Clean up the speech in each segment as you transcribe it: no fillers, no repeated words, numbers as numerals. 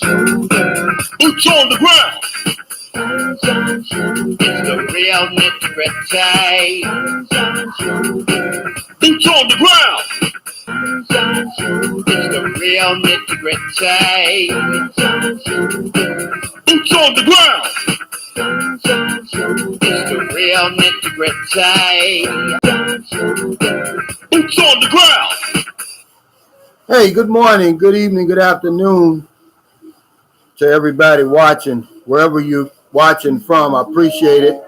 Boots on the ground. It's the real nitty-gritty. Boots on the ground. It's the real nitty-gritty. Boots on the ground. It's the real nitty-gritty. Boots on the ground. Hey, good morning, good evening, good afternoon to everybody watching, wherever you're watching from. I appreciate it.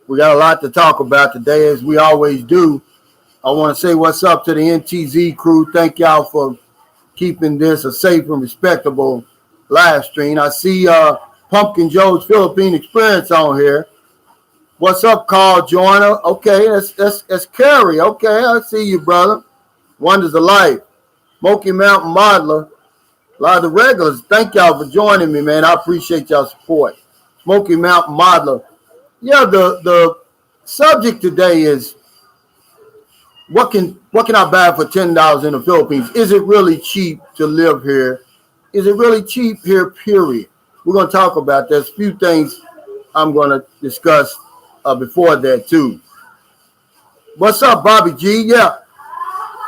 We got a lot to talk about today, as we always do. I want to say what's up to the NTZ crew. Thank y'all for keeping this a safe and respectable live stream. I see Pumpkin Joe's Philippine Experience on here. What's up, Carl Joyner? Okay, that's Kerry. Okay, I see you, brother. Wonders of Life. Smoky Mountain Modeler. A lot of the regulars, thank y'all for joining me, man. I appreciate y'all support. Smoky Mountain Modeler. Yeah, the subject today is what can I buy for $10 in the Philippines? Is it really cheap to live here? Is it really cheap here, period? We're going to talk about that. There's a few things I'm going to discuss before that, too. What's up, Bobby G? Yeah.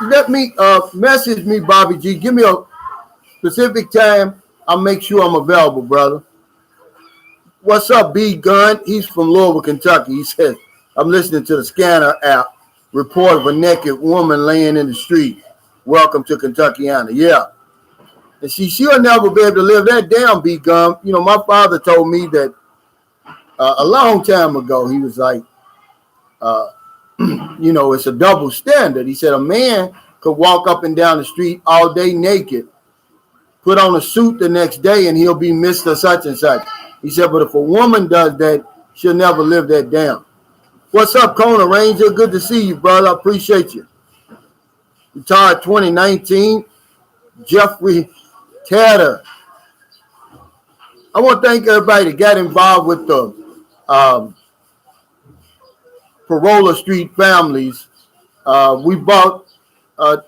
Let me message me, Bobby G. Give me a specific time. I'll make sure I'm available, brother. What's up, B Gun? He's from Louisville, Kentucky. He says, I'm listening to the Scanner app. Report of a naked woman laying in the street. Welcome to Kentuckiana. Yeah. And she'll never be able to live that down, B Gun. You know, my father told me that a long time ago, he was like, you know, it's a double standard. He said a man could walk up and down the street all day naked, put on a suit the next day, and he'll be Mr. Such and such. He said, but if a woman does that, she'll never live that down. What's up, Kona Ranger? Good to see you, brother. I appreciate you. Retired 2019, Jeffrey Tatter. I want to thank everybody that got involved with the Parola Street families. We bought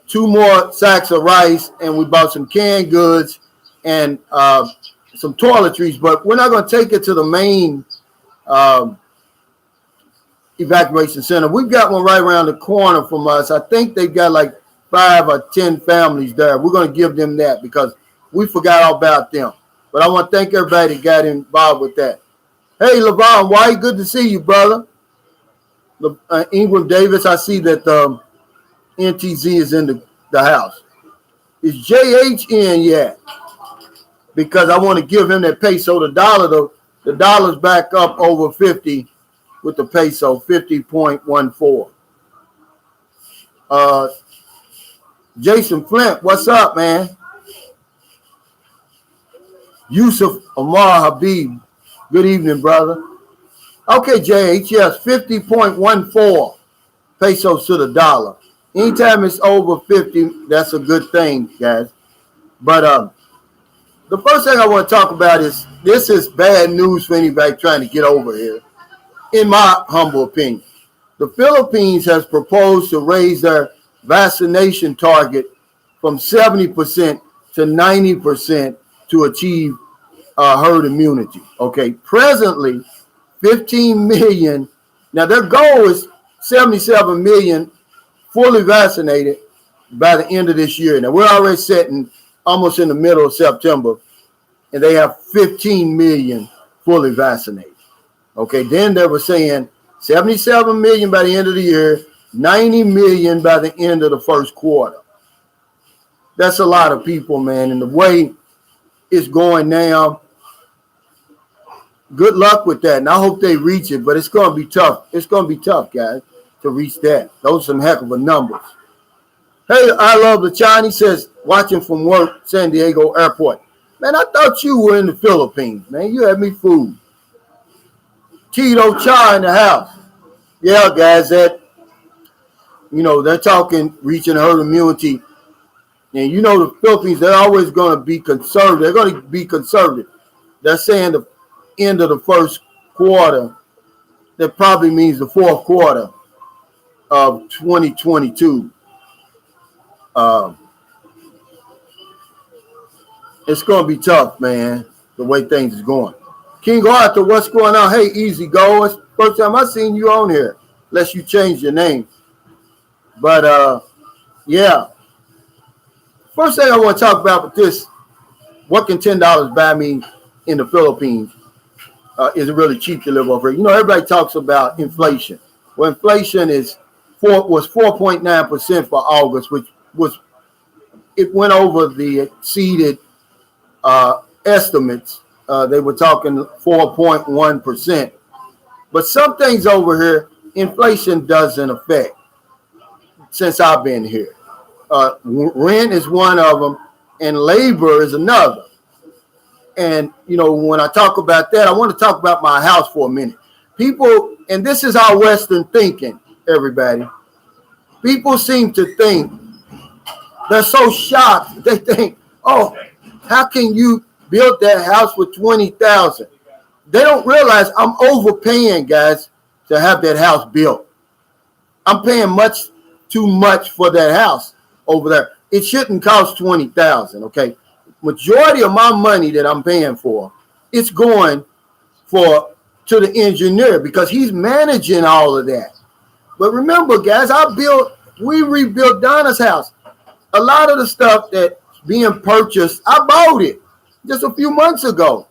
2 more sacks of rice, and we bought some canned goods and some toiletries, but we're not going to take it to the main evacuation center. We've got one right around the corner from us. I think they've got like 5 or 10 families there. We're going to give them that because we forgot all about them. But I want to thank everybody that got involved with that. Hey, LeVon White, good to see you, brother. Ingram Davis, I see that NTZ is in the house. Is JH in yet? Because I want to give him that peso. The dollar's back up over 50 with the peso, 50.14. Jason Flint, what's up, man? Yusuf Omar Habib, good evening, brother. Okay, JH, yes, 50.14 pesos to the dollar. Anytime it's over 50, that's a good thing, guys. But the first thing I want to talk about is this is bad news for anybody trying to get over here, in my humble opinion. The Philippines has proposed to raise their vaccination target from 70% to 90% to achieve herd immunity. Okay, presently, 15 million. Now, their goal is 77 million fully vaccinated by the end of this year. Now, we're already sitting almost in the middle of September, and they have 15 million fully vaccinated. Okay, then they were saying 77 million by the end of the year, 90 million by the end of the first quarter. That's a lot of people, man. And the way it's going now, good luck with that. And I hope they reach it, but it's going to be tough. It's going to be tough, guys, to reach that. Those are some heck of a numbers. Hey, I love the Chinese says, watching from work, San Diego Airport. Man, I thought you were in the Philippines, man. You had me fooled. Tito Cha in the house. Yeah, guys, that, you know, they're talking reaching herd immunity. And you know the Philippines, they're always going to be conservative. They're going to be conservative. They're saying the end of the first quarter. That probably means the fourth quarter of 2022. It's going to be tough, man, the way things is going. King Arthur, what's going on? Hey, easy goers. First time I seen you on here, unless you changed your name. But, yeah. First thing I want to talk about with this, what can $10 buy me in the Philippines? Is it really cheap to live over here? You know, everybody talks about inflation. Well, inflation was 4.9% for August, which was it went over the exceeded estimates. They were talking 4.1%. But some things over here, inflation doesn't affect since I've been here. Rent is one of them, and labor is another. And, you know, when I talk about that, I want to talk about my house for a minute. People, and this is our Western thinking, everybody. People seem to think, they're so shocked. They think, oh, how can you build that house for $20,000? They don't realize I'm overpaying, guys, to have that house built. I'm paying much too much for that house over there. It shouldn't cost $20,000, okay? Majority of my money that I'm paying for, it's going to the engineer because he's managing all of that. But remember, guys, we rebuilt Donna's house. A lot of the stuff that's being purchased, I bought it just a few months ago.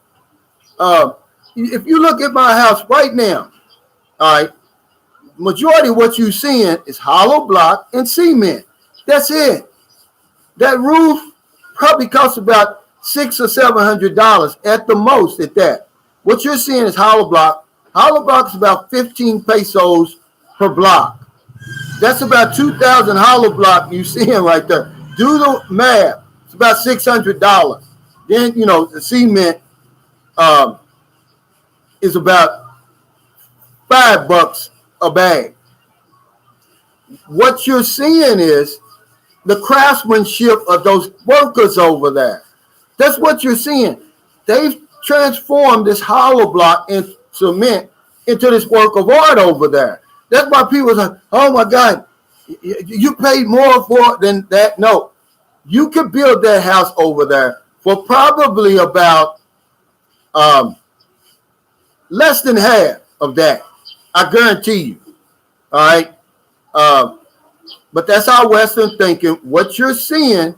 If you look at my house right now, all right, majority of what you're seeing is hollow block and cement. That's it. That roof probably costs about $600 or $700 at the most at that. What you're seeing is hollow block. Hollow block is about 15 pesos per block. That's about 2,000 hollow block you're seeing right there. Do the math. It's about $600. Then, you know, the cement is about $5 a bag. What you're seeing is the craftsmanship of those workers over there. That's what you're seeing. They've transformed this hollow block and cement into this work of art over there. That's why people are like, oh my God, you paid more for it than that. No, you could build that house over there for probably about less than half of that. I guarantee you. All right. But that's our Western thinking. What you're seeing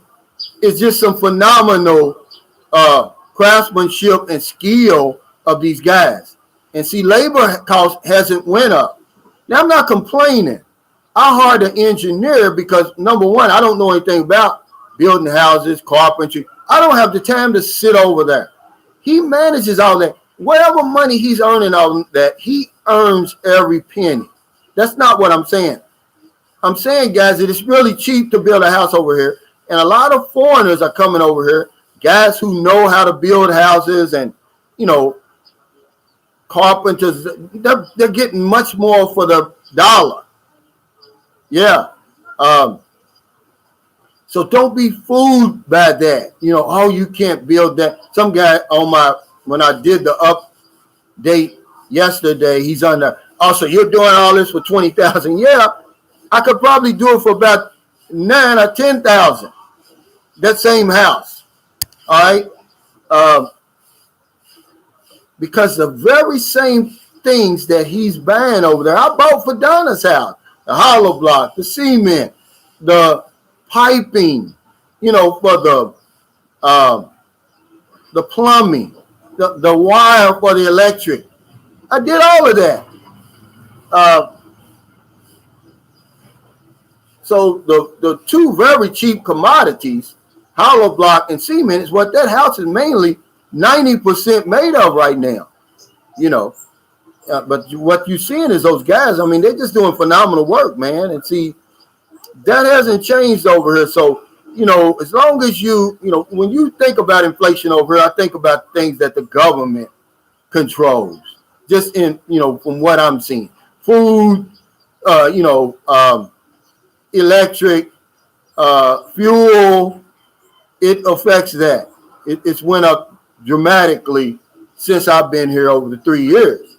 is just some phenomenal craftsmanship and skill of these guys. And see, labor cost hasn't went up. Now, I'm not complaining. I hired an engineer because, number one, I don't know anything about building houses, carpentry. I don't have the time to sit over there. He manages all that. Whatever money he's earning on that, he earns every penny. That's not what I'm saying. I'm saying, guys, that it's really cheap to build a house over here. And a lot of foreigners are coming over here, guys who know how to build houses and, you know, carpenters. They're getting much more for the dollar. Yeah. So don't be fooled by that. You know, oh, you can't build that. Some guy when I did the update yesterday, he's on the, oh, so you're doing all this for 20,000. Yeah. I could probably do it for about 9 or 10,000. That same house. All right. Because the very same things that he's buying over there, I bought for Donna's house. The hollow block, the cement, the piping, you know, for the plumbing, the wire for the electric. I did all of that. So the two very cheap commodities, hollow block and cement, is what that house is mainly 90% made of right now. You know, but what you're seeing is those guys, I mean, they're just doing phenomenal work, man. And see, that hasn't changed over here. So, you know, as long as you know, when you think about inflation over here, I think about things that the government controls. Just in, you know, from what I'm seeing. Food, you know, electric, fuel, it affects that. It's went up dramatically since I've been here over the 3 years.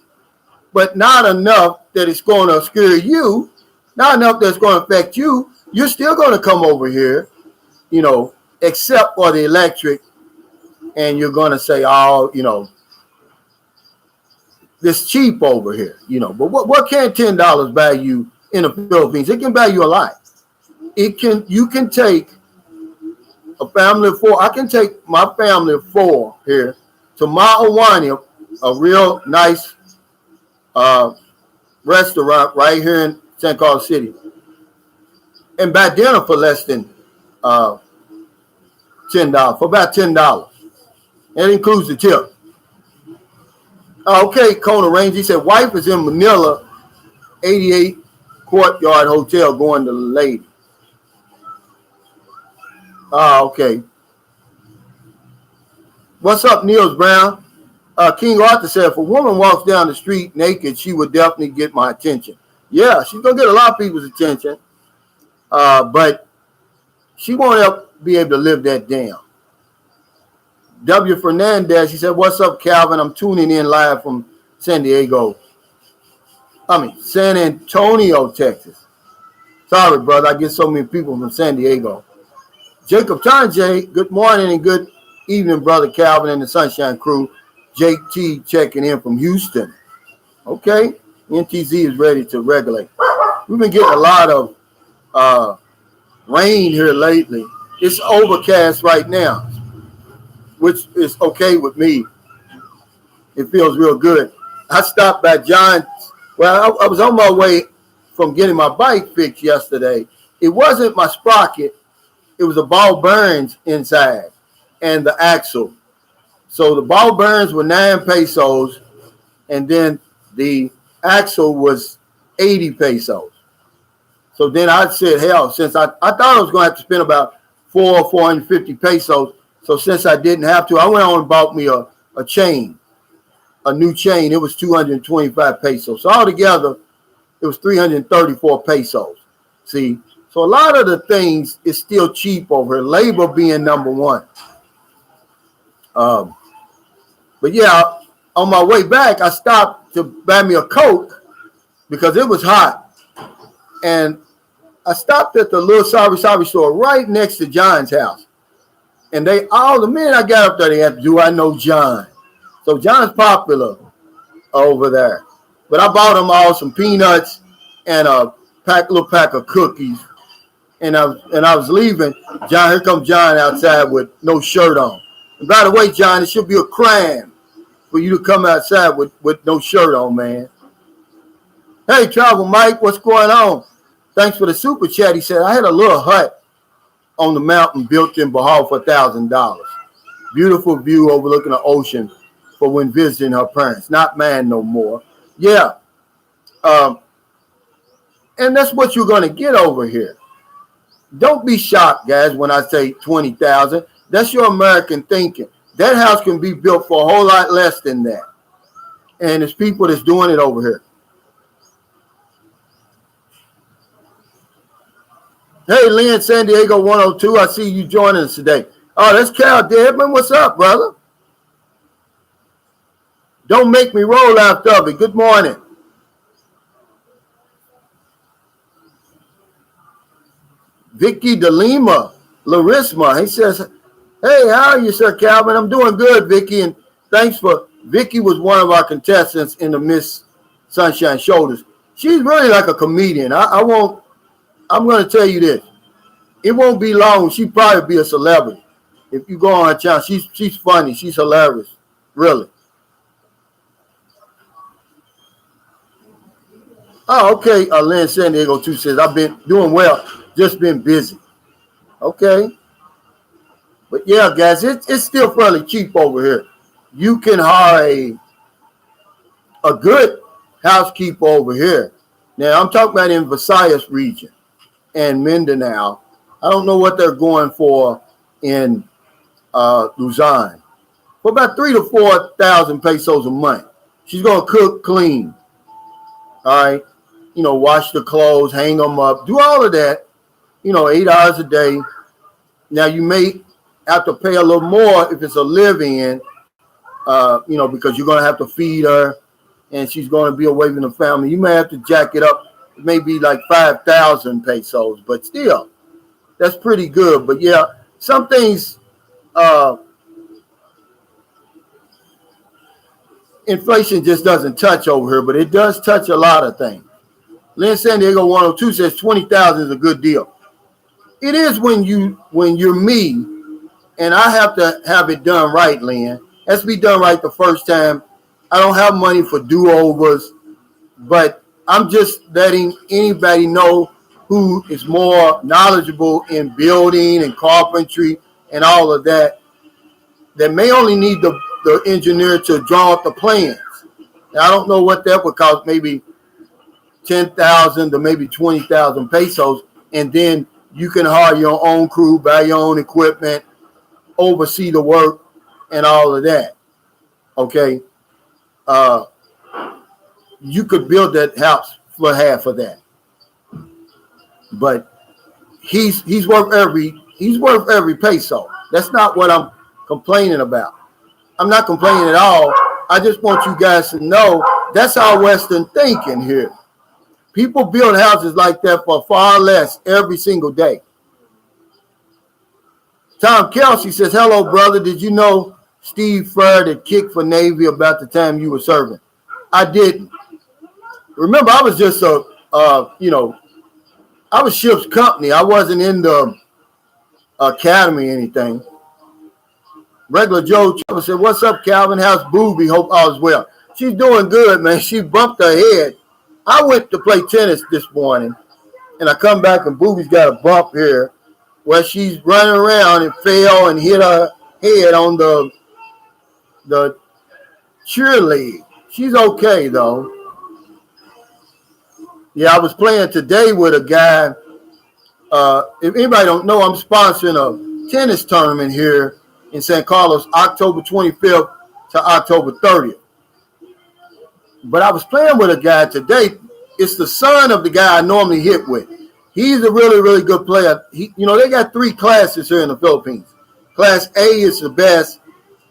But not enough that it's going to scare you, not enough that's going to affect you. You're still going to come over here, you know, except for the electric and you're going to say, oh, this cheap over here, But what can $10 buy you in the Philippines? It can buy you a lot. You can take a family of four. I can take my family of four here to Ma'awani, a real nice restaurant right here in San Carlos City, and buy dinner for less than $10, for about $10. It includes the tip. Okay, Kona Range. He said, wife is in Manila, 88 Courtyard Hotel, going to the lady. Okay. What's up, Niels Brown? King Arthur said, if a woman walks down the street naked, she would definitely get my attention. Yeah, she's going to get a lot of people's attention, but she won't ever be able to live that down. W. Fernandez, he said, what's up, Calvin? I'm tuning in live from San Antonio, Texas. Sorry, brother. I get so many people from San Diego. Jacob Tanjay, good morning and good evening, brother Calvin and the Sunshine Crew. JT checking in from Houston. Okay. NTZ is ready to regulate. We've been getting a lot of rain here lately. It's overcast right now, which is okay with me. It feels real good. I stopped by John's. Well, I was on my way from getting my bike fixed yesterday. It wasn't my sprocket. It was a ball bearings inside and the axle. So the ball bearings were 9 pesos, and then the axle was 80 pesos. So then I said, hell, since I thought I was going to have to spend about 450 pesos. So since I didn't have to, I went on and bought me a chain, a new chain. It was 225 pesos. So altogether, it was 334 pesos. See, so a lot of the things is still cheap over here, labor being number one. But yeah, on my way back, I stopped to buy me a Coke because it was hot. And I stopped at the little Sabi store right next to John's house. And all the minute I got up there, they asked, do I know John? So John's popular over there. But I bought them all some peanuts and a little pack of cookies. And I was leaving. John, here comes John outside with no shirt on. And by the way, John, it should be a crime for you to come outside with no shirt on, man. Hey, Travel Mike, what's going on? Thanks for the super chat. He said, I had a little hut on the mountain built in Bahal for $1,000. Beautiful view overlooking the ocean for when visiting her parents. Not mine no more. Yeah. And that's what you're going to get over here. Don't be shocked, guys, when I say 20,000. That's your American thinking. That house can be built for a whole lot less than that. And there's people that's doing it over here. Hey, Lynn, San Diego 102. I see you joining us today. Oh, that's Cal Deadman. What's up, brother? Don't make me roll out of it. Good morning. Vicky DeLima, Larisma. He says, hey, how are you, Sir Calvin? I'm doing good, Vicky. And thanks for, Vicky was one of our contestants in the Miss Sunshine Shoulders. She's really like a comedian. I'm going to tell you this. It won't be long. She'll probably be a celebrity. If you go on her channel, she's funny. She's hilarious. Really. Oh, okay. Lynn San Diego 2 says, I've been doing well. Just been busy. Okay. But yeah, guys, it's still fairly cheap over here. You can hire a good housekeeper over here. Now, I'm talking about in Visayas region and Mindanao. I don't know what they're going for in Luzon. For about 3,000 to 4,000 pesos a month. She's going to cook, clean. All right. Wash the clothes, hang them up, do all of that. 8 hours a day. Now, you may have to pay a little more if it's a live-in, because you're going to have to feed her and she's going to be away from the family. You may have to jack it up. It may be like 5,000 pesos, but still, that's pretty good. But yeah, some things inflation just doesn't touch over here, but it does touch a lot of things. Lynn San Diego 102 says 20,000 is a good deal. It is when you're me, and I have to have it done right, Lynn. It has to be done right the first time. I don't have money for do-overs, but I'm just letting anybody know who is more knowledgeable in building and carpentry and all of that, that may only need the engineer to draw up the plans. Now, I don't know what that would cost, maybe 10,000 to maybe 20,000 pesos, and then you can hire your own crew, buy your own equipment, oversee the work, and all of that. Okay, you could build that house for half of that, but he's worth every peso. That's not what I'm complaining about. I'm not complaining at all. I just want you guys to know that's our Western thinking here. People build houses like that for far less every single day. Tom Kelsey says, hello, brother. Did you know Steve Frere that kicked for Navy about the time you were serving? I didn't. Remember, I was just I was ship's company. I wasn't in the academy or anything. Regular Joe Trevor said, what's up, Calvin? How's Booby? Hope all is well. She's doing good, man. She bumped her head. I went to play tennis this morning, and I come back, and Booby's got a bump here where she's running around and fell and hit her head on the cheer leg. She's okay, though. Yeah, I was playing today with a guy. If anybody don't know, I'm sponsoring a tennis tournament here in San Carlos, October 25th to October 30th. But I was playing with a guy today. It's the son of the guy I normally hit with. He's a really, really good player. They got 3 classes here in the Philippines. Class A is the best.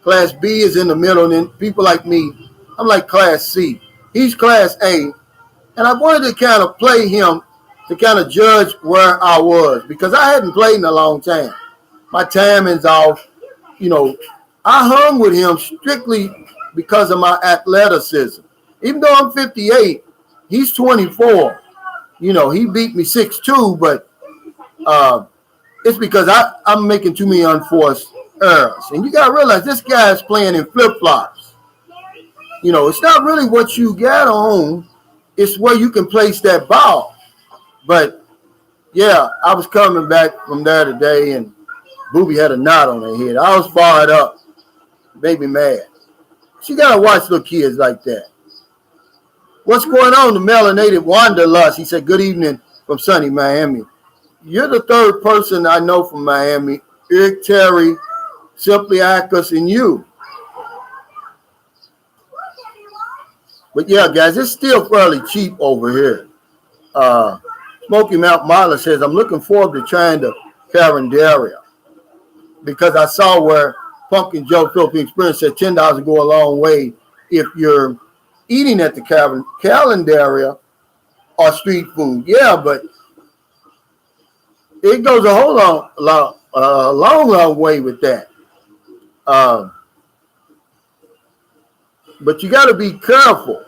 Class B is in the middle. And then people like me, I'm like Class C. He's Class A. And I wanted to kind of play him to kind of judge where I was, because I hadn't played in a long time. My timing's off. I hung with him strictly because of my athleticism. Even though I'm 58, he's 24. He beat me 6'2", but it's because I'm making too many unforced errors. And you got to realize this guy's playing in flip-flops. It's not really what you got on. It's where you can place that ball. But, yeah, I was coming back from there today, and Booby had a knot on her head. I was fired up. Made me mad. You got to watch little kids like that. What's going on? The melanated wanderlust. He said, good evening from sunny Miami. You're the 3rd person I know from Miami. Eric Terry, Simply Acus, and you. But yeah, guys, it's still fairly cheap over here. Smoky Mount Marla says, I'm looking forward to trying the Carinderia, because I saw where Pumpkin Joe Philippine Experience said $10 will go a long way if you're eating at the Carinderia or street food. Yeah, but it goes a long way with that. But you got to be careful.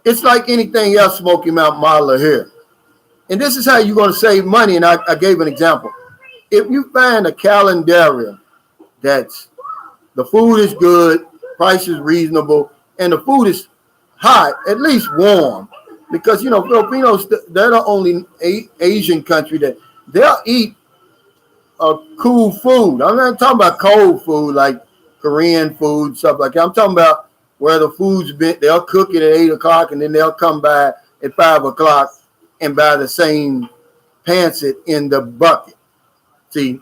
It's like anything else, Smoky Mount Marla here. And this is how you're going to save money. And I gave an example. If you find a Carinderia that's the food is good, price is reasonable, and the food is hot, at least warm, because Filipinos, they're the only Asian country that they'll eat cool food. I'm not talking about cold food like Korean food, stuff like that. I'm talking about where the food's been. They'll cook it at 8 o'clock, and then they'll come by at 5 o'clock and buy the same pancit in the bucket. See,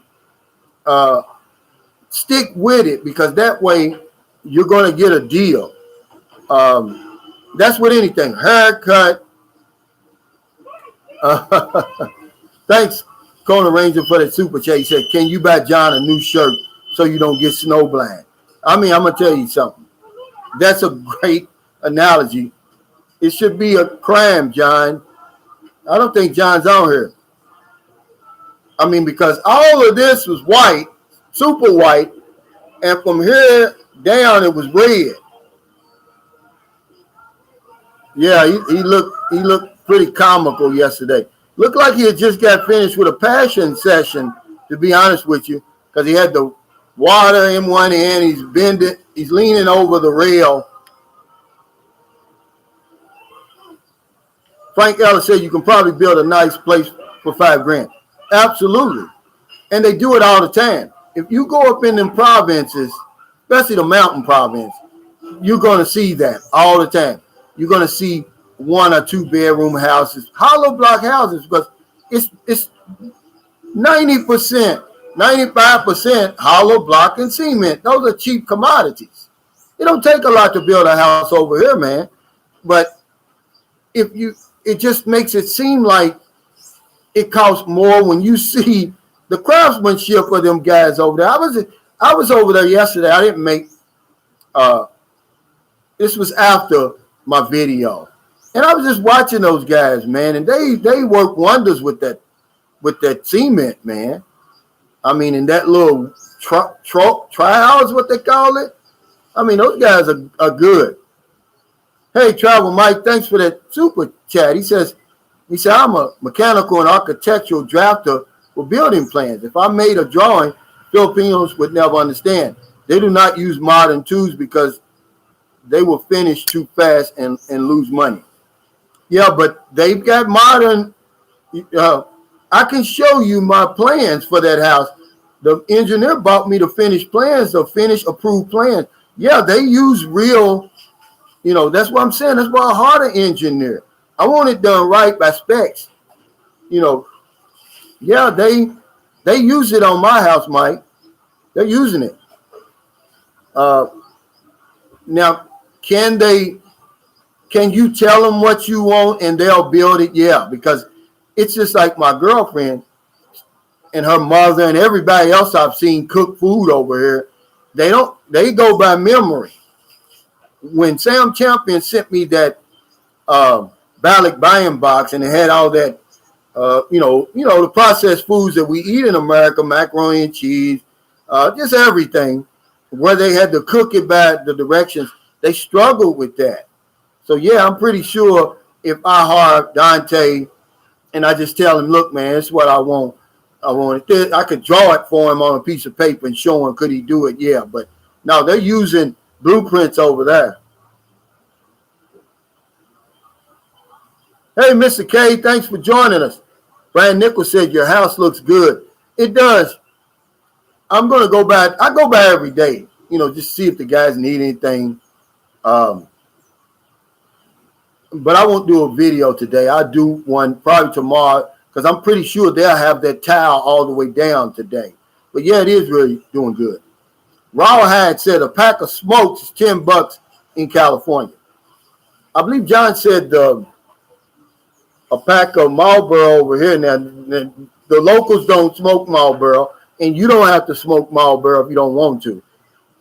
stick with it, because that way you're going to get a deal. That's with anything. Haircut. Thanks, Kona Ranger, for that super chat. He said, can you buy John a new shirt so you don't get snowblind? I'm going to tell you something. That's a great analogy. It should be a crime, John. I don't think John's on here. Because all of this was white, super white, and from here down it was red. Yeah, he looked pretty comical yesterday. Looked like he had just got finished with a passion session, to be honest with you, because he had the water in one hand, he's leaning over the rail. Frank Ellis said you can probably build a nice place for $5 grand. Absolutely. And they do it all the time. If you go up in them provinces, especially the mountain province, you're going to see that all the time. You're going to see 1 or 2 bedroom houses, hollow block houses, because it's 90%, 95% hollow block and cement. Those are cheap commodities. It don't take a lot to build a house over here, man. But it just makes it seem like it costs more when you see the craftsmanship of them guys over there. I was over there yesterday. I didn't make this was after my video. And I was just watching those guys, man, and they work wonders with that cement, man. I mean, in that little trial is what they call it. I mean, those guys are good. Hey, Travel Mike, thanks for that super chat. He said, I'm a mechanical and architectural drafter with building plans. If I made a drawing, Filipinos would never understand. They do not use modern tools because they will finish too fast and lose money. Yeah, but they've got modern. I can show you my plans for that house. The engineer bought me the finished plans, the finished approved plans. Yeah, they use real, that's what I'm saying. That's why I hired an engineer. I want it done right by specs. Yeah, they use it on my house, Mike. They're using it. Now, can you tell them what you want and they'll build it? Yeah, because it's just like my girlfriend and her mother and everybody else I've seen cook food over here. They go by memory. When Sam Champion sent me that Balik buying box and it had all that, the processed foods that we eat in America, macaroni and cheese, just everything, where they had to cook it by the directions, they struggled with that. So, yeah, I'm pretty sure if I hire Dante and I just tell him, look, man, it's what I want. I could draw it for him on a piece of paper and show him, could he do it? Yeah, but no, they're using blueprints over there. Hey, Mr. K, thanks for joining us. Brian Nichols said your house looks good. It does. I'm going to go by. I go by every day, just see if the guys need anything. But I won't do a video today. I'll do one probably tomorrow because I'm pretty sure they'll have that tile all the way down today. But, yeah, it is really doing good. Rawhide said a pack of smokes is $10 in California. I believe John said a pack of Marlboro over here. Now, the locals don't smoke Marlboro, and you don't have to smoke Marlboro if you don't want to.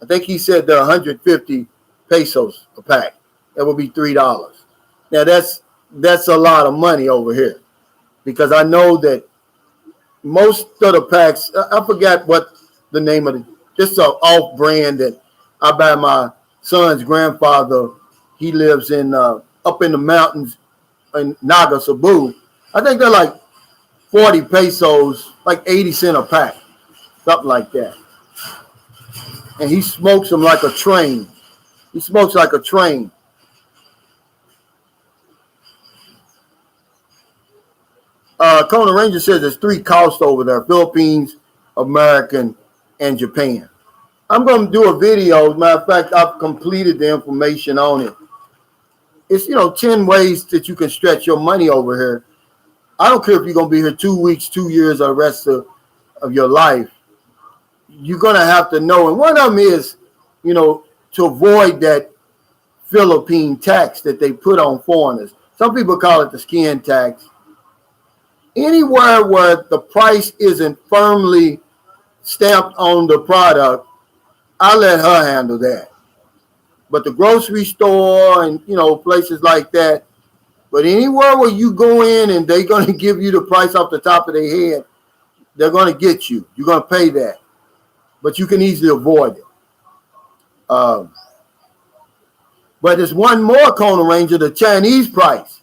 I think he said they're 150 pesos a pack. That would be $3. Now, that's a lot of money over here because I know that most of the packs, I forgot what the name of it, just an off brand that I buy my son's grandfather. He lives in up in the mountains in Naga, Cebu. I think they're like 40 pesos, like 80 cents a pack, something like that. And he smokes them like a train. He smokes like a train. Kona Ranger says there's 3 coasts over there: Philippines, American, and Japan. I'm going to do a video. As a matter of fact, I've completed the information on it. It's, 10 ways that you can stretch your money over here. I don't care if you're going to be here 2 weeks, 2 years, or the rest of your life. You're going to have to know. And one of them is, to avoid that Philippine tax that they put on foreigners. Some people call it the skin tax. Anywhere where the price isn't firmly stamped on the product, I let her handle that. But the grocery store and, places like that, but anywhere where you go in and they're going to give you the price off the top of their head, they're going to get you. You're going to pay that. But you can easily avoid it. But But there's one more Kona Ranger, the Chinese price.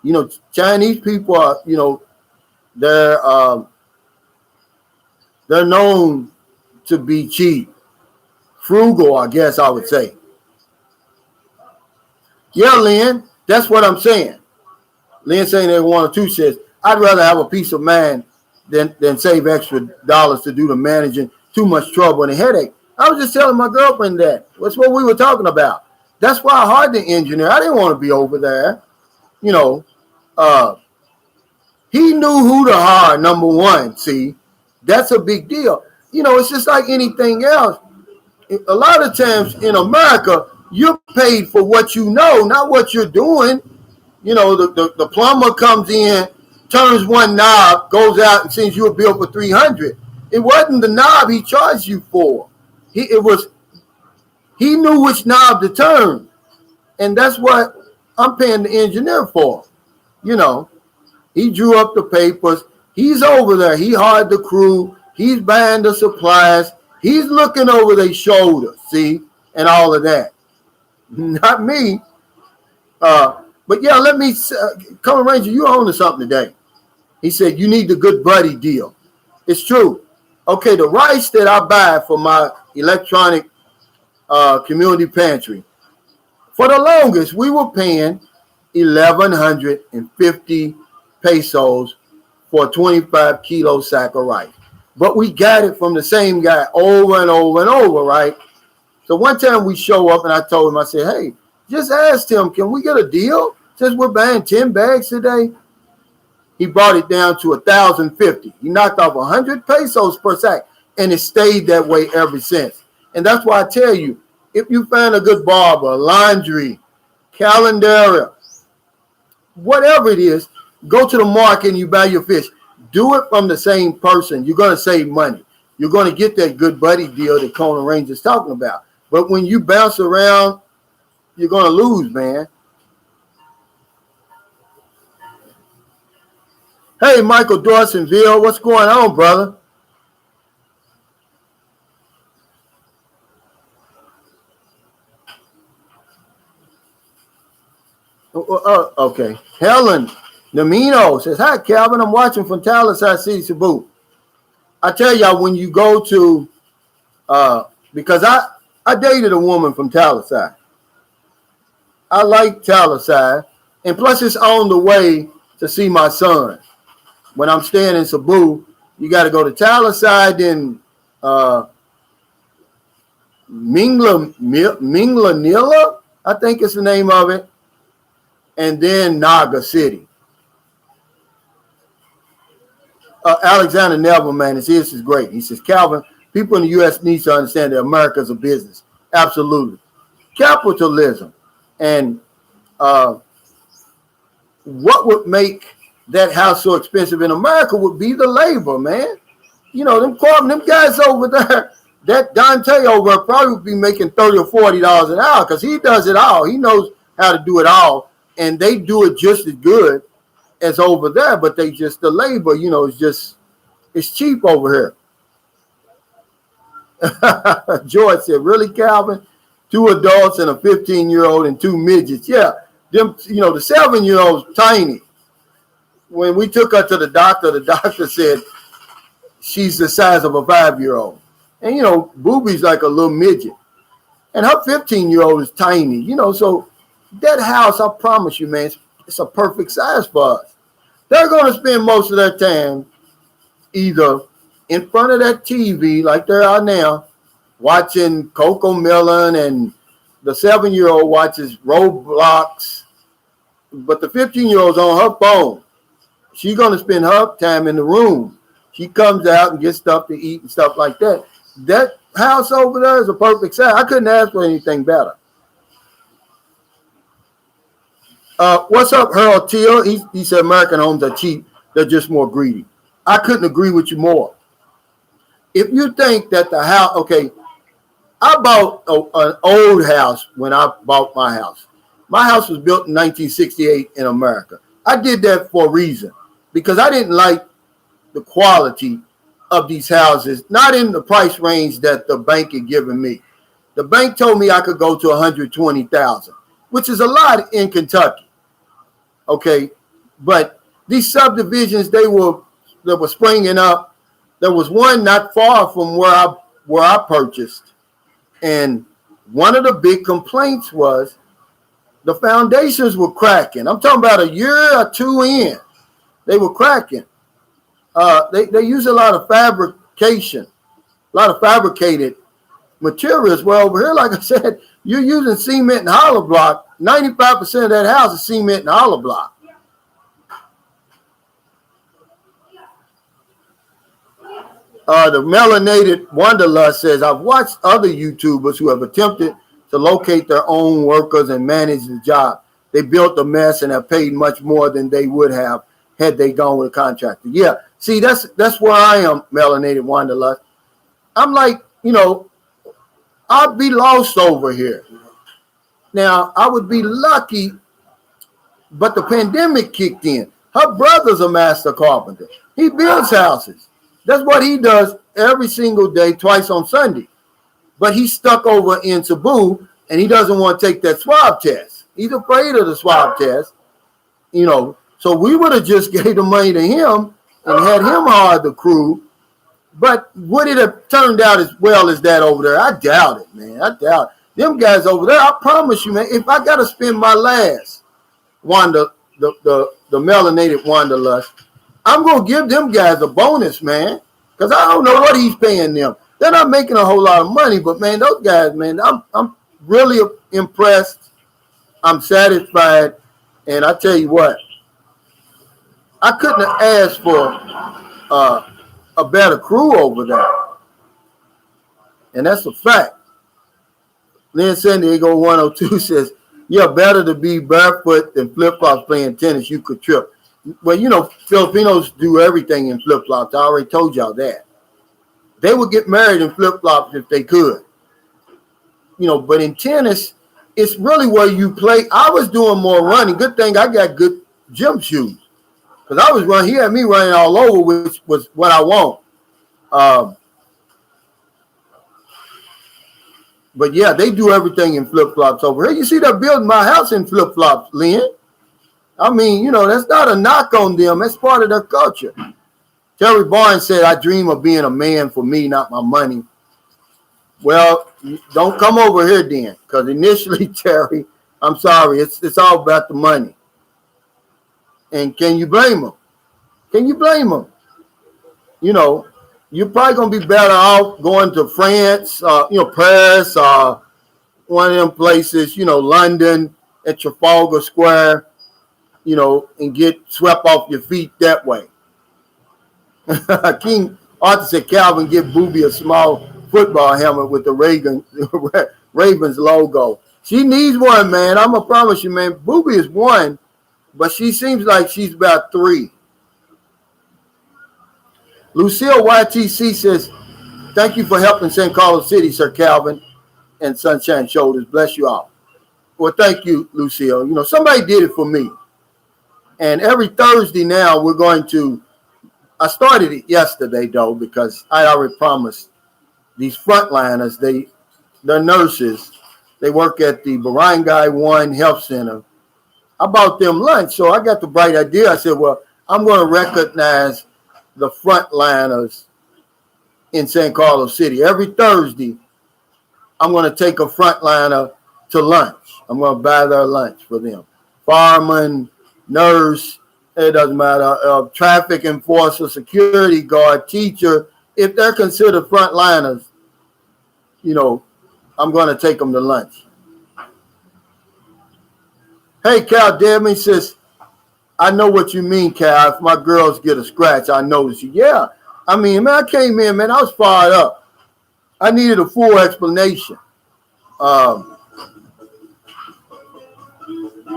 You know, Chinese people are, you know, they're known to be cheap, frugal, I guess I would say. Yeah, Lynn, that's what I'm saying. Lynn saying they want two says, I'd rather have a peace of mind than save extra dollars to do the managing, too much trouble and a headache. I was just telling my girlfriend that. That's what we were talking about. That's why I hired the engineer. I didn't want to be over there. You know, he knew who to hire, number one. See, that's a big deal. You know, it's just like anything else. A lot of times in America, you're paid for what you know, not what you're doing. You know, the plumber comes in, turns one knob, goes out and sends you a bill for $300. It wasn't the knob he charged you for. He knew which knob to turn. And that's what I'm paying the engineer for. You know, he drew up the papers. He's over there. He hired the crew. He's buying the supplies. He's looking over their shoulder, see, and all of that. Not me. But yeah, let me, Colin Ranger, you own to something today. He said, you need the good buddy deal. It's true. Okay, the rice that I buy for my electronic community pantry, for the longest, we were paying 1,150 pesos for a 25 kilo sack of rice. But we got it from the same guy over and over and over, right? So one time we show up and I told him, I said, hey, just ask him, can we get a deal since we're buying 10 bags today? He brought it down to 1,050. He knocked off 100 pesos per sack, and it stayed that way ever since. And that's why I tell you, if you find a good barber, laundry, calendar, whatever it is, go to the market and you buy your fish. Do it from the same person. You're going to save money. You're going to get that good buddy deal that Conan Range is talking about. But when you bounce around, you're going to lose, man. Hey, Michael Dawsonville, what's going on, brother? Okay. Helen Namino says, hi, Calvin. I'm watching from Talisay City, Cebu. I tell y'all, when you go to, because I dated a woman from Talisay. I like Talisay. And plus, it's on the way to see my son. When I'm staying in Cebu, you got to go to Talisay, then Minglanilla, I think is the name of it, and then Naga City. Alexander Neville, man, this is great. He says, Calvin, people in the U.S. need to understand that America is a business. Absolutely. Capitalism. And what would make that house so expensive in America would be the labor, man. You know, them guys over there, that Dante over there probably would be making $30 or $40 an hour because he does it all. He knows how to do it all. And they do it just as good as over there, but they just, the labor, you know, it's cheap over here. George said, really, Calvin? 2 adults and a 15-year-old and 2 midgets. Yeah, them, you know, the 7-year-old's tiny. When we took her to the doctor said she's the size of a 5-year-old. And, you know, Booby's like a little midget. And her 15-year-old is tiny, you know, so that house, I promise you, man, it's a perfect size for us. They're going to spend most of their time either in front of that TV like they are now, watching Coco Melon, and the 7-year-old watches Roblox, but the 15-year-old's on her phone. She's going to spend her time in the room. She comes out and gets stuff to eat and stuff like that. That house over there is a perfect size. I couldn't ask for anything better. What's up, Harold Teal? He said American homes are cheap. They're just more greedy. I couldn't agree with you more. If you think that the house, okay, I bought an old house when I bought my house. My house was built in 1968 in America. I did that for a reason, because I didn't like the quality of these houses, not in the price range that the bank had given me. The bank told me I could go to $120,000. which is a lot in Kentucky. Okay, but these subdivisions that were springing up. There was one not far from where I purchased, and one of the big complaints was the foundations were cracking. I'm talking about a year or two in, they were cracking. They use a lot of fabrication, a lot of fabricated materials. Well, over here, like I said, you're using cement and hollow block. 95% of that house is cement and hollow block. The Melanated Wanderlust says, I've watched other YouTubers who have attempted to locate their own workers and manage the job. They built a mess and have paid much more than they would have had they gone with a contractor. Yeah, see, that's where I am, Melanated Wanderlust. I'm like, I'd be lost over here. Now, I would be lucky, but the pandemic kicked in. Her brother's a master carpenter. He builds houses. That's what he does every single day, twice on Sunday. But he's stuck over in Cebu, and he doesn't want to take that swab test. He's afraid of the swab test, So we would have just gave the money to him and had him hire the crew. But would it have turned out as well as that over there? I doubt it, man. I doubt it. Them guys over there, I promise you, man, if I got to spend my last the Melanated Wanderlust, I'm going to give them guys a bonus, man, because I don't know what he's paying them. They're not making a whole lot of money, but, man, those guys, man, I'm really impressed. I'm satisfied, and I tell you what, I couldn't have asked for a better crew over there, and that's a fact. Lynn San Diego 102 says, yeah, better to be barefoot than flip-flops playing tennis. You could trip. Well, Filipinos do everything in flip-flops. I already told y'all that. They would get married in flip-flops if they could. But in tennis, it's really where you play. I was doing more running. Good thing I got good gym shoes. Because I was running. He had me running all over, which was what I want. But, yeah, they do everything in flip-flops over here. You see, they're building my house in flip-flops, Lynn. I mean, that's not a knock on them. That's part of their culture. Terry Barnes said, I dream of being a man for me, not my money. Well, don't come over here then, because initially, Terry, I'm sorry, it's all about the money. And can you blame them? Can you blame them? You're probably going to be better off going to France, Paris, one of them places, London at Trafalgar Square, and get swept off your feet that way. King Arthur said, Calvin, give Booby a small football helmet with the Ravens logo. She needs one, man. I'm going to promise you, man. Booby is one, but she seems like she's about 3. Lucille YTC says, thank you for helping St. Carlos City, Sir Calvin and Sunshine Shoulders. Bless you all. Well, thank you, Lucille. Somebody did it for me. And every Thursday now, we're going to, I started it yesterday, though, because I already promised these frontliners, they're nurses. They work at the Barangay 1 Health Center. I bought them lunch, so I got the bright idea. I said, well, I'm going to recognize the frontliners in St. Carlos City. Every Thursday, I'm going to take a frontliner to lunch. I'm going to buy their lunch for them. Fireman, nurse, it doesn't matter, traffic enforcer, security guard, teacher. If they're considered frontliners, I'm going to take them to lunch. Hey, Cal Debney says, I know what you mean, Cal. If my girls get a scratch, I notice you. Yeah. I mean, man, I came in, man, I was fired up. I needed a full explanation.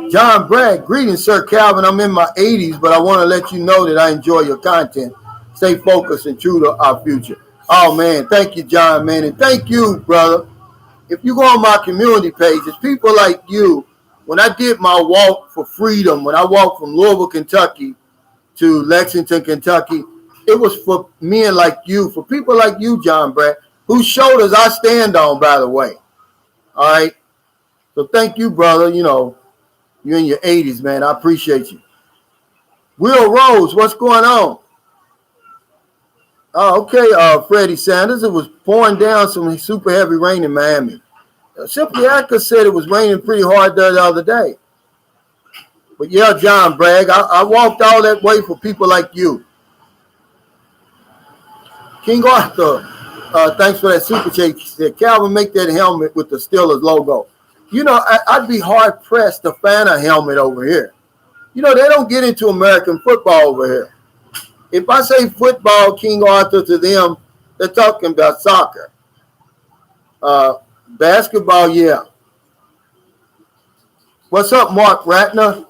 John Bragg, greetings, Sir Calvin. I'm in my 80s, but I want to let you know that I enjoy your content. Stay focused and true to our future. Oh, man, thank you, John, man. And thank you, brother. If you go on my community page, it's people like you. When I did my walk for freedom, when I walked from Louisville, Kentucky to Lexington, Kentucky, it was for men like you, for people like you, John Bragg, whose shoulders I stand on, by the way. All right? So thank you, brother. You're in your 80s, man. I appreciate you. Will Rose, what's going on? Oh, okay, Freddie Sanders. It was pouring down some super heavy rain in Miami. Simply Acca said it was raining pretty hard there the other day. But yeah, John Bragg, I walked all that way for people like you. King Arthur, thanks for that super chat. He said, Calvin, make that helmet with the Steelers logo. I'd be hard pressed to find a helmet over here. They don't get into American football over here. If I say football, King Arthur, to them, they're talking about soccer. Basketball, yeah. What's up, Mark Ratner?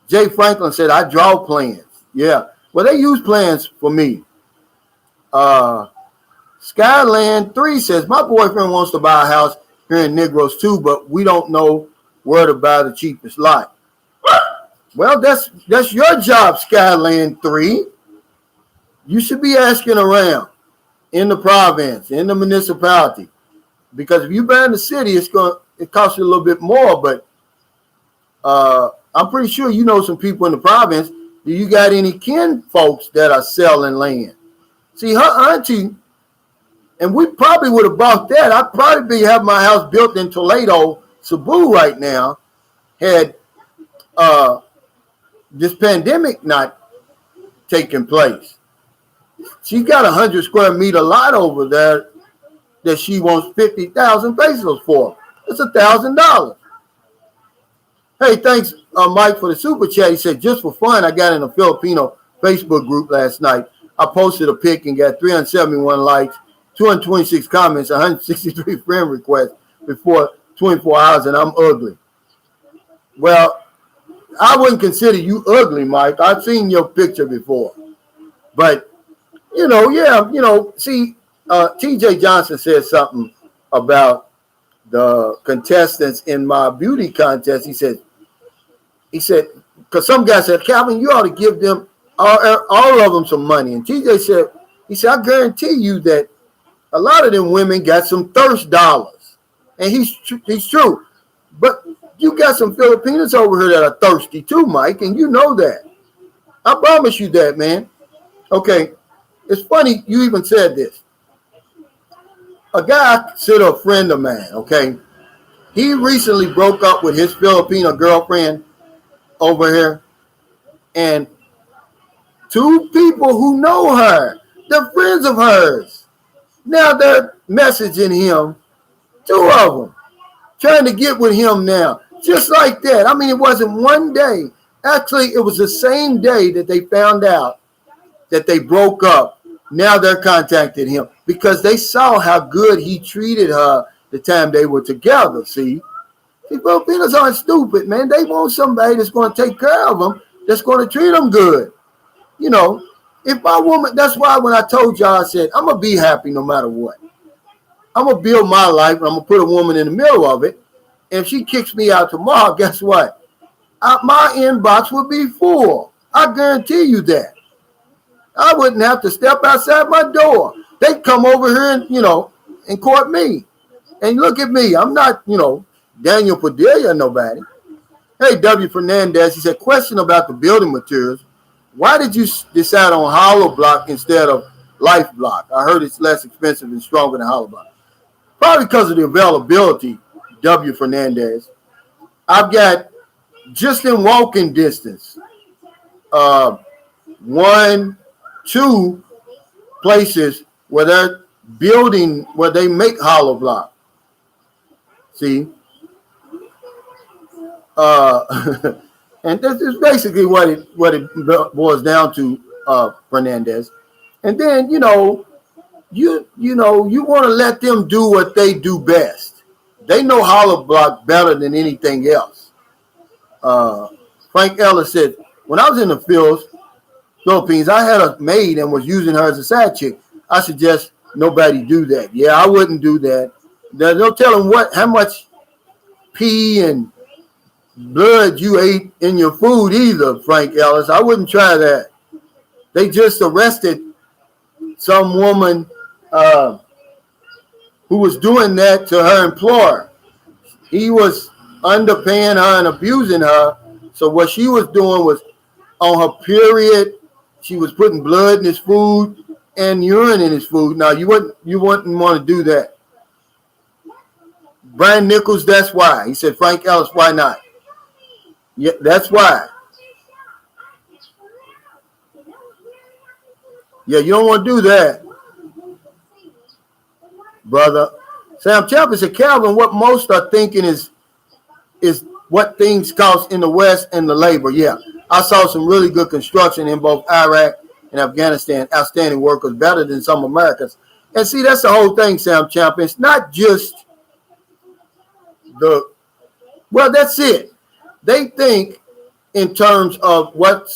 Jay Franklin said, I draw plans. Yeah. Well, they use plans for me. Skyland 3 says, my boyfriend wants to buy a house here in Negros too, but we don't know where to buy the cheapest lot. Well, that's your job, Skyland 3. You should be asking around in the province, in the municipality. Because if you buy in the city, it costs you a little bit more, but I'm pretty sure you know some people in the province. Do you got any kin folks that are selling land? See, her auntie, and we probably would have bought that. I'd probably have my house built in Toledo, Cebu right now, had this pandemic not taken place. She's got 100 square meter lot over there that she wants 50,000 pesos for. That's $1,000. Hey, thanks, Mike, for the super chat. He said, just for fun, I got in a Filipino Facebook group last night. I posted a pic and got 371 likes, 226 comments, 163 friend requests before 24 hours, and I'm ugly. Well, I wouldn't consider you ugly, Mike. I've seen your picture before. But, see, TJ Johnson said something about the contestants in my beauty contest. He said, because some guy said, Calvin, you ought to give them all of them some money. And TJ said, I guarantee you that a lot of them women got some thirst dollars. And he's true. But you got some Filipinos over here that are thirsty too, Mike, and you know that. I promise you that, man. Okay, it's funny you even said this. A guy, I consider a friend of mine, okay? He recently broke up with his Filipino girlfriend over here, and two people who know her, they're friends of hers. Now they're messaging him, two of them, trying to get with him now. Just like that. I mean, it wasn't one day. Actually, it was the same day that they found out that they broke up. Now they're contacting him because they saw how good he treated her the time they were together, see? Filipinos aren't stupid, man. They want somebody that's going to take care of them, that's going to treat them good. If my woman, that's why when I told y'all, I said, I'm going to be happy no matter what. I'm going to build my life, and I'm going to put a woman in the middle of it. And if she kicks me out tomorrow, guess what? My inbox will be full. I guarantee you that. I wouldn't have to step outside my door. They'd come over here and court me. And look at me. I'm not, Daniel Padilla or nobody. Hey, W. Fernandez, he said, question about the building materials. Why did you decide on hollow block instead of life block? I heard it's less expensive and stronger than hollow block. Probably because of the availability, W. Fernandez. I've got, just in walking distance, 1, 2 places where they're building, where they make hollow block. See? And this is basically what it boils down to, Fernandez. And then, you want to let them do what they do best. They know hollow block better than anything else. Frank Ellis said, when I was in the Philippines, I had a maid and was using her as a side chick. I suggest nobody do that. Yeah, I wouldn't do that. There's no telling how much pee and blood you ate in your food either, Frank Ellis. I wouldn't try that. They just arrested some woman who was doing that to her employer. He was underpaying her and abusing her. So what she was doing was on her period, she was putting blood in his food and urine in his food. Now you wouldn't want to do that. Brian Nichols, that's why. He said, Frank Ellis, why not? Yeah, that's why. Yeah, you don't want to do that, brother. Sam Chapman said, Calvin, what most are thinking is what things cost in the West and the labor. Yeah, I saw some really good construction in both Iraq and Afghanistan. Outstanding workers, better than some Americans. And see, that's the whole thing, Sam Champion. It's not just that's it. They think in terms of what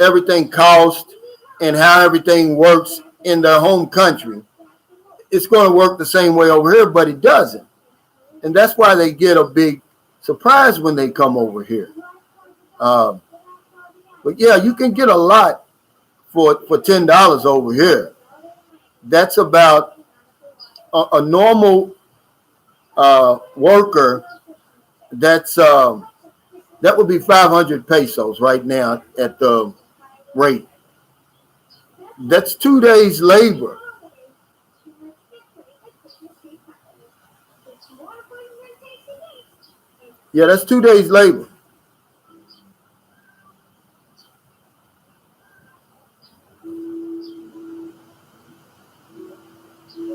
everything costs and how everything works in their home country. It's going to work the same way over here, but it doesn't. And that's why they get a big surprise when they come over here. But yeah, you can get a lot for $10 over here. That's about a normal worker. That would be 500 pesos right now at the rate. That's 2 days labor. Yeah, that's 2 days labor.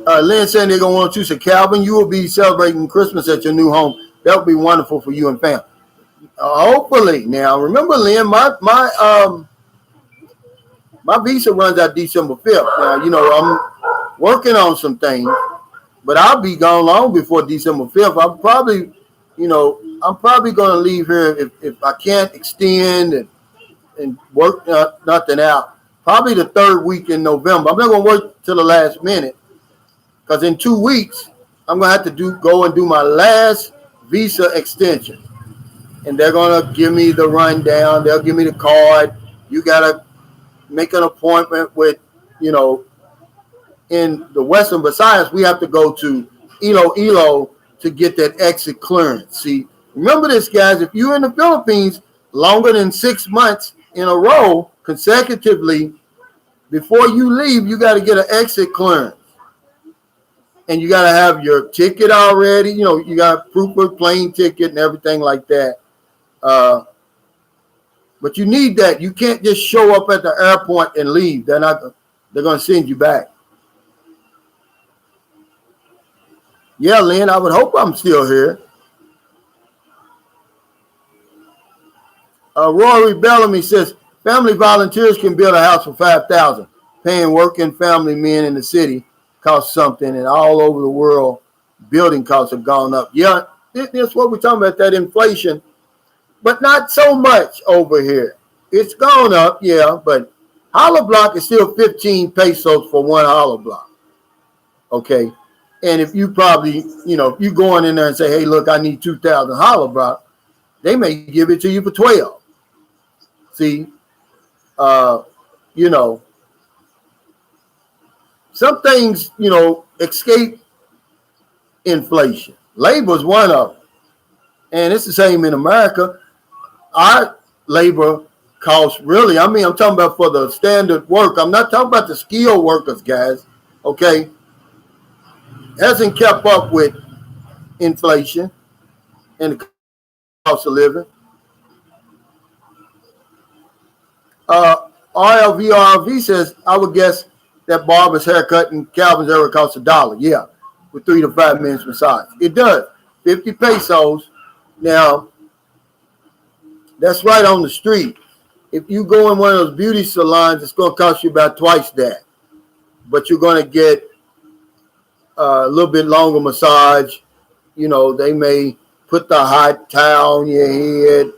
Lynn saying they're going to want you. So Calvin, you will be celebrating Christmas at your new home. That would be wonderful for you and family. Hopefully. Now, remember, Lynn, my visa runs out December 5th. Now, I'm working on some things, but I'll be gone long before December 5th. I'm probably going to leave here if I can't extend and work nothing out. Probably the third week in November. I'm not going to work till the last minute because in 2 weeks, I'm going to have to go and do my last visa extension. And they're going to give me the rundown. They'll give me the card. You got to make an appointment with, in the Western Visayas, we have to go to Iloilo to get that exit clearance. See, remember this, guys. If you're in the Philippines longer than 6 months in a row consecutively, before you leave, you got to get an exit clearance. And you got to have your ticket already. You got proof of plane ticket and everything like that. But you need that. You can't just show up at the airport and leave. They're going to send you back. Yeah, Lynn, I would hope I'm still here. Rory Bellamy says, family volunteers can build a house for $5,000. Paying working family men in the city costs something, and all over the world, building costs have gone up. Yeah, that's what we're talking about, that inflation, but not so much over here. It's gone up, yeah, but hollow block is still 15 pesos for one hollow block. Okay, and if you probably, if you go in there and say, hey, look, I need 2,000 hollow block, they may give it to you for 12. See, some things, escape inflation. Labor is one of them. And it's the same in America. Our labor costs really, I'm talking about for the standard work. I'm not talking about the skilled workers, guys. Okay? Hasn't kept up with inflation and the cost of living. RLVRV says, I would guess that barber's haircut and Calvin's area costs $1. Yeah, with 3 to 5 minutes massage. It does. 50 pesos. Now, that's right on the street. If you go in one of those beauty salons, it's going to cost you about twice that. But you're going to get a little bit longer massage. They may put the hot towel on your head.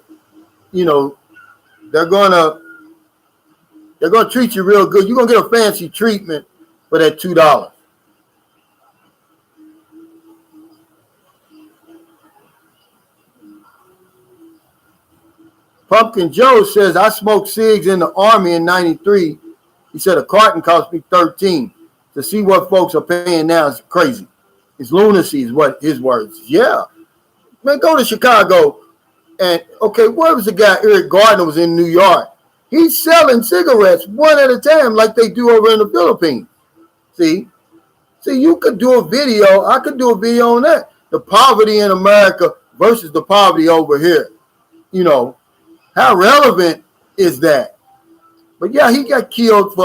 They're going to treat you real good. You're going to get a fancy treatment for that $2. Pumpkin Joe says, I smoked cigs in the Army in 93. He said a carton cost me 13. To see what folks are paying now is crazy. It's lunacy is what his words. Yeah. Man, go to Chicago. And, okay, where was the guy? Eric Gardner was in New York. He's selling cigarettes one at a time like they do over in the Philippines. See, you could do a video. I could do a video on that. The poverty in America versus the poverty over here. You know, how relevant is that? But yeah, he got killed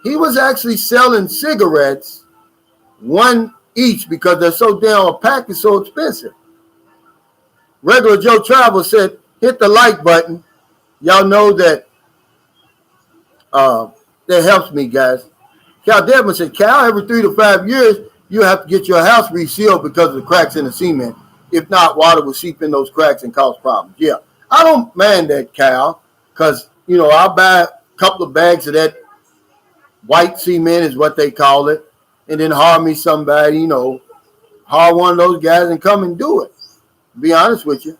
he was actually selling cigarettes, one each, because they're so damn, a pack is so expensive. Regular Joe Travel said, hit the like button. Y'all know that that helps me, guys. Cal Devlin said, Cal, every 3 to 5 years, you have to get your house resealed because of the cracks in the cement. If not, water will seep in those cracks and cause problems. Yeah, I don't mind that, Cal, because, you know, I'll buy a couple of bags of that white cement is what they call it, and then hire me somebody, you know, hire one of those guys and come and do it. To be honest with you.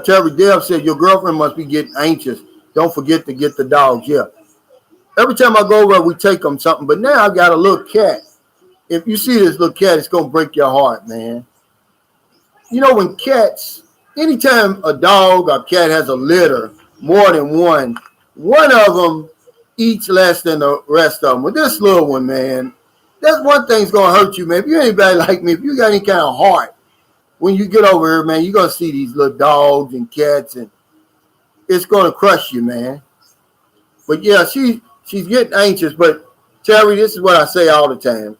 Terry Dale said, your girlfriend must be getting anxious. Don't forget to get the dogs. Yeah. Every time I go over, we take them something. But now I got a little cat. If you see this little cat, it's going to break your heart, man. You know, when cats, anytime a dog or cat has a litter, more than one of them eats less than the rest of them. With this little one, man, that's one thing's going to hurt you, man. If you're anybody like me, if you got any kind of heart, when you get over here, man, you're going to see these little dogs and cats, and it's going to crush you, man. But, yeah, she's getting anxious. But, Terry, this is what I say all the time.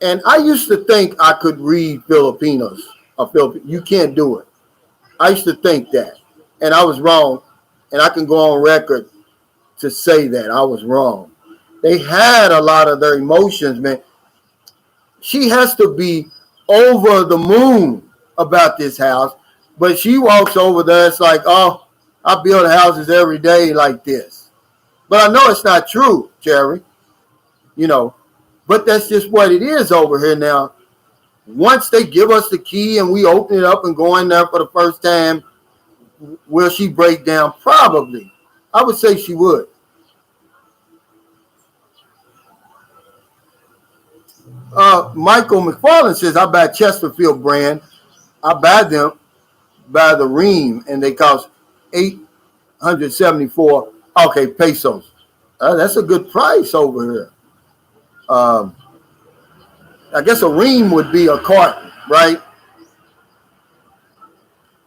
And I used to think I could read Filipinos. You can't do it. I used to think that. And I was wrong. And I can go on record to say that I was wrong. They had a lot of their emotions, man. She has to be over the moon about this house. But she walks over there, it's like, oh, I build houses every day like this. But I know it's not true, Jerry. You know, but that's just what it is over here now. Once they give us the key and we open it up and go in there for the first time, will she break down? Probably. I would say she would. Michael McFarland says, I buy Chesterfield brand. I buy them by the ream, and they cost 874 pesos. That's a good price over here. I guess a ream would be a carton, right?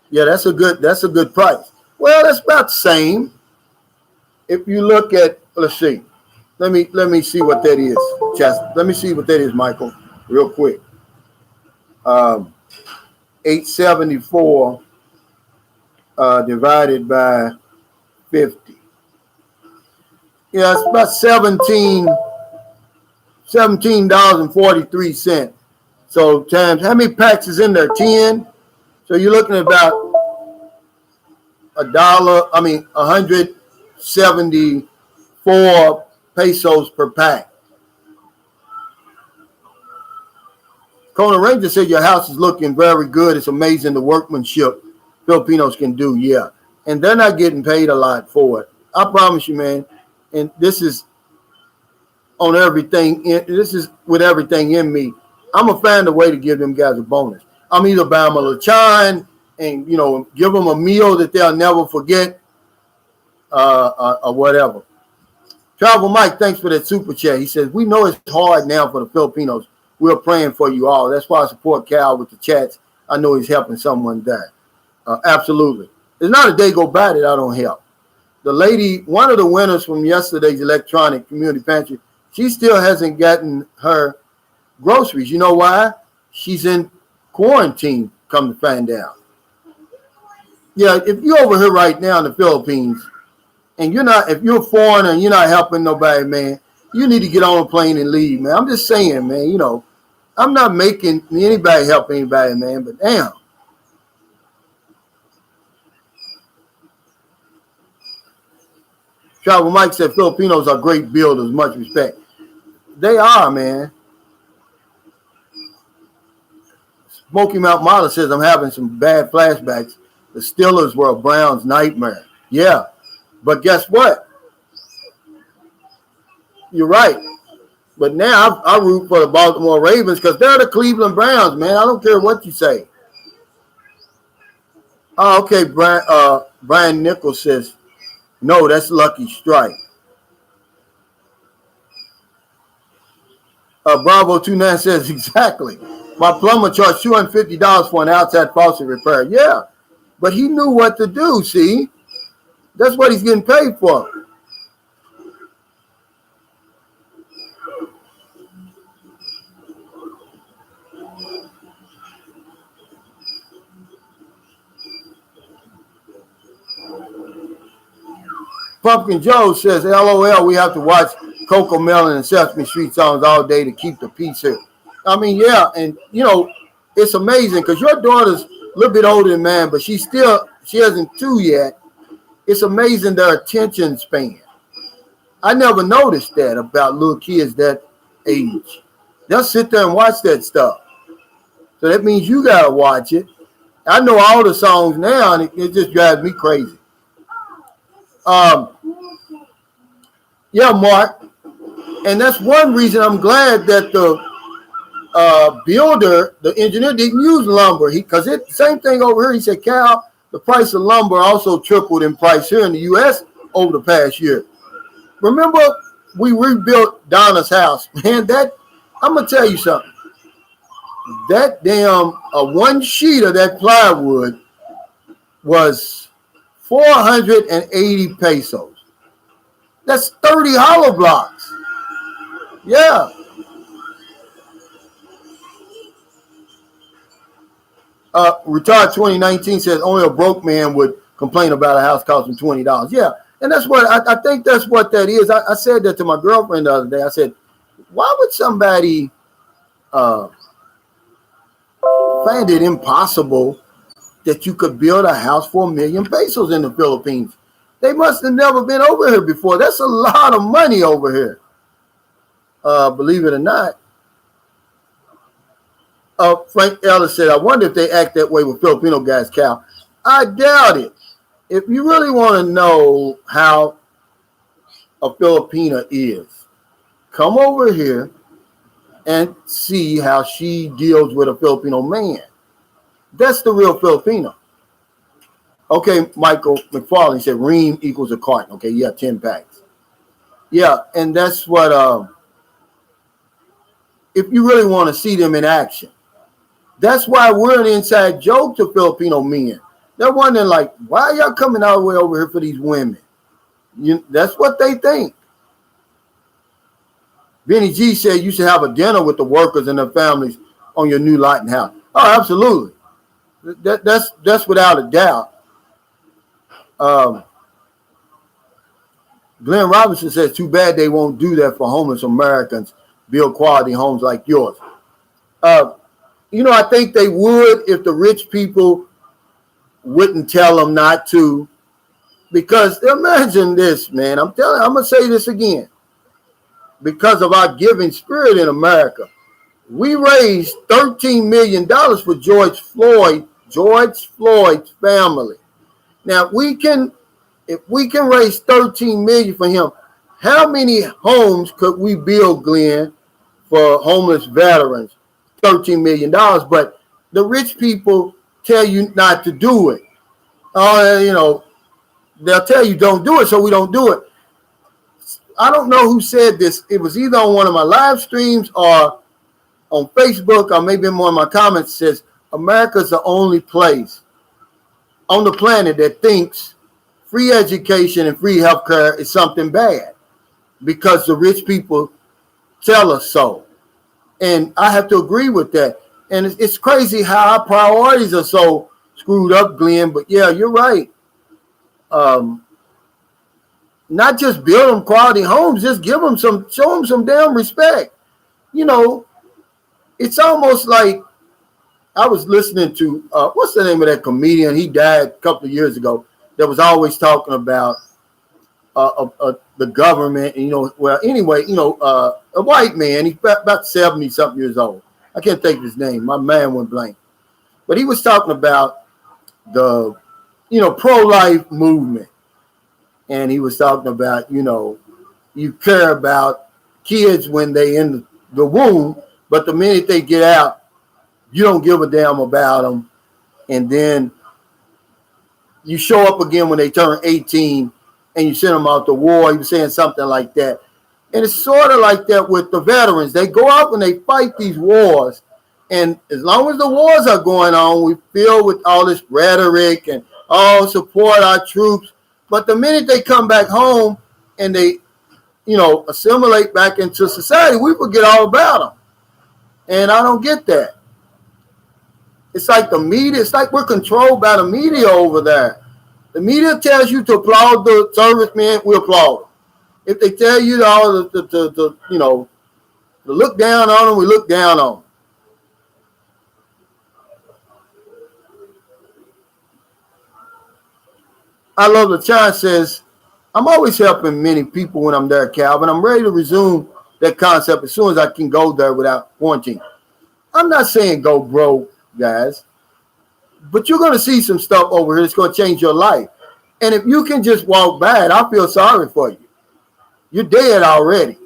Yeah, that's a good price. Well, that's about the same. If you look at, let's see. Let me see what that is, Chester. Let me see what that is, Michael, real quick. 874 divided by 50. Yeah, it's about $17.43. So times, how many packs is in there? 10. So you're looking at about $174 pesos per pack. Kona Ranger said your house is looking very good. It's amazing the workmanship Filipinos can do. Yeah. And they're not getting paid a lot for it. I promise you, man. And this is on everything. This is with everything in me. I'm going to find a way to give them guys a bonus. I'm either buy them a lechon and, you know, give them a meal that they'll never forget or whatever. Travel Mike, thanks for that super chat. He says, we know it's hard now for the Filipinos. We're praying for you all. That's why I support Cal with the chats. I know he's helping someone there. Absolutely. There's not a day go by that I don't help. The lady, one of the winners from yesterday's electronic community pantry, she still hasn't gotten her groceries. You know why? She's in quarantine, come to find out. Yeah, if you're over here right now in the Philippines, and if you're a foreigner and you're not helping nobody, man, you need to get on a plane and leave, man. I'm just saying, man, you know, I'm not making anybody help anybody, man, but damn. Travel Mike said Filipinos are great builders, much respect. They are, man. Smoky Mount Mala says I'm having some bad flashbacks. The Steelers were a Browns nightmare. Yeah, but guess what? You're right. But now I root for the Baltimore Ravens because they're the Cleveland Browns, man. I don't care what you say. Oh, okay, Brian Nichols says, no, that's Lucky Strike. Bravo 29 says, exactly. My plumber charged $250 for an outside faucet repair. Yeah, but he knew what to do, see? That's what he's getting paid for. Pumpkin Joe says, LOL, we have to watch Coco Melon and Sesame Street songs all day to keep the peace here. I mean, yeah, and, it's amazing because your daughter's a little bit older than mine, but she hasn't two yet. It's amazing their attention span. I never noticed that about little kids that age. They'll sit there and watch that stuff. So that means you got to watch it. I know all the songs now, and it just drives me crazy. Yeah, Mark. And that's one reason I'm glad that the builder, the engineer, didn't use lumber. Because same thing over here. He said, Cal, the price of lumber also tripled in price here in the U.S. over the past year. Remember, we rebuilt Donna's house. Man, I'm going to tell you something. That damn one sheet of that plywood was 480 pesos. That's 30 hollow blocks. Yeah. Retired 2019 says only a broke man would complain about a house costing $20. Yeah. And that's what I think that's what that is. I said that to my girlfriend the other day. I said, why would somebody find it impossible that you could build a house for 1 million pesos in the Philippines? They must have never been over here before. That's a lot of money over here. Believe it or not. Frank Ellis said, I wonder if they act that way with Filipino guys, Cal. I doubt it. If you really want to know how a Filipina is, come over here and see how she deals with a Filipino man. That's the real Filipino. Okay, Michael McFarlane said ream equals a carton. Okay, yeah, 10 packs. Yeah, and that's what, if you really want to see them in action. That's why we're an inside joke to Filipino men. They're wondering, like, why are y'all coming all the way over here for these women? That's what they think. Benny G said you should have a dinner with the workers and their families on your new lot and house. Oh, absolutely. That's without a doubt. Glenn Robinson says, too bad they won't do that for homeless Americans, build quality homes like yours. I think they would if the rich people wouldn't tell them not to. Because imagine this, man. I'm going to say this again. Because of our giving spirit in America, we raised $13 million for George Floyd's family. Now, if we can raise $13 million for him, how many homes could we build, Glenn, for homeless veterans? $13 million. But the rich people tell you not to do it. They'll tell you don't do it, so we don't do it. I don't know who said this. It was either on one of my live streams or on Facebook, or maybe in one of my comments. It says America's the only place on the planet that thinks free education and free healthcare is something bad because the rich people tell us so. And I have to agree with that. And it's crazy how our priorities are so screwed up, Glenn. But yeah, you're right. Not just build them quality homes, just show them some damn respect. It's almost like I was listening to, what's the name of that comedian? He died a couple of years ago that was always talking about the government. A white man, he's about 70-something years old. I can't think of his name. My man went blank. But he was talking about the, pro-life movement. And he was talking about, you care about kids when they in the womb, but the minute they get out, you don't give a damn about them. And then you show up again when they turn 18 and you send them out to war. You're saying something like that. And it's sort of like that with the veterans. They go out and they fight these wars. And as long as the wars are going on, we feel with all this rhetoric and support our troops. But the minute they come back home and they, assimilate back into society, we forget all about them. And I don't get that. It's like the media. It's like we're controlled by the media over there. The media tells you to applaud the servicemen, we applaud them. If they tell you to look down on them, we look down on them. I love the chant says, I'm always helping many people when I'm there, Calvin. I'm ready to resume that concept as soon as I can go there without quarantine. I'm not saying go broke, guys, but you're going to see some stuff over here that's going to change your life. And if you can just walk by it, I feel sorry for you. You're dead already.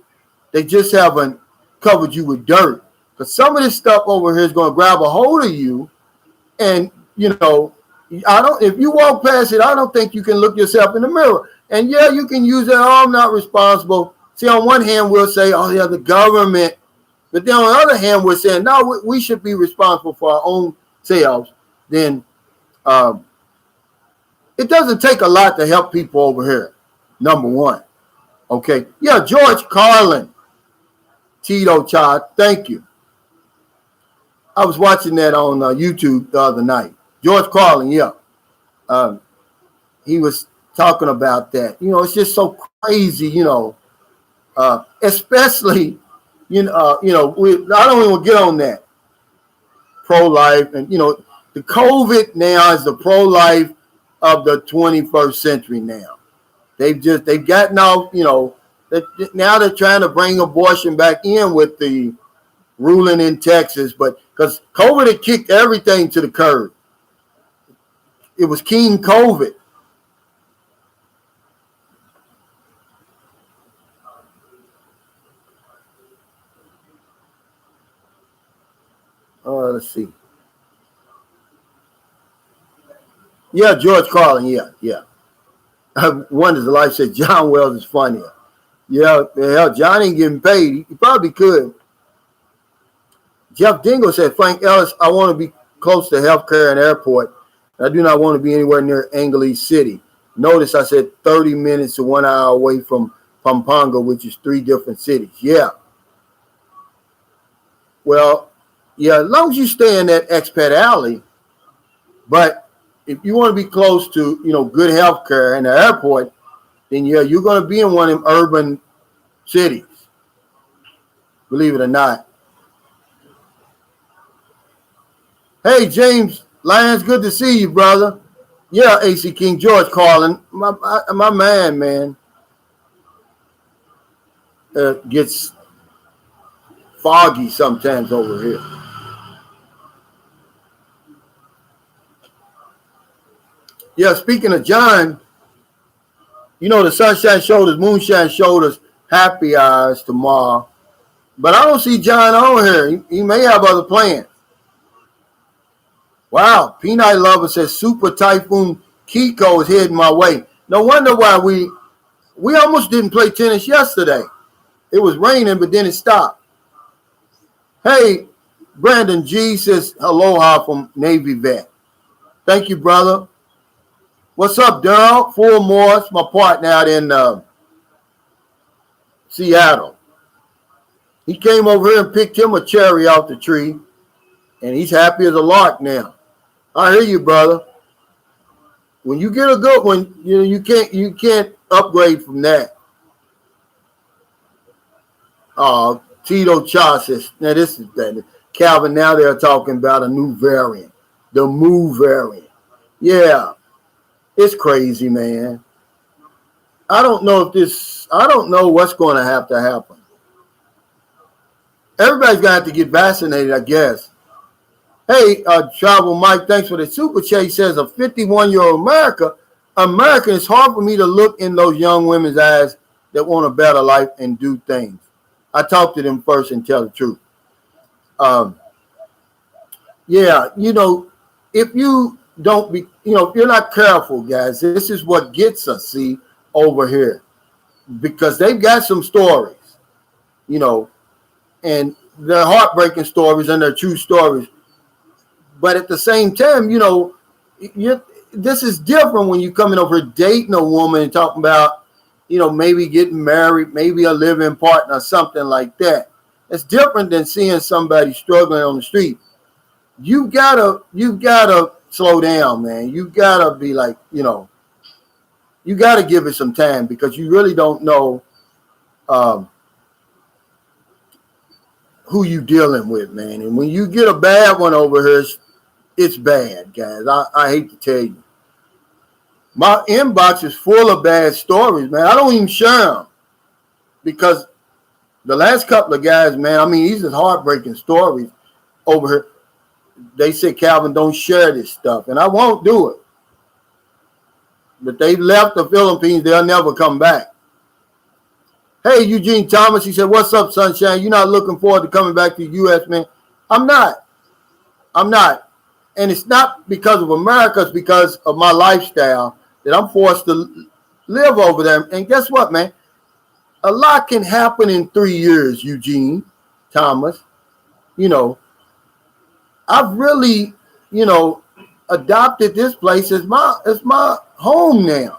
They just haven't covered you with dirt. Because some of this stuff over here is going to grab a hold of you. And, if you walk past it, I don't think you can look yourself in the mirror. And yeah, you can use that, I'm not responsible. See, on one hand, we'll say, the government. But then on the other hand, we're saying, no, we should be responsible for our own selves. Then it doesn't take a lot to help people over here, number one. Okay. Yeah, George Carlin, Tito Child, thank you. I was watching that on YouTube the other night. George Carlin, yeah. He was talking about that. It's just so crazy, especially, I don't even want to get on that. Pro-life and, the COVID now is the pro-life of the 21st century now. They've gotten off, now they're trying to bring abortion back in with the ruling in Texas, but because COVID had kicked everything to the curb. It was King COVID. Let's see. Yeah, George Carlin. Yeah. Wonders the life said John Wells is funnier. Yeah, hell, John ain't getting paid. He probably could. Jeff Dingle said, Frank Ellis, I want to be close to healthcare and airport. I do not want to be anywhere near Angeles City. Notice I said 30 minutes to 1 hour away from Pampanga, which is 3 different cities. Yeah. Well, yeah, as long as you stay in that expat alley, but if you want to be close to, good health care and the airport, then yeah, you're going to be in one of them urban cities. Believe it or not. Hey, James Lyons, good to see you, brother. Yeah, AC King, George Carlin, my man, gets foggy sometimes over here. Yeah, speaking of John, the Sunshine Shoulders, Moonshine Shoulders, Happy Hours tomorrow. But I don't see John on here. He may have other plans. Wow, Peanut Lover says Super Typhoon Kiko is heading my way. No wonder why we almost didn't play tennis yesterday. It was raining, but then it stopped. Hey, Brandon G says aloha from Navy Vet. Thank you, brother. What's up, Daryl? Full Morris, my partner out in Seattle. He came over here and picked him a cherry off the tree, and he's happy as a lark now. I hear you, brother. When you get a good one, you can't upgrade from that. Tito Cha says, now this is that. Calvin, now they're talking about a new variant, the Mu variant. Yeah, it's crazy, man. I don't know what's going to happen. Everybody's going to have to get vaccinated, I guess. Hey, Travel Mike, thanks for the super chat. He says, a 51-year-old American, it's hard for me to look in those young women's eyes that want a better life and do things. I talk to them first and tell the truth. Yeah, if you don't be, if you're not careful, guys, this is what gets us, see, over here. Because they've got some stories, and they're heartbreaking stories and they're true stories. But at the same time, this is different when you're coming over dating a woman and talking about, maybe getting married, maybe a living partner or something like that. It's different than seeing somebody struggling on the street. You gotta slow down, man. You gotta be like, you gotta give it some time because you really don't know who you dealing with, man. And when you get a bad one over here, it's bad, guys. I hate to tell you. My inbox is full of bad stories, man. I don't even share them because the last couple of guys, man, I mean, these are heartbreaking stories over here. They said, Calvin, don't share this stuff. And I won't do it. But they've left the Philippines. They'll never come back. Hey, Eugene Thomas, he said, what's up, Sunshine? You're not looking forward to coming back to the U.S., man? I'm not. And it's not because of America. It's because of my lifestyle that I'm forced to live over there. And guess what, man? A lot can happen in 3 years, Eugene Thomas. I've really, adopted this place as my home now.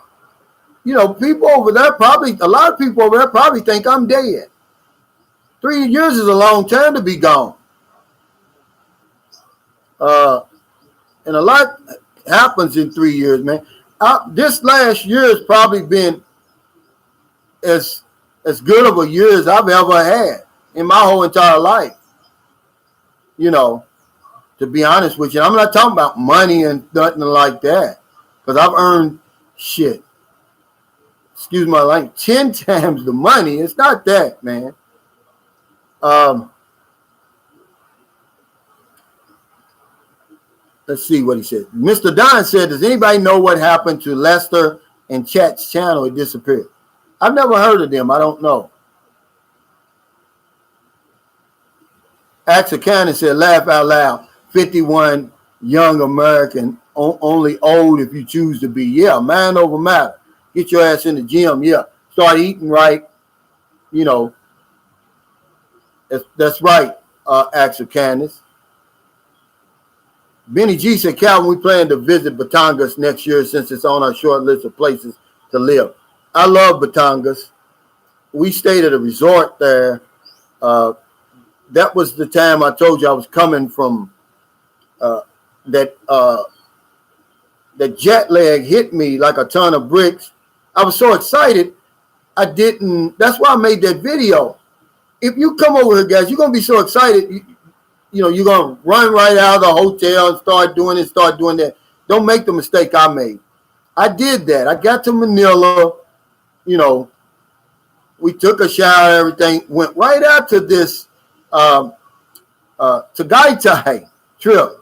People over there a lot of people over there probably think I'm dead. 3 years is a long time to be gone. And a lot happens in 3 years, man. This last year has probably been as good of a year as I've ever had in my whole entire life. To be honest with you, I'm not talking about money and nothing like that, because I've earned shit. Excuse my language, 10 times the money. It's not that, man. Let's see what he said. Mr. Don said, does anybody know what happened to Lester and Chat's channel? It disappeared. I've never heard of them. I don't know. Axel Cannon said, laugh out loud. 51 young American, only old if you choose to be. Yeah, mind over matter. Get your ass in the gym. Yeah, start eating right. That's right, Axel Candace. Benny G said, Calvin, we plan to visit Batangas next year since it's on our short list of places to live. I love Batangas. We stayed at a resort there. That was the time I told you I was coming from. That jet lag hit me like a ton of bricks. I was so excited. That's why I made that video. If you come over here, guys, you're going to be so excited. You're going to run right out of the hotel and start doing that. Don't make the mistake I made. I did that. I got to Manila, we took a shower, everything, went right out to this Tagaytay trip.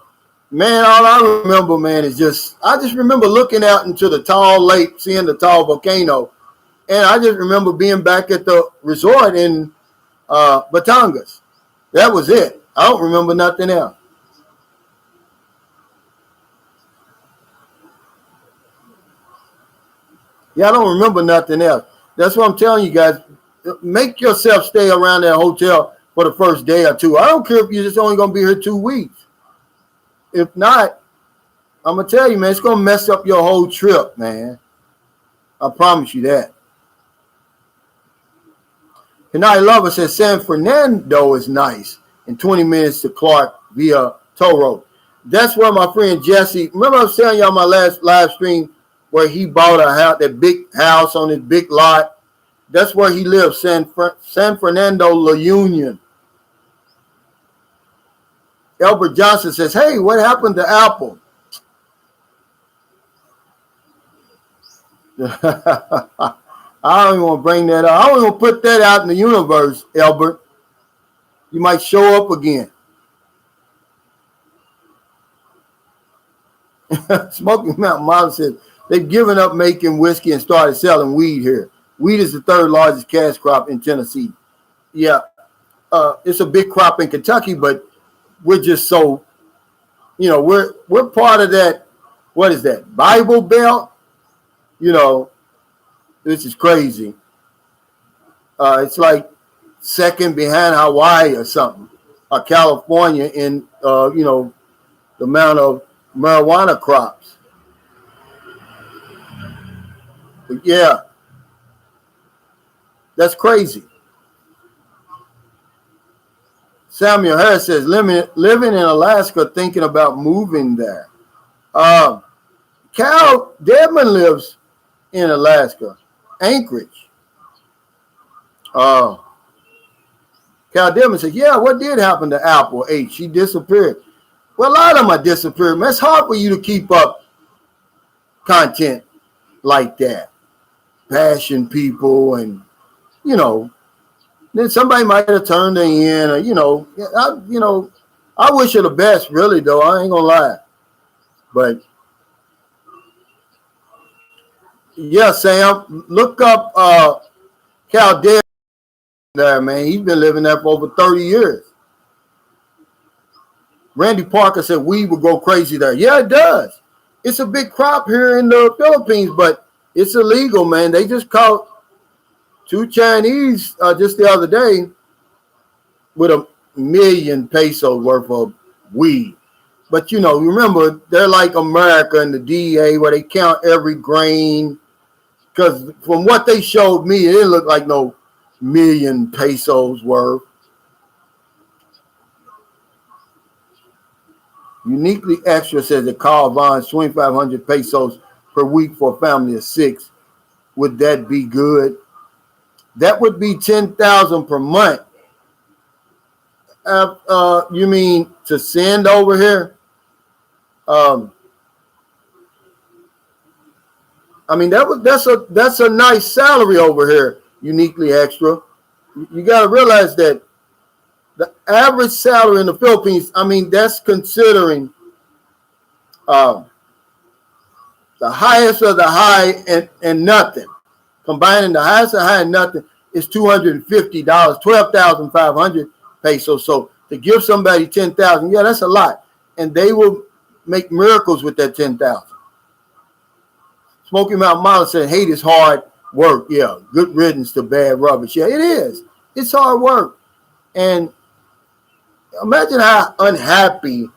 Man, all I remember, man, I just remember looking out into the tall lake, seeing the tall volcano. And I just remember being back at the resort in Batangas. That was it. I don't remember nothing else. Yeah, I don't remember nothing else. That's what I'm telling you guys. Make yourself stay around that hotel for the first day or two. I don't care if you're just only going to be here 2 weeks. If not, I'm going to tell you, man, it's going to mess up your whole trip, man. I promise you that. Kanai Lover says San Fernando is nice. And 20 minutes to Clark via toll road. That's where my friend Jesse, remember I was telling y'all my last live stream where he bought a house, that big house on his big lot. That's where he lives, San Fernando, La Union. Albert Johnson says, hey, what happened to Apple? I don't even want to bring that up. I don't even want to put that out in the universe, Albert. You might show up again. Smoking Mountain Mom said, they've given up making whiskey and started selling weed here. Weed is the third largest cash crop in Tennessee. Yeah, it's a big crop in Kentucky, but we're just so, we're part of that. What is that? Bible Belt? This is crazy. It's like second behind Hawaii or something, or California in, the amount of marijuana crops. But yeah, that's crazy. Samuel Harris says, living in Alaska, thinking about moving there. Cal Deadman lives in Alaska, Anchorage. Cal Deadman says, yeah, what did happen to Apple H? She disappeared. Well, a lot of them are disappearing. It's hard for you to keep up content like that. Passion people and, then somebody might have turned her in or, I wish her the best, really, though. I ain't going to lie. But, yeah, Sam, look up Cal Dead there, man. He's been living there for over 30 years. Randy Parker said weed would go crazy there. Yeah, it does. It's a big crop here in the Philippines, but it's illegal, man. They just caught 2 Chinese just the other day with 1 million pesos worth of weed. But, remember, they're like America and the DEA where they count every grain. Because from what they showed me, it didn't look like no 1 million pesos worth. Uniquely Extra says that Carl Vaughn's 2,500 pesos per week for a family of 6. Would that be good? That would be 10,000 per month. You mean to send over here? That's a nice salary over here. Uniquely Extra. You got to realize that the average salary in the Philippines, that's considering the highest of the high and nothing. Combining the highest of the high and nothing is $250, 12,500 pesos. So to give somebody 10,000, yeah, that's a lot. And they will make miracles with that 10,000. Smoky Mountain Molly said, hate is hard work. Yeah, good riddance to bad rubbish. Yeah, it is. It's hard work. And imagine how unhappy,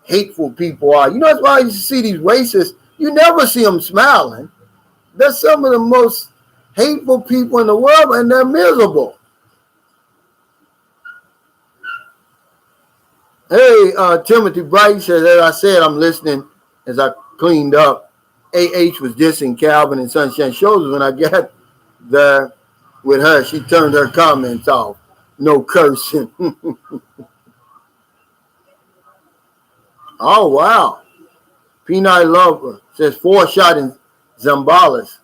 hateful people are. That's why you see these racists. You never see them smiling. They're some of the most hateful people in the world, and they're miserable. Hey, Timothy Bright says, as I said, I'm listening as I cleaned up. AH was dissing Calvin and Sunshine Shoulders. When I got there with her, she turned her comments off. No cursing. Oh, wow. Peanut Lover says 4 shot in Zambales,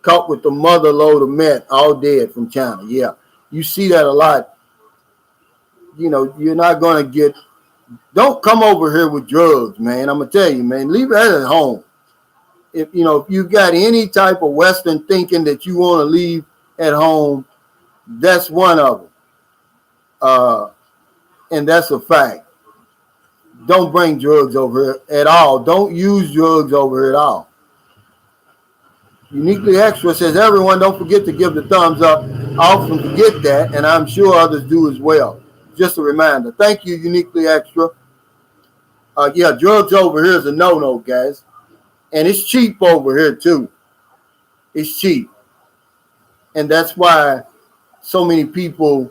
caught with the mother load of meth, all dead from China. Yeah, you see that a lot. You're not going to get, don't come over here with drugs, man. I'm going to tell you, man, leave that at home. If you got any type of Western thinking that you want to leave at home, that's one of them. And that's a fact. Don't bring drugs over here at all. Don't use drugs over here at all. Uniquely Extra says, everyone, don't forget to give the thumbs up. I often forget that, and I'm sure others do as well. Just a reminder. Thank you, Uniquely Extra. Yeah, drugs over here is a no-no, guys. And it's cheap over here, too. It's cheap. And that's why so many people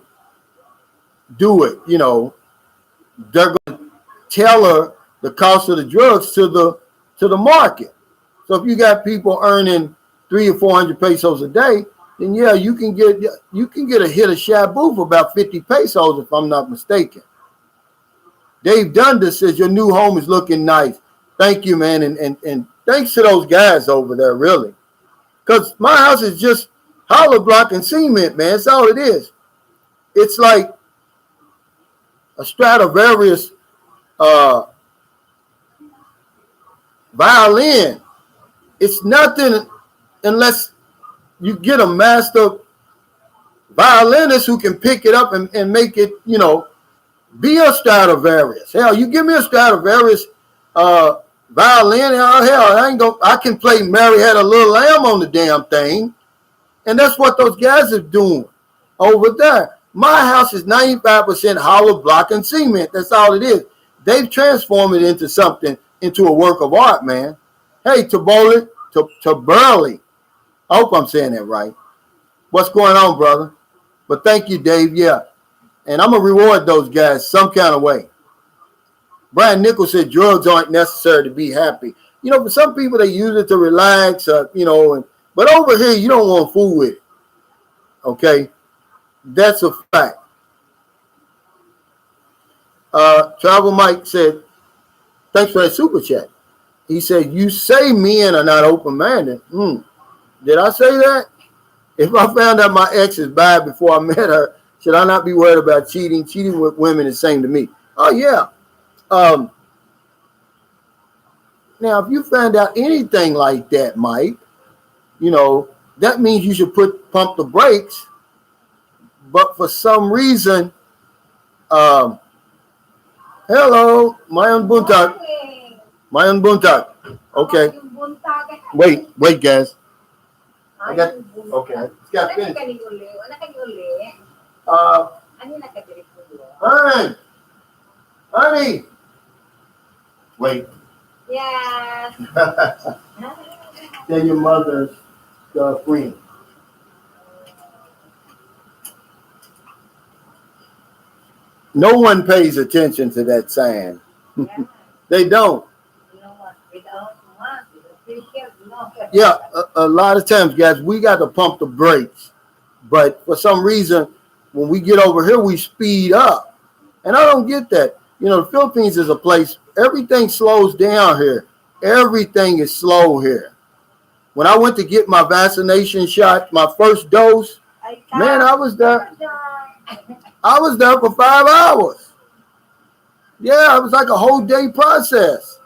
do it. They're going to tailor the cost of the drugs to the market. So if you got people earning 300 or 400 pesos a day, then yeah, you can get a hit of Shabu for about 50 pesos, if I'm not mistaken. Dave Dundas says your new home is looking nice. Thank you, man, and thanks to those guys over there, really, because my house is just hollow block and cement, man. That's all it is. It's like a Stradivarius violin. It's nothing unless you get a master violinists who can pick it up and make it, be a Stradivarius. Hell, you give me a Stradivarius violin, hell, I can play Mary Had a Little Lamb on the damn thing. And that's what those guys are doing over there. My house is 95% hollow block and cement. That's all it is. They've transformed it into something, into a work of art, man. Hey, Taboli, Burley. I hope I'm saying that right. What's going on, brother? But thank you, Dave. Yeah. And I'm going to reward those guys some kind of way. Brian Nichols said drugs aren't necessary to be happy. For some people, they use it to relax, but over here, you don't want to fool with it. Okay? That's a fact. Travel Mike said, thanks for that super chat. He said, you say men are not open-minded. Did I say that? If I found out my ex is bad before I met her, should I not be worried about cheating? Cheating with women is the same to me. Oh, yeah. Now, if you find out anything like that, Mike, that means you should pump the brakes. But for some reason, hello, Mayan Buntag. Mayan Buntag. Okay. Wait, guys. Okay. It's got finished. Honey. Wait. Yes. Tell your mother's friend. No one pays attention to that sign. They don't. Yeah, a lot of times, guys, we got to pump the brakes. But for some reason, when we get over here, we speed up. And I don't get that. The Philippines is a place, everything slows down here. Everything is slow here. When I went to get my vaccination shot, my first dose, man, I was there. I was there for 5 hours. Yeah, it was like a whole day process.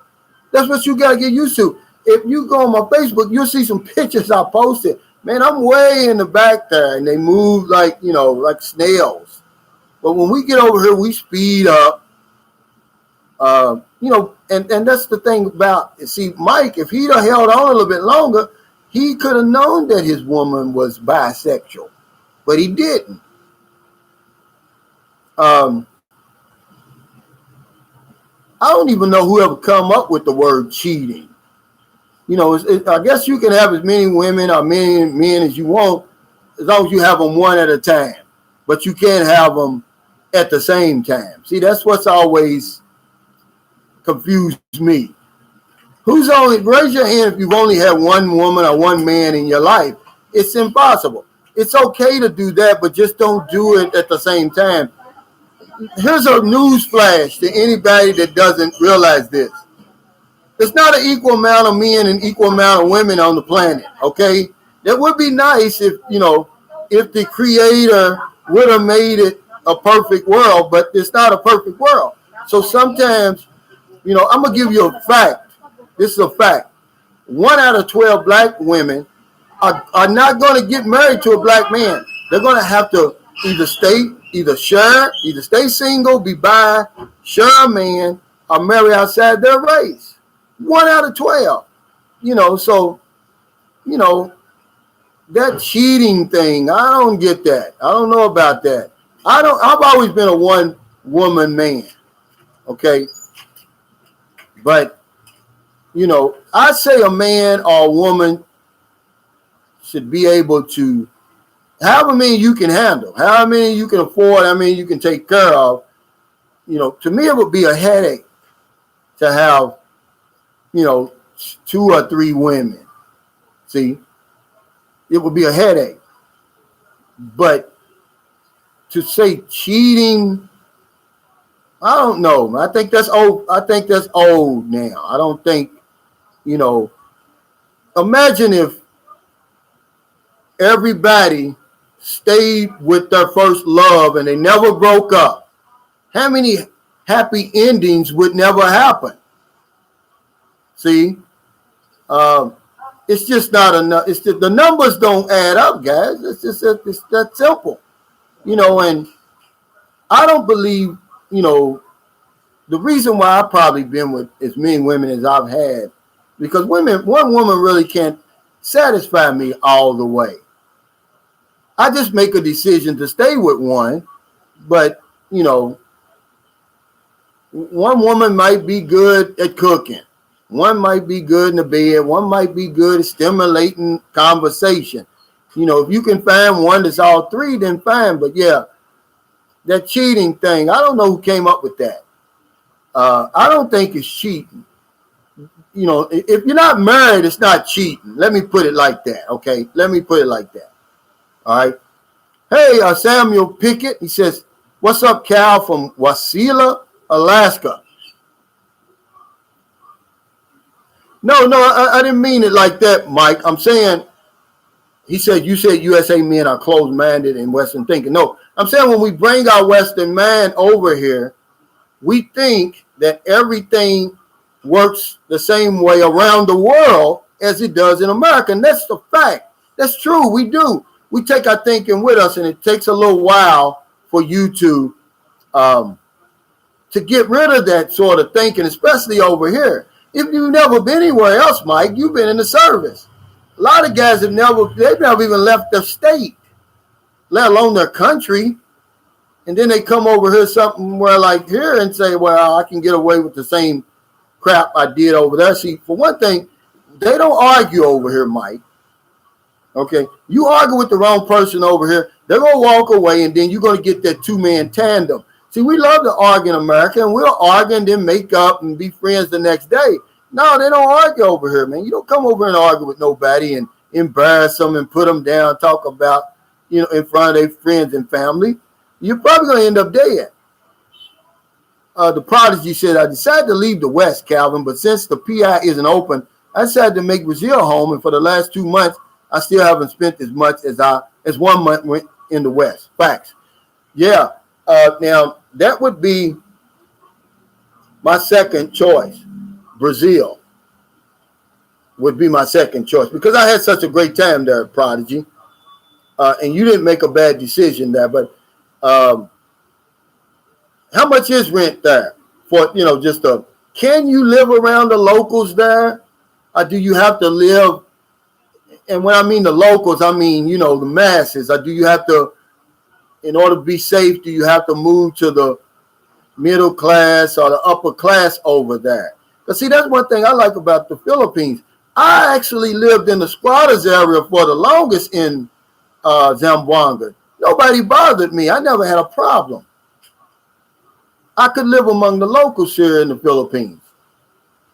That's what you got to get used to. If you go on my Facebook, you'll see some pictures I posted. Man, I'm way in the back there, and they move like snails. But when we get over here, we speed up. And that's the thing about, see, Mike, if he'd have held on a little bit longer, he could have known that his woman was bisexual, but he didn't. I don't even know who ever come up with the word cheating. I guess you can have as many women or many men as you want, as long as you have them one at a time. But you can't have them at the same time. See, that's what's always confused me. Raise your hand if you've only had one woman or one man in your life. It's impossible. It's okay to do that, but just don't do it at the same time. Here's a news flash to anybody that doesn't realize this. There's not an equal amount of men and equal amount of women on the planet, okay? That would be nice if the creator would have made it a perfect world, but it's not a perfect world. So sometimes, I'm going to give you a fact. This is a fact. 1 out of 12 black women are not going to get married to a black man. They're going to have to either stay single, be bi, share a man, or marry outside their race. 1 out of 12. That cheating thing, I don't get that. I don't know about that. I've always been a one-woman man. Okay? But, I say a man or a woman should be able to, however many you can handle, however many you can afford, how many you can take care of. To me, it would be a headache to have, 2 or 3 women. See, it would be a headache. But to say cheating, I don't know. I think that's old. I think that's old now. I don't think, imagine if everybody stayed with their first love and they never broke up. How many happy endings would never happen? See, it's just not enough. It's just, the numbers don't add up, guys. It's that simple. And I don't believe, the reason why I've probably been with as many women as I've had, because one woman really can't satisfy me all the way. I just make a decision to stay with one, but, one woman might be good at cooking. One might be good in the bed. One might be good at stimulating conversation. If you can find one that's all three, then fine. But yeah, that cheating thing, I don't know who came up with that. I don't think it's cheating. If you're not married, it's not cheating. Let me put it like that, okay? Let me put it like that. All right. Hey, Samuel Pickett, he says, what's up, Cal, from Wasilla, Alaska? No, I didn't mean it like that, Mike. I'm saying, you said USA men are closed-minded and Western thinking. No, I'm saying when we bring our Western mind over here, we think that everything works the same way around the world as it does in America. And that's the fact. That's true. We do. We take our thinking with us, and it takes a little while for you to get rid of that sort of thinking, especially over here. If you've never been anywhere else, Mike, you've been in the service. A lot of guys they've never even left their state, let alone their country. And then they come over here somewhere like here and say, well, I can get away with the same crap I did over there. See, for one thing, they don't argue over here, Mike. Okay? You argue with the wrong person over here, they're going to walk away, and then you're going to get that two-man tandem. See, we love to argue in America, and we'll argue and then make up and be friends the next day. No, they don't argue over here, man. You don't come over and argue with nobody and embarrass them and put them down, talk about, in front of their friends and family. You're probably going to end up dead. The Prodigy said, I decided to leave the West, Calvin, but since the PI isn't open, I decided to make Brazil home, and for the last 2 months, I still haven't spent as much as 1 month went in the West. Facts. Yeah. Now, that would be my second choice. Brazil would be my second choice because I had such a great time there, Prodigy. And you didn't make a bad decision there. But how much is rent there for, can you live around the locals there? Or do you have to live? And when I mean the locals, I mean, the masses. Or do you have to, in order to be safe, do you have to move to the middle class or the upper class over there? Because, see, that's one thing I like about the Philippines. I actually lived in the squatters area for the longest in Zamboanga. Nobody bothered me. I never had a problem. I could live among the locals here in the Philippines,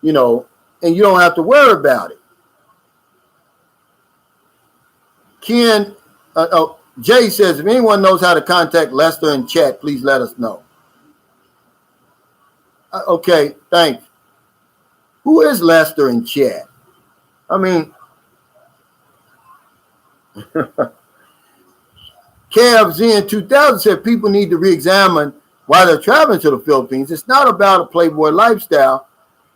and you don't have to worry about it. Ken, Jay says, if anyone knows how to contact Lester in chat, please let us know. Okay, thanks. Who is Lester in chat? I mean, Cavs in 2000 said people need to re-examine why they're traveling to the Philippines. It's not about a Playboy lifestyle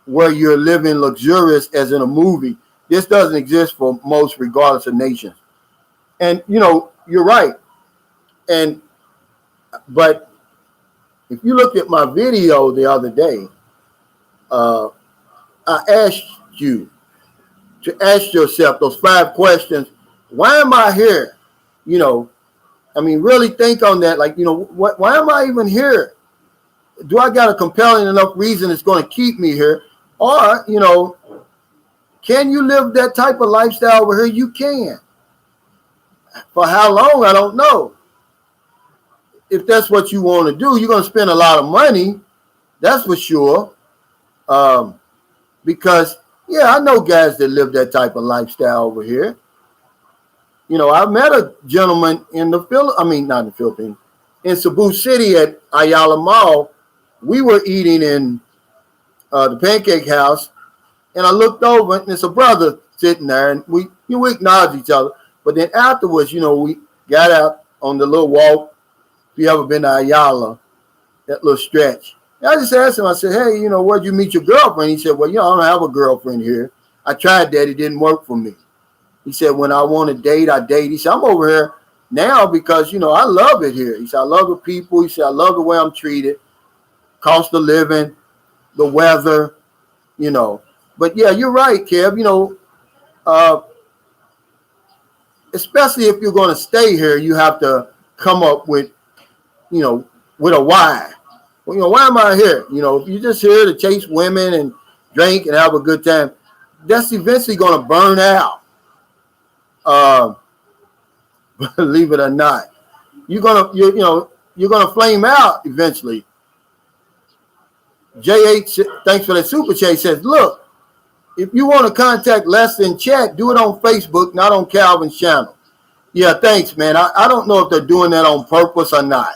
where you're living luxurious as in a movie. This doesn't exist for most, regardless of nations. And, you're right. But if you look at my video the other day, I asked you to ask yourself those 5 questions. Why am I here? Really think on that. Like, why am I even here? Do I got a compelling enough reason that's going to keep me here? Or, can you live that type of lifestyle over here? You can. For how long, I don't know. If that's what you want to do, you're going to spend a lot of money. That's for sure. Because, I know guys that live that type of lifestyle over here. I met a gentleman in not in the Philippines, in Cebu City at Ayala Mall. We were eating in the Pancake House, and I looked over, and it's a brother sitting there, and we acknowledged each other. But then afterwards, we got out on the little walk. If you ever been to Ayala, that little stretch. And I just asked him, I said, hey, where'd you meet your girlfriend? He said, well, I don't have a girlfriend here. I tried that. It didn't work for me. He said, when I want to date, I date. He said, I'm over here now because, I love it here. He said, I love the people. He said, I love the way I'm treated, cost of living, the weather, But yeah, you're right, Kev. Uh, especially if you're going to stay here, you have to come up with, with a why. Well, why am I here? If you're just here to chase women and drink and have a good time, that's eventually going to burn out. Believe it or not, you're gonna flame out eventually. JH, thanks for that super chat. Says, look, if you want to contact Lester in chat, do it on Facebook, not on Calvin's channel. Yeah, thanks, man. I don't know if they're doing that on purpose or not.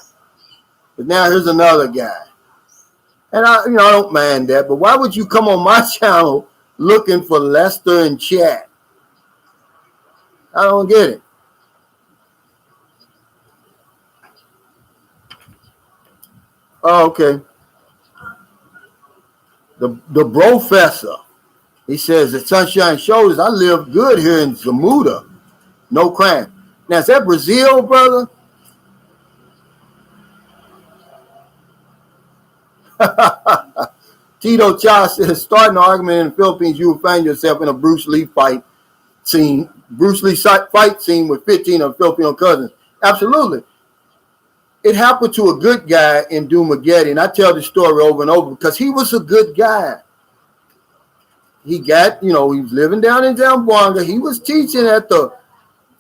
But now here's another guy. And I don't mind that, but why would you come on my channel looking for Lester in chat? I don't get it. Oh, okay. The professor, he says, at Sunshine Shoulders, I live good here in Zamuda. No crime. Now, is that Brazil, brother? Tito Cha says, starting an argument in the Philippines, you will find yourself in a Bruce Lee fight scene with 15 of Filipino cousins. Absolutely. It happened to a good guy in Dumaguete, and I tell the story over and over because he was a good guy. He got, he was living down in Zamboanga. He was teaching at the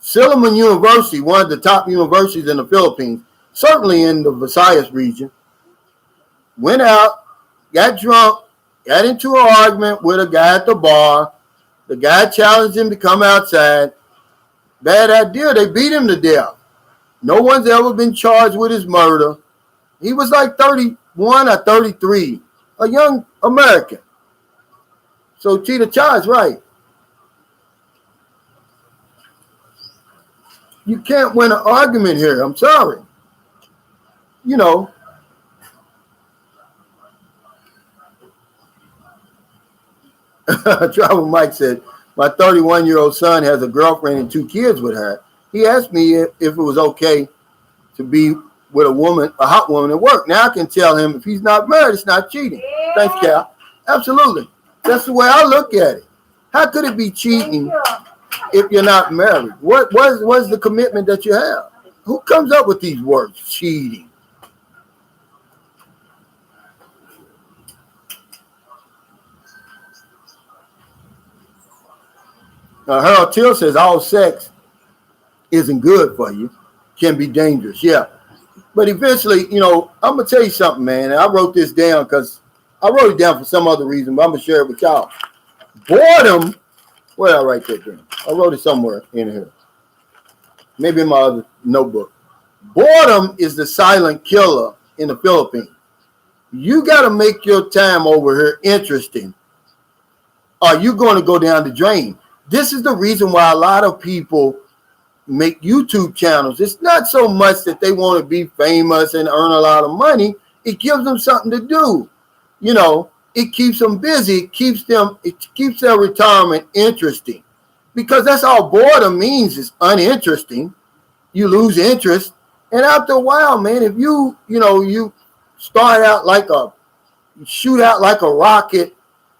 Silliman University, one of the top universities in the Philippines, certainly in the Visayas region. Went out, got drunk, got into an argument with a guy at the bar. The guy challenged him to come outside. Bad idea. They beat him to death. No one's ever been charged with his murder. He was like 31 or 33, a young American. So Tita Cha is right. You can't win an argument here. I'm sorry. Travel Mike said, my 31-year-old son has a girlfriend and 2 kids with her. He asked me if it was okay to be with a hot woman at work. Now I can tell him if he's not married, it's not cheating. Thanks, Cal. Absolutely. That's the way I look at it. How could it be cheating if you're not married? What's the commitment that you have? Who comes up with these words, cheating? Harold Till says all sex isn't good for you, can be dangerous. Yeah. But eventually, I'm going to tell you something, man. And I wrote this down because I wrote it down for some other reason, but I'm going to share it with y'all. Boredom, where did I write that down? I wrote it somewhere in here. Maybe in my other notebook. Boredom is the silent killer in the Philippines. You got to make your time over here interesting, or you're going to go down the drain. This is the reason why a lot of people make YouTube channels. It's not so much that they want to be famous and earn a lot of money. It gives them something to do. It keeps them busy. It keeps their retirement interesting, because that's all boredom means, is uninteresting. You lose interest, and after a while, man, if you start out shoot out like a rocket,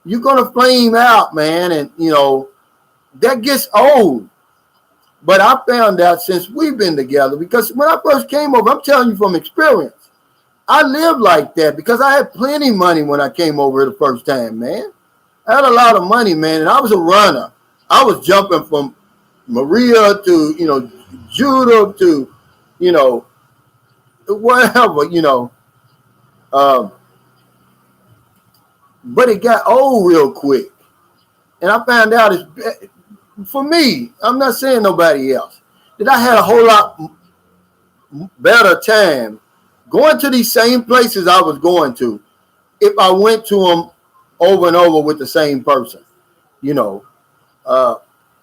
you're gonna flame out, man, and that gets old. But I found out since we've been together, because when I first came over, I'm telling you from experience, I lived like that because I had plenty of money when I came over the first time, man. I had a lot of money, man, and I was a runner. I was jumping from Maria to, Judah to, whatever, but it got old real quick. And I found out for me, I'm not saying nobody else, that I had a whole lot better time going to these same places I was going to if I went to them over and over with the same person, and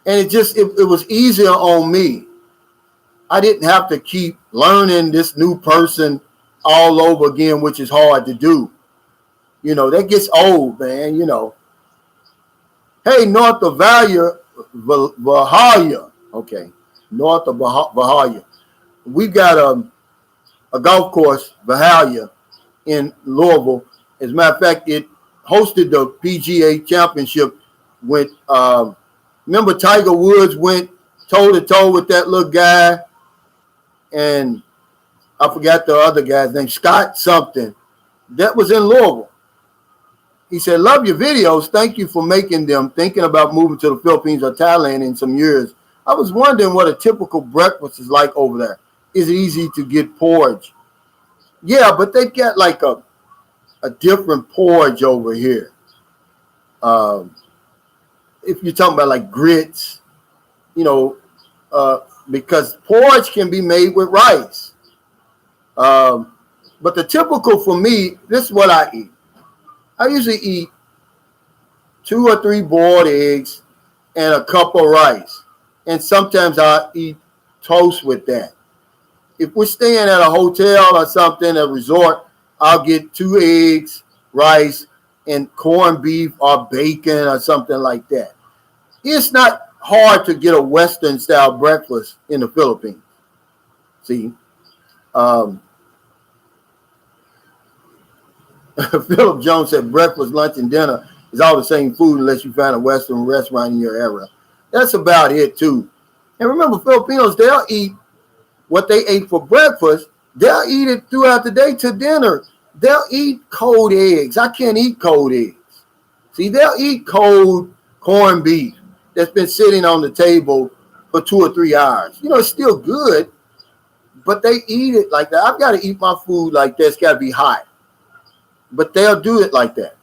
it was easier on me. I didn't have to keep learning this new person all over again, which is hard to do. That gets old, man, Hey, north of Valhalla. Okay. North of Valhalla. we've got a golf course, Valhalla, in Louisville. As a matter of fact, it hosted the PGA Championship. With remember Tiger Woods went toe to toe with that little guy, and I forgot the other guy's name, Scott something. That was in Louisville. He said, "Love your videos. Thank you for making them. Thinking about moving to the Philippines or Thailand in some years. I was wondering what a typical breakfast is like over there. Is it easy to get porridge?" Yeah, but they got like a different porridge over here. If you're talking about like grits, because porridge can be made with rice. But the typical for me, this is what I eat. I usually eat 2 or 3 boiled eggs and a cup of rice. And sometimes I eat toast with that. If we're staying at a hotel or something, a resort, I'll get 2 eggs, rice, and corned beef or bacon or something like that. It's not hard to get a Western style breakfast in the Philippines. See, Philip Jones said breakfast, lunch, and dinner is all the same food unless you find a Western restaurant in your area. That's about it too. And remember, Filipinos, they'll eat what they ate for breakfast. They'll eat it throughout the day to dinner. They'll eat cold eggs. I can't eat cold eggs. See, they'll eat cold corned beef that's been sitting on the table for 2 or 3 hours. It's still good, but they eat it like that. I've got to eat my food like that. It's got to be hot. But they'll do it like that.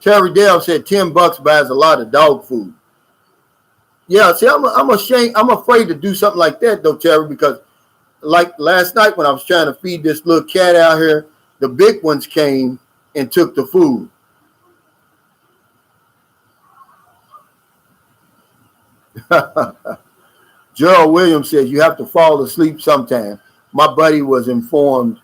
Terry Dale said $10 buys a lot of dog food. Yeah, see, I'm ashamed. I'm afraid to do something like that, though, Terry, because like last night when I was trying to feed this little cat out here, the big ones came and took the food. Gerald Williams says you have to fall asleep sometime. My buddy was informed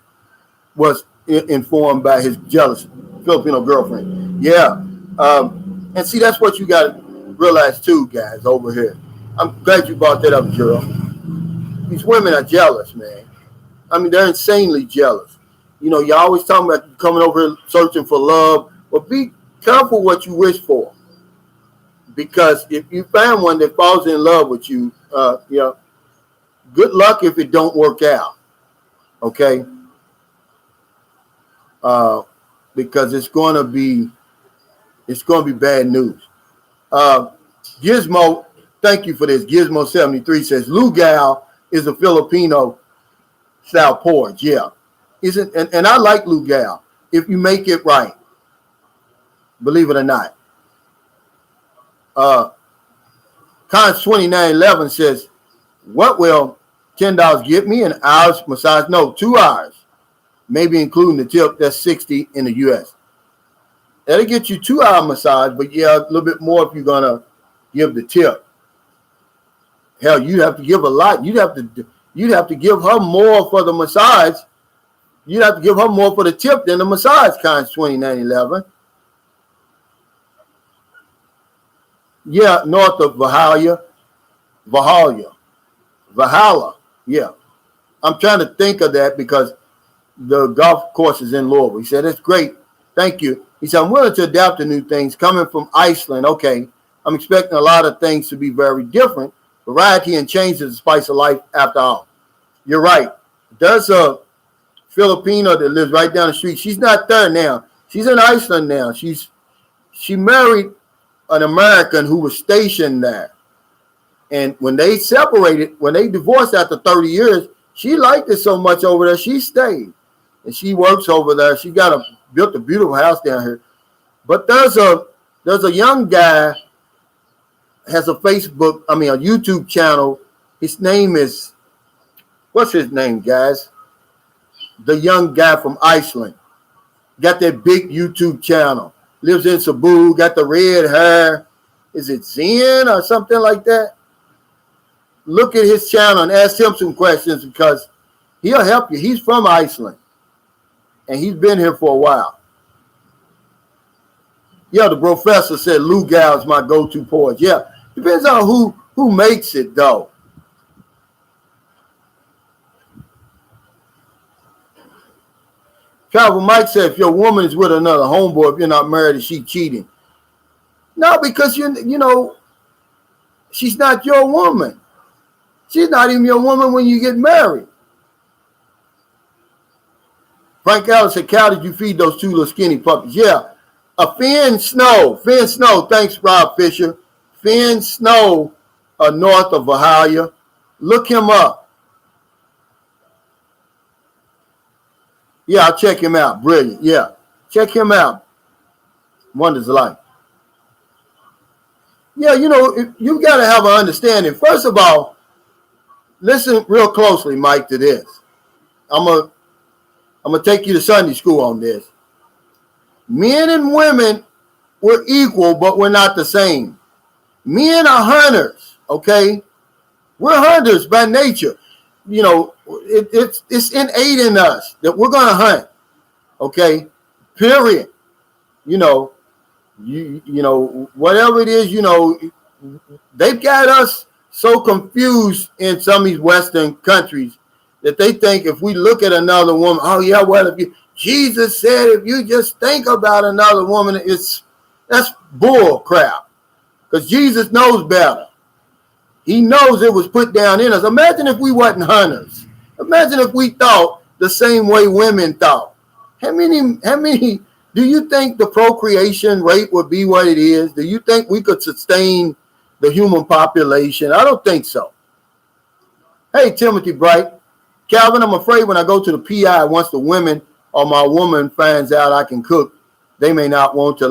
by his jealous Filipino girlfriend. Yeah. And see, that's what you got to realize too, guys, over here. I'm glad you brought that up, Gerald. These women are jealous, man. I mean, they're insanely jealous. You're always talking about coming over here searching for love. But be careful what you wish for. Because if you find one that falls in love with you, good luck if it don't work out. Okay? Because it's going to be bad news. Gizmo, thank you for this. Gizmo73 says lugaw is a Filipino style porridge. Yeah, and I like lugaw if you make it right. Believe it or not. Cons 2911 says, what will $10 get me? An hour's massage? No, 2 hours. Maybe including the tip. That's $60 in the U.S. That'll get you 2-hour massage, but yeah, a little bit more if you're gonna give the tip. Hell, you'd have to give a lot. You'd have to give her more for the massage. You'd have to give her more for the tip than the massage. Cons 2911. Yeah, north of Valhalla. Yeah, I'm trying to think of that because the golf course is in Louisville. He said, that's great. Thank you. He said, I'm willing to adapt to new things. Coming from Iceland, okay, I'm expecting a lot of things to be very different. Variety and change is the spice of life after all. You're right. There's a Filipino that lives right down the street. She's not there now. She's in Iceland now. She married an American who was stationed there. And when they separated, when they divorced after 30 years, she liked it so much over there, she stayed. And she works over there. She built a beautiful house down here. But there's a young guy has a YouTube channel. His name is, what's his name, guys? The young guy from Iceland. Got that big YouTube channel. Lives in Cebu, got the red hair. Is it Zen or something like that? Look at his channel and ask him some questions because he'll help you. He's from Iceland. And he's been here for a while. Yeah, the professor said lugaw is my go-to porridge. Yeah, depends on who makes it, though. Travel Mike said, if your woman is with another homeboy, if you're not married, is she cheating? No, because you know, she's not your woman. She's not even your woman when you get married. Frank Allen said, Cal, did you feed those two little skinny puppies? Yeah. Finn Snow. Finn Snow. Thanks, Rob Fisher. Finn Snow, north of Ohio. Look him up. Yeah, I'll check him out. Brilliant. Yeah. Check him out. Wonders of Life. Yeah, you know, you got to have an understanding. First of all, listen real closely, Mike, to this. I'm gonna take you to Sunday school on this. Men and women, we're equal, but we're not the same. Men are hunters, okay? We're hunters by nature. You know, it's innate in us that we're gonna hunt, okay? Period. You know, you know, whatever it is, you know, they've got us so confused in some of these Western countries that they think if we look at another woman, oh yeah, well, if you, Jesus said if you just think about another woman, that's bull crap. Because Jesus knows better. He knows it was put down in us. Imagine if we wasn't hunters. Imagine if we thought the same way women thought. How many do you think the procreation rate would be what it is? Do you think we could sustain the human population? I don't think so. Hey, Timothy Bright. Calvin, I'm afraid when I go to the PI, once the women or my woman finds out I can cook, they might not want to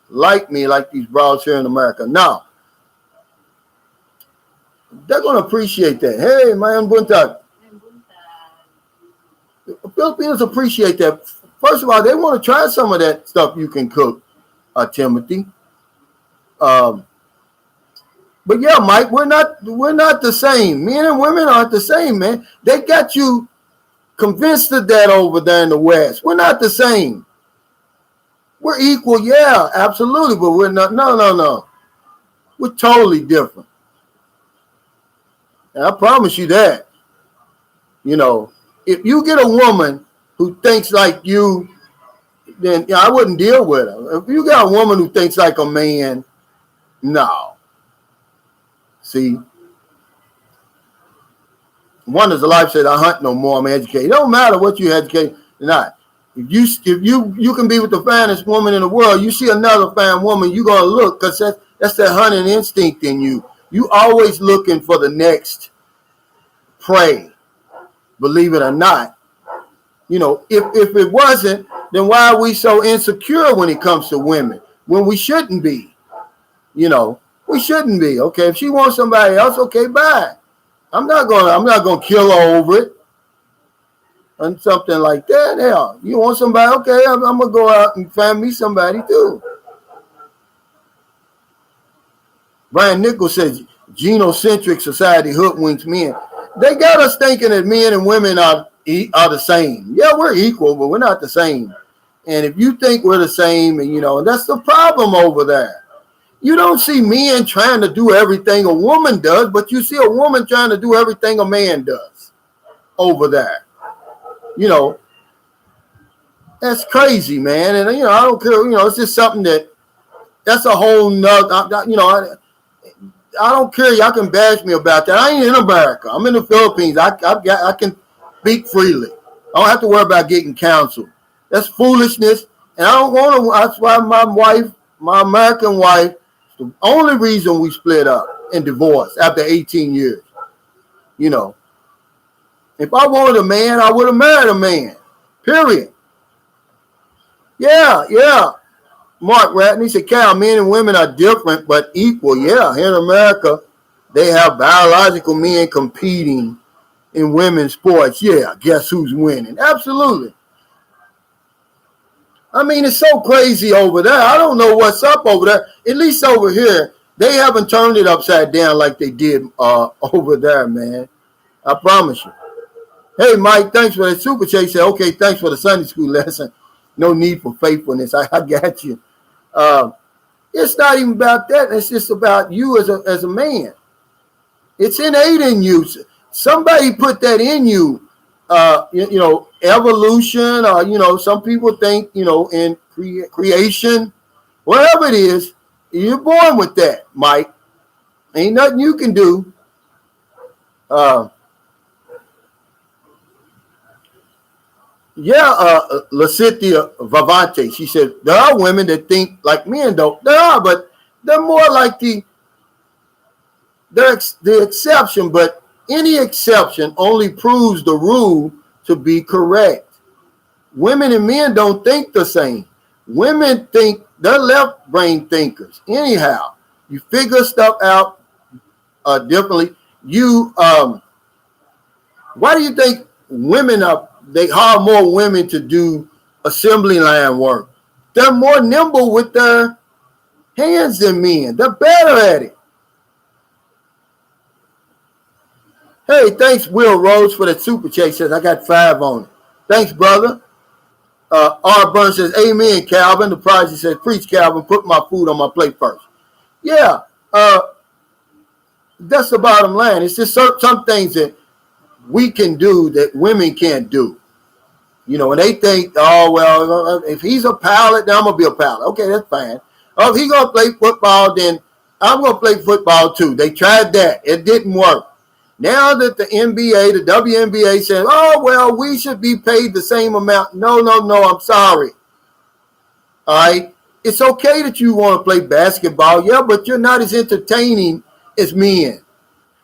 like me like these broads here in America. No. They're going to appreciate that. Hey, man, buntag. The Filipinos appreciate that. First of all, they want to try some of that stuff you can cook, Timothy. But yeah, Mike, we're not the same. Men and women aren't the same, man. They got you convinced of that over there in the West. We're not the same. We're equal, yeah, absolutely, but we're not. No. We're totally different. And I promise you that. You know, if you get a woman who thinks like you, then I wouldn't deal with her. If you got a woman who thinks like a man, no. See, Wonders of Life said, I hunt no more, I'm educated. It don't matter what you educate or not. If you can be with the finest woman in the world, you see another fine woman, you're gonna look, because that's that hunting instinct in you. You always looking for the next prey, believe it or not. You know, if it wasn't, then why are we so insecure when it comes to women? When we shouldn't be, you know. We shouldn't be. Okay, if she wants somebody else, okay, bye. I'm not gonna kill her over it. And something like that. Hell, you want somebody? Okay, I'm gonna go out and find me somebody too. Brian Nichols says genocentric society hoodwinks men. They got us thinking that men and women are the same. Yeah, we're equal, but we're not the same. And if you think we're the same, and you know, that's the problem over there. You don't see men trying to do everything a woman does, but you see a woman trying to do everything a man does over there. You know, that's crazy, man. And, you know, I don't care. You know, it's just something that's a whole nother, you know, I don't care. Y'all can bash me about that. I ain't in America. I'm in the Philippines. I can speak freely. I don't have to worry about getting counseled. That's foolishness. And I don't want to. That's why my American wife, the only reason we split up and divorced after 18 years. You know, if I wanted a man, I would have married a man. Period. Yeah. Mark Ratney said, Cal, men and women are different but equal. Yeah, here in America, they have biological men competing in women's sports. Yeah, guess who's winning? Absolutely. I mean, it's so crazy over there. I don't know what's up over there. At least over here, they haven't turned it upside down like they did over there, man. I promise you. Hey, Mike, thanks for that super chat. He said, okay, thanks for the Sunday school lesson. No need for faithfulness. I got you. It's not even about that. It's just about you as a man. It's innate in you. Somebody put that in you, evolution, or, some people think, in creation, whatever it is, you're born with that, Mike. Ain't nothing you can do. Lacithia Vavante, she said, there are women that think like men don't. There are, but they're more like the exception, but any exception only proves the rule to be correct. Women and men don't think the same. Women think, they're left brain thinkers. Anyhow, you figure stuff out differently. Why do you think they hire more women to do assembly line work? They're more nimble with their hands than men. They're better at it. Hey, thanks, Will Rose, for the super chat. Says I got 5 on it. Thanks, brother. R. Burns says, amen, Calvin. The project says, preach, Calvin. Put my food on my plate first. Yeah, that's the bottom line. It's just some things that we can do that women can't do. And they think, oh, well, if he's a pilot, then I'm going to be a pilot. Okay, that's fine. Oh, if he's going to play football, then I'm going to play football too. They tried that. It didn't work. Now that the NBA, the WNBA says, oh, well, we should be paid the same amount. No, I'm sorry. All right. It's okay that you want to play basketball. Yeah, but you're not as entertaining as men.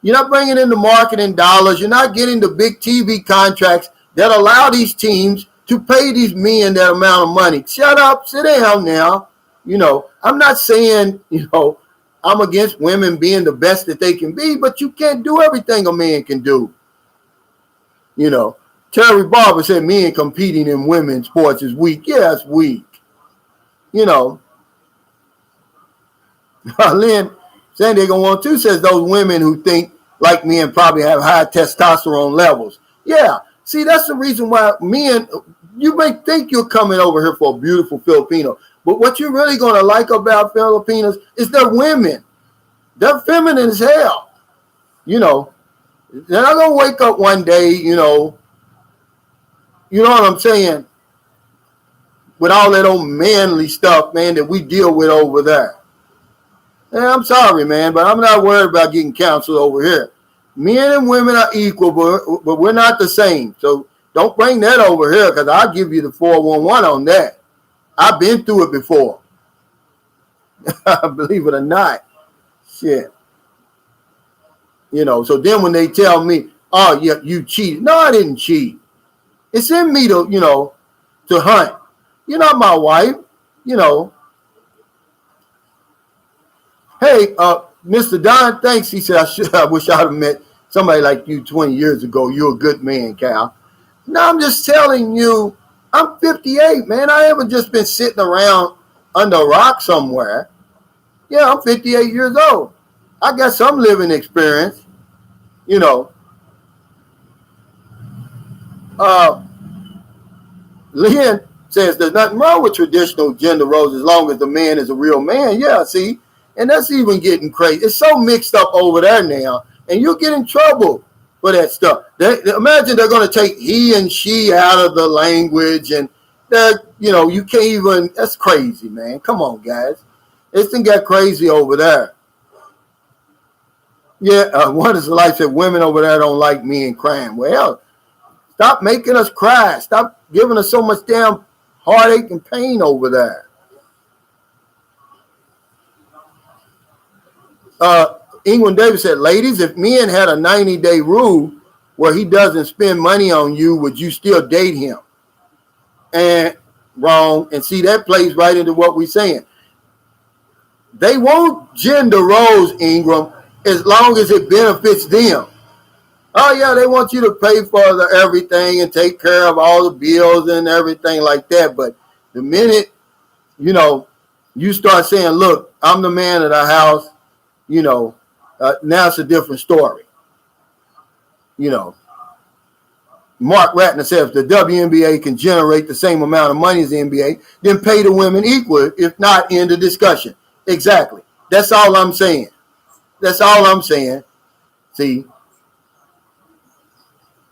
You're not bringing in the marketing dollars. You're not getting the big TV contracts that allow these teams to pay these men that amount of money. Shut up. Sit down now. I'm not saying, I'm against women being the best that they can be, but you can't do everything a man can do. Terry Barber said men competing in women's sports is weak. Yeah, it's weak. Lynn San Diego 1-2 says those women who think like men probably have high testosterone levels. Yeah. See, that's the reason why men, you may think you're coming over here for a beautiful Filipino, but what you're really going to like about Filipinos is they're women. They're feminine as hell. They're not going to wake up one day, you know what I'm saying, with all that old manly stuff, man, that we deal with over there. And I'm sorry, man, but I'm not worried about getting counseled over here. Men and women are equal, but we're not the same. So don't bring that over here, because I'll give you the 411 on that. I've been through it before. Believe it or not. Shit. So then when they tell me, oh, yeah, you cheated. No, I didn't cheat. It's in me to, to hunt. You're not my wife, Hey, Mr. Don, thanks. He said, I wish I'd have met somebody like you 20 years ago. You're a good man, Cal. No, I'm just telling you, I'm 58, man. I haven't just been sitting around under a rock somewhere. Yeah, I'm 58 years old. I got some living experience, Lynn says there's nothing wrong with traditional gender roles as long as the man is a real man. Yeah, see? And that's even getting crazy. It's so mixed up over there now, and you'll get in trouble for that stuff. Imagine they're going to take he and she out of the language, and you can't even. That's crazy, man. Come on, guys. This thing got crazy over there. Yeah, what is the life said? Women over there don't like me and crying. Well, stop making us cry. Stop giving us so much damn heartache and pain over there. England Davis said, ladies, if men had a 90-day rule where he doesn't spend money on you, would you still date him? And wrong. And see, that plays right into what we're saying. They won't gender roles, Ingram, as long as it benefits them. Oh, yeah, they want you to pay for everything and take care of all the bills and everything like that. But the minute, you start saying, look, I'm the man of the house, now it's a different story. Mark Ratner says if the WNBA can generate the same amount of money as the NBA, then pay the women equal, if not end the discussion. Exactly. That's all I'm saying. See?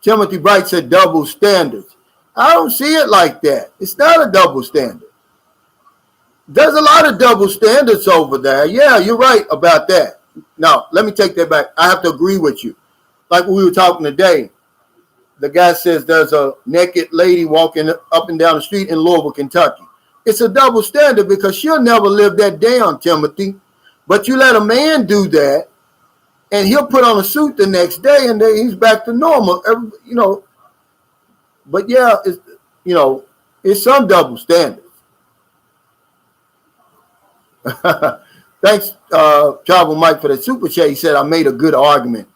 Timothy Bright said double standards. I don't see it like that. It's not a double standard. There's a lot of double standards over there. Yeah, you're right about that. Now, let me take that back. I have to agree with you. Like we were talking today, the guy says there's a naked lady walking up and down the street in Louisville, Kentucky. It's a double standard because she'll never live that down, Timothy. But you let a man do that, and he'll put on a suit the next day, and then he's back to normal. But yeah, it's some double standards. Thanks, Travel Mike, for the super chat. He said I made a good argument.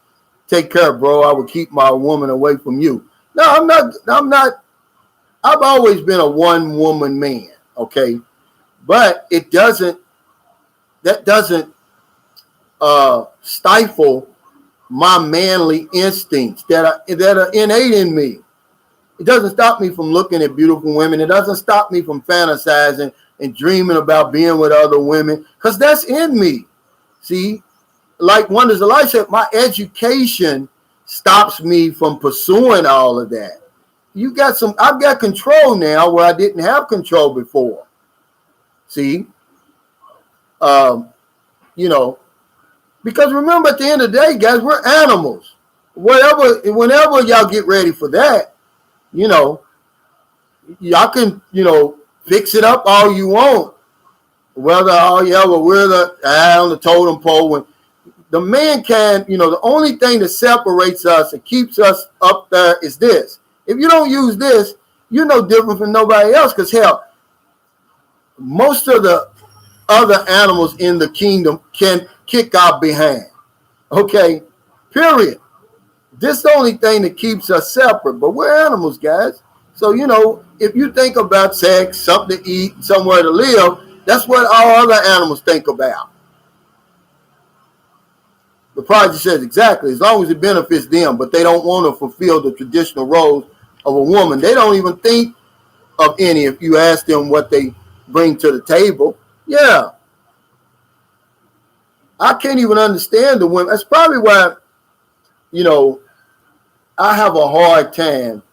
Take care, bro. I will keep my woman away from you. No, I'm not. I've always been a one-woman man, okay? But that doesn't stifle my manly instincts that are innate in me. It doesn't stop me from looking at beautiful women. It doesn't stop me from fantasizing and dreaming about being with other women, because that's in me. See, like Wonders of Life said, my education stops me from pursuing all of that. I've got control now where I didn't have control before. See, because remember, at the end of the day, guys, we're animals. Whenever y'all get ready for that, y'all can, fix it up all you want. We're the eye on the totem pole. When the man can, the only thing that separates us and keeps us up there is this. If you don't use this, you're no different from nobody else. Because hell, most of the other animals in the kingdom can kick our behind. Okay, period. This is the only thing that keeps us separate. But we're animals, guys. So, if you think about sex, something to eat, somewhere to live, that's what all other animals think about. The project says exactly, as long as it benefits them, but they don't want to fulfill the traditional roles of a woman. They don't even think of any if you ask them what they bring to the table. Yeah. I can't even understand the women. That's probably why, I have a hard time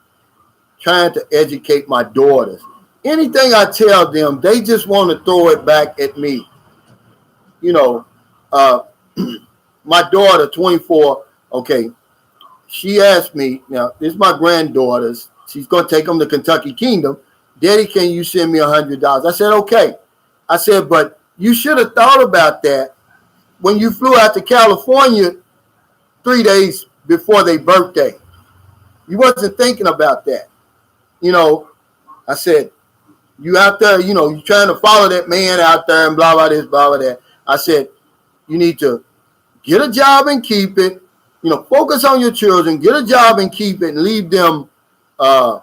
trying to educate my daughters. Anything I tell them, they just want to throw it back at me. My daughter, 24, okay, she asked me, now, this is my granddaughter's. She's going to take them to Kentucky Kingdom. Daddy, can you send me $100? I said, okay. I said, but you should have thought about that when you flew out to California 3 days before their birthday. You wasn't thinking about that. I said, you out there, you trying to follow that man out there and blah, blah, this, blah, blah, that. I said, you need to get a job and keep it. Focus on your children, get a job and keep it, and leave them no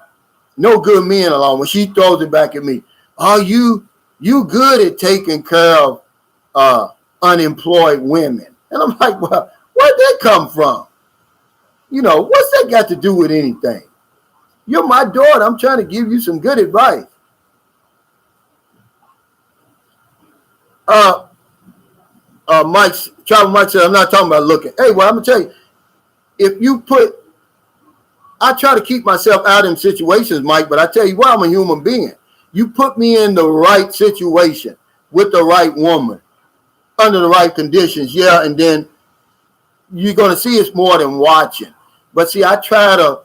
good men alone. When she throws it back at me, are you good at taking care of unemployed women? And I'm like, well, where'd that come from? What's that got to do with anything? You're my daughter. I'm trying to give you some good advice. Travel Mike said, I'm not talking about looking. Hey, well, I'm going to tell you, I try to keep myself out in situations, Mike, but I tell you what, I'm a human being. You put me in the right situation with the right woman, under the right conditions, yeah, and then you're going to see it's more than watching. But see, I try to,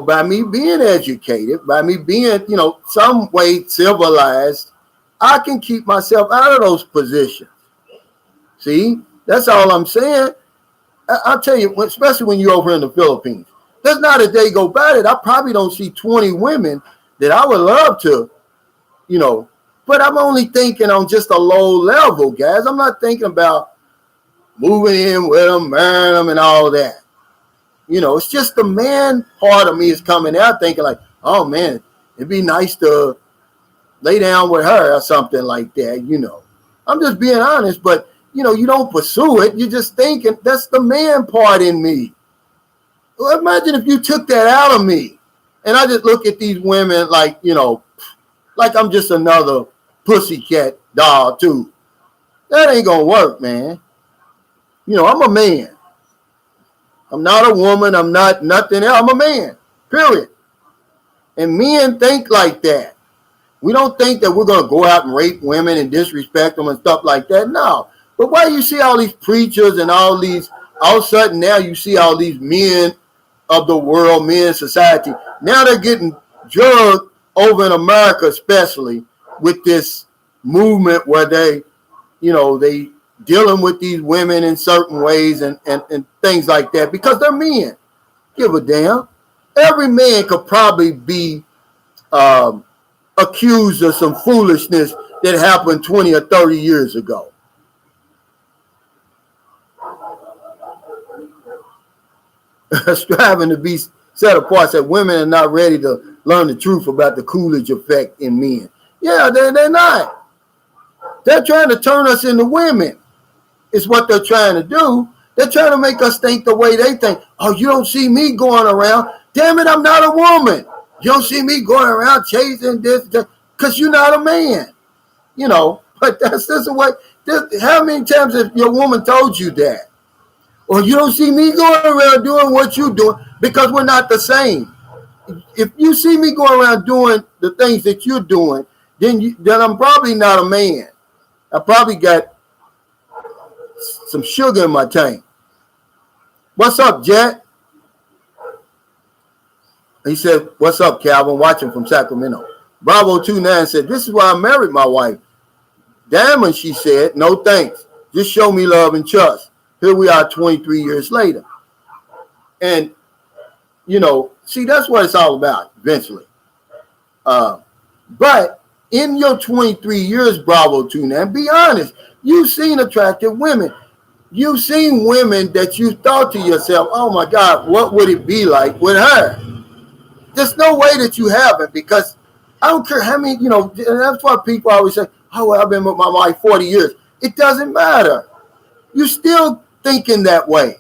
by me being educated, by me being, some way civilized, I can keep myself out of those positions. See, that's all I'm saying. I'll tell you, especially when you're over in the Philippines, there's not a day go by that I probably don't see 20 women that I would love to, but I'm only thinking on just a low level, guys. I'm not thinking about moving in with them, marrying them, and all that. It's just the man part of me is coming out thinking like, oh, man, it'd be nice to lay down with her or something like that, I'm just being honest, but, you don't pursue it. You're just thinking that's the man part in me. Well, imagine if you took that out of me and I just look at these women like, like I'm just another pussycat doll too. That ain't going to work, man. I'm a man. I'm not a woman. I'm not nothing else. I'm a man, period. And men think like that. We don't think that we're going to go out and rape women and disrespect them and stuff like that. No. But why you see all these preachers and all of a sudden now you see all these men of the world, men society. Now they're getting drugged over in America, especially with this movement where they dealing with these women in certain ways and things like that because they're men. Give a damn. Every man could probably be accused of some foolishness that happened 20 or 30 years ago. Striving to be set apart, that women are not ready to learn the truth about the Coolidge effect in men. Yeah, they're not. They're trying to turn us into women. Is what they're trying to do. They're trying to make us think the way they think. Oh, you don't see me going around. Damn it, I'm not a woman. You don't see me going around chasing this because you're not a man. But that's the way. How many times have your woman told you that? Or you don't see me going around doing what you're doing because we're not the same. If you see me going around doing the things that you're doing, then I'm probably not a man. I probably got some sugar in my tank. What's up, Jet? He said, what's up, Calvin? Watching from Sacramento. Bravo 29 said, this is why I married my wife. Diamond, she said, no thanks. Just show me love and trust. Here we are 23 years later. And, see, that's what it's all about eventually. But in your 23 years, Bravo 29, be honest. You've seen attractive women. You've seen women that you thought to yourself, oh, my God, what would it be like with her? There's no way that you haven't because I don't care how many, and that's why people always say, oh, well, I've been with my wife 40 years. It doesn't matter. You're still thinking that way.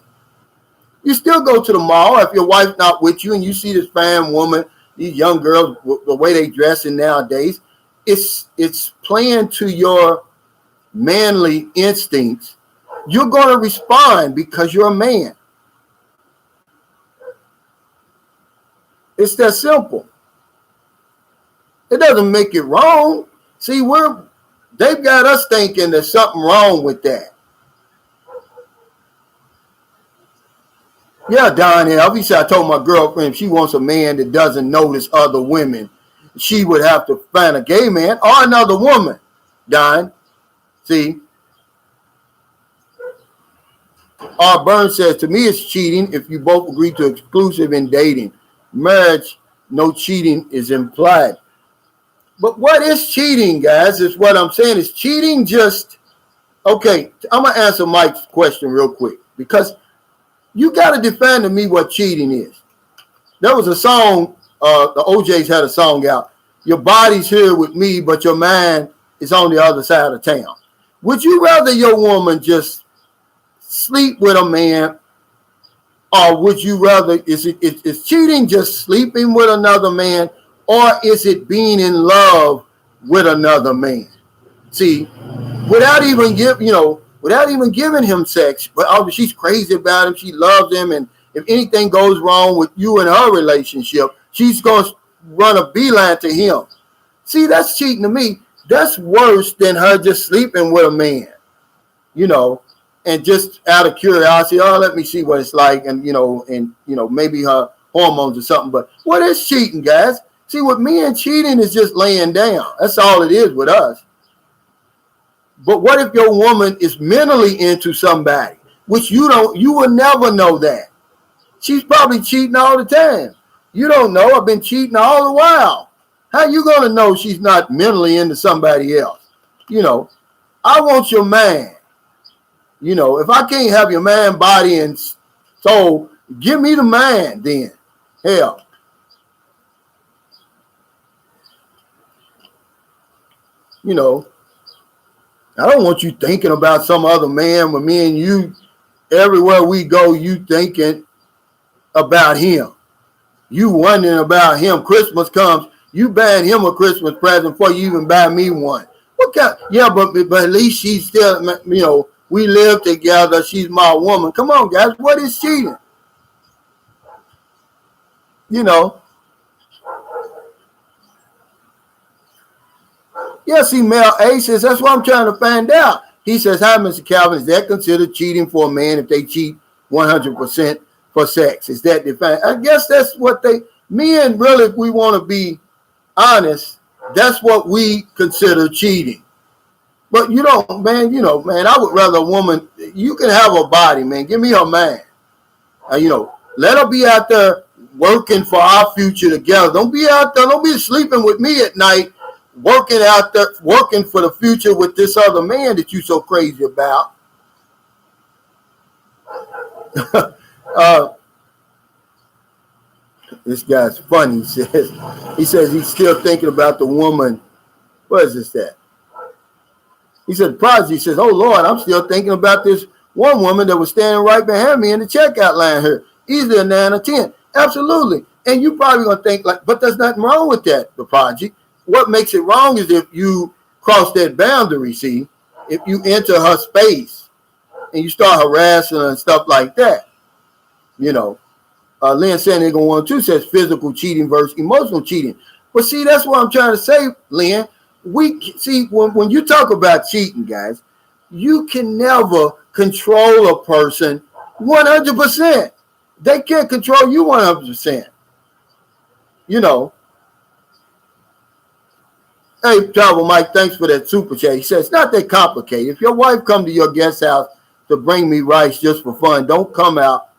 You still go to the mall if your wife's not with you and you see this fine woman, these young girls, the way they dressing nowadays, it's playing to your manly instincts. You're going to respond because you're a man. It's that simple. It doesn't make it wrong. See, they've got us thinking there's something wrong with that. Yeah, Don L. He said, I told my girlfriend if she wants a man that doesn't notice other women, she would have to find a gay man or another woman. Don, see? R. Burns says, to me, it's cheating if you both agree to exclusive in dating. Marriage, no cheating is implied. But what is cheating, guys, is what I'm saying. Is cheating just, okay, I'm going to answer Mike's question real quick because you got to define to me what cheating is. There was a song, the OJs had a song out. Your body's here with me, but your mind is on the other side of town. Would you rather your woman just sleep with a man, or would you rather, is cheating just sleeping with another man, or is it being in love with another man? See, without even giving him sex, but she's crazy about him, she loves him, and if anything goes wrong with you and her relationship, she's going to run a beeline to him. See, that's cheating to me. That's worse than her just sleeping with a man, and just out of curiosity, let me see what it's like, and maybe her hormones or something. But what is cheating, guys? See, with men, cheating is just laying down. That's all it is with us. But what if your woman is mentally into somebody, which you will never know that. She's probably cheating all the time. You don't know. I've been cheating all the while. How you going to know she's not mentally into somebody else? I want your man. If I can't have your man, body, and soul, give me the man then. Hell. I don't want you thinking about some other man with me and you. Everywhere we go, you thinking about him. You wondering about him. Christmas comes, you buying him a Christmas present before you even buy me one. What kind? Yeah, but at least she's still, we live together. She's my woman. Come on, guys. What is cheating? You know, yes, Mel A says, that's what I'm trying to find out. He says, hi, Mr. Calvin, is that considered cheating for a man if they cheat 100% for sex? Is that defined? I guess that's what men really, if we want to be honest, that's what we consider cheating. But man, I would rather a woman, you can have a body, man. Give me her man. Let her be out there working for our future together. Don't be out there, don't be sleeping with me at night, working out there, working for the future with this other man that you so crazy about. This guy's funny. He says he's still thinking about the woman. What is this that? He said, Prodigy says, oh Lord, I'm still thinking about this one woman that was standing right behind me in the checkout line here. Easily a 9 or 10. Absolutely. And you probably gonna think but there's nothing wrong with that, the Prodigy. What makes it wrong is if you cross that boundary, see, if you enter her space and you start harassing her and stuff like that. Lynn San Diego 1-2 says physical cheating versus emotional cheating. But see, that's what I'm trying to say, Lynn. We see when you talk about cheating, guys, you can never control a person 100%. They can't control you 100%. Hey, Travel Mike, thanks for that super chat. He says, it's not that complicated. If your wife come to your guest house to bring me rice just for fun, don't come out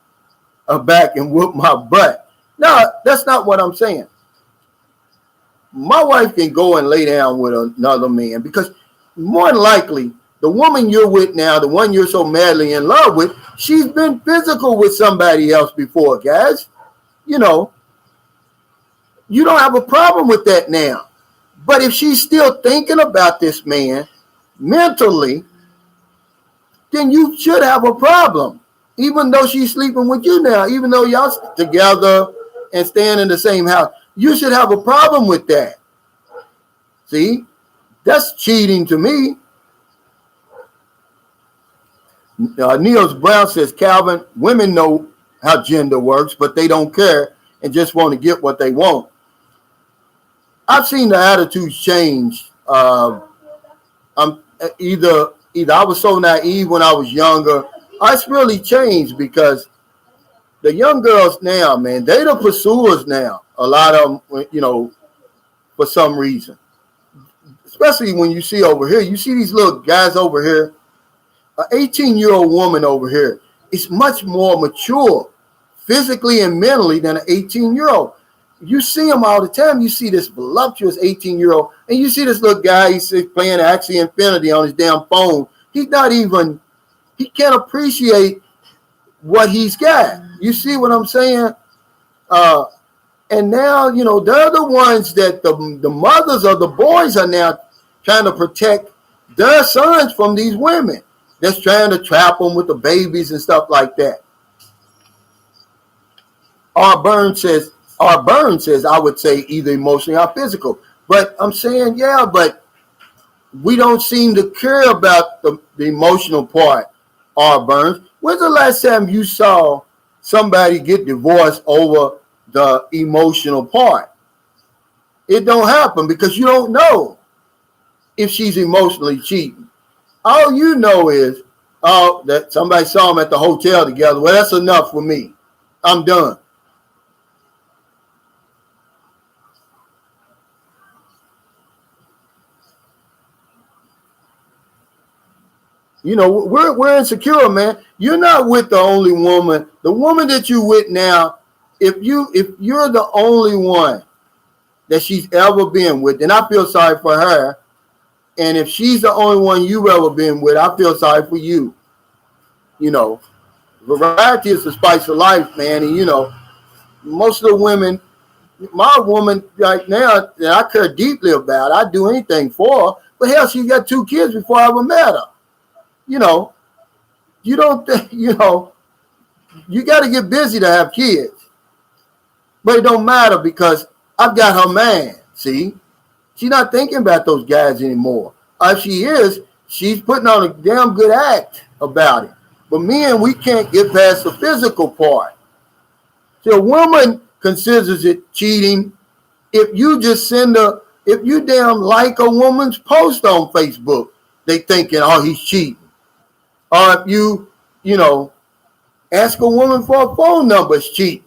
back and whoop my butt. No, that's not what I'm saying. My wife can go and lay down with another man because more than likely, the woman you're with now, the one you're so madly in love with, she's been physical with somebody else before, guys. You don't have a problem with that now. But if she's still thinking about this man mentally, then you should have a problem. Even though she's sleeping with you now, even though y'all together and staying in the same house, you should have a problem with that. See, that's cheating to me. Niels Brown says, Calvin, women know how gender works, but they don't care and just want to get what they want. I've seen the attitudes change. I'm either I was so naive when I was younger. It's really changed because the young girls now, man, they the pursuers now. A lot of them, for some reason. Especially when you see over here, you see these little guys over here. An 18-year-old woman over here is much more mature physically and mentally than an 18-year-old. You see him all the time. You see this voluptuous 18-year-old, and you see this little guy, he's playing Axie Infinity on his damn phone. He can't appreciate what he's got. You see what I'm saying? And now, they're the ones that the mothers of the boys are now trying to protect their sons from these women that's trying to trap them with the babies and stuff like that. R. Burns says, I would say either emotionally or physical. But I'm saying, yeah, but we don't seem to care about the emotional part, R. Burns. When's the last time you saw somebody get divorced over the emotional part? It don't happen because you don't know if she's emotionally cheating. All you know is, that somebody saw them at the hotel together. Well, that's enough for me. I'm done. We're insecure, man. You're not with the only woman. The woman that you with now, if you're the only one that she's ever been with, then I feel sorry for her. And if she's the only one you've ever been with, I feel sorry for you. Variety is the spice of life, man. And most of the women, my woman right now that I care deeply about, I'd do anything for her. But hell, she got 2 kids before I ever met her. You don't think, you got to get busy to have kids. But it don't matter because I've got her man, see? She's not thinking about those guys anymore. If she is, she's putting on a damn good act about it. But men, we can't get past the physical part. So a woman considers it cheating if you just if you damn like a woman's post on Facebook, they thinking, oh, he's cheating. Or if you know, ask a woman for a phone number, it's cheating.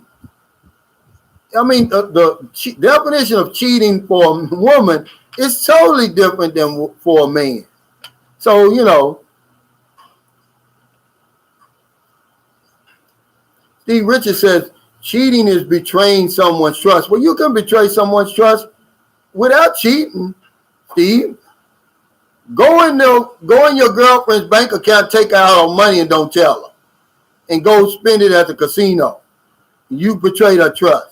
I mean, the definition of cheating for a woman is totally different than for a man. So, you know, Steve Richards says cheating is betraying someone's trust. Well, you can betray someone's trust without cheating, Steve. Go in your girlfriend's bank account, take out her money and don't tell her. And go spend it at the casino. You betrayed her trust.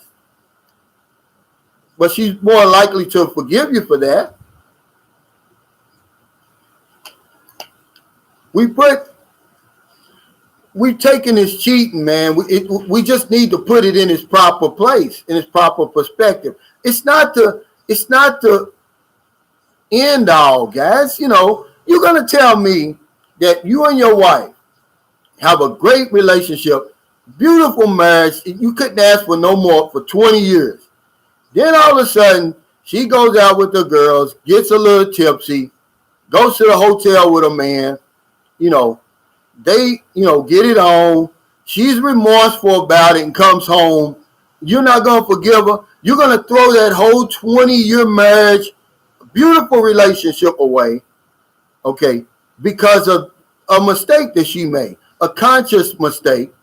But she's more likely to forgive you for that. We've taken this cheating, man. We just need to put it in its proper place, in its proper perspective. It's not the end all, guys. You know, you're gonna tell me that you and your wife have a great relationship, beautiful marriage. You couldn't ask for no more for 20 years. Then all of a sudden, she goes out with the girls, gets a little tipsy, goes to the hotel with a man. You know, they, get it on. She's remorseful about it and comes home. You're not going to forgive her. You're going to throw that whole 20-year marriage, beautiful relationship away, okay, because of a mistake that she made, a conscious mistake.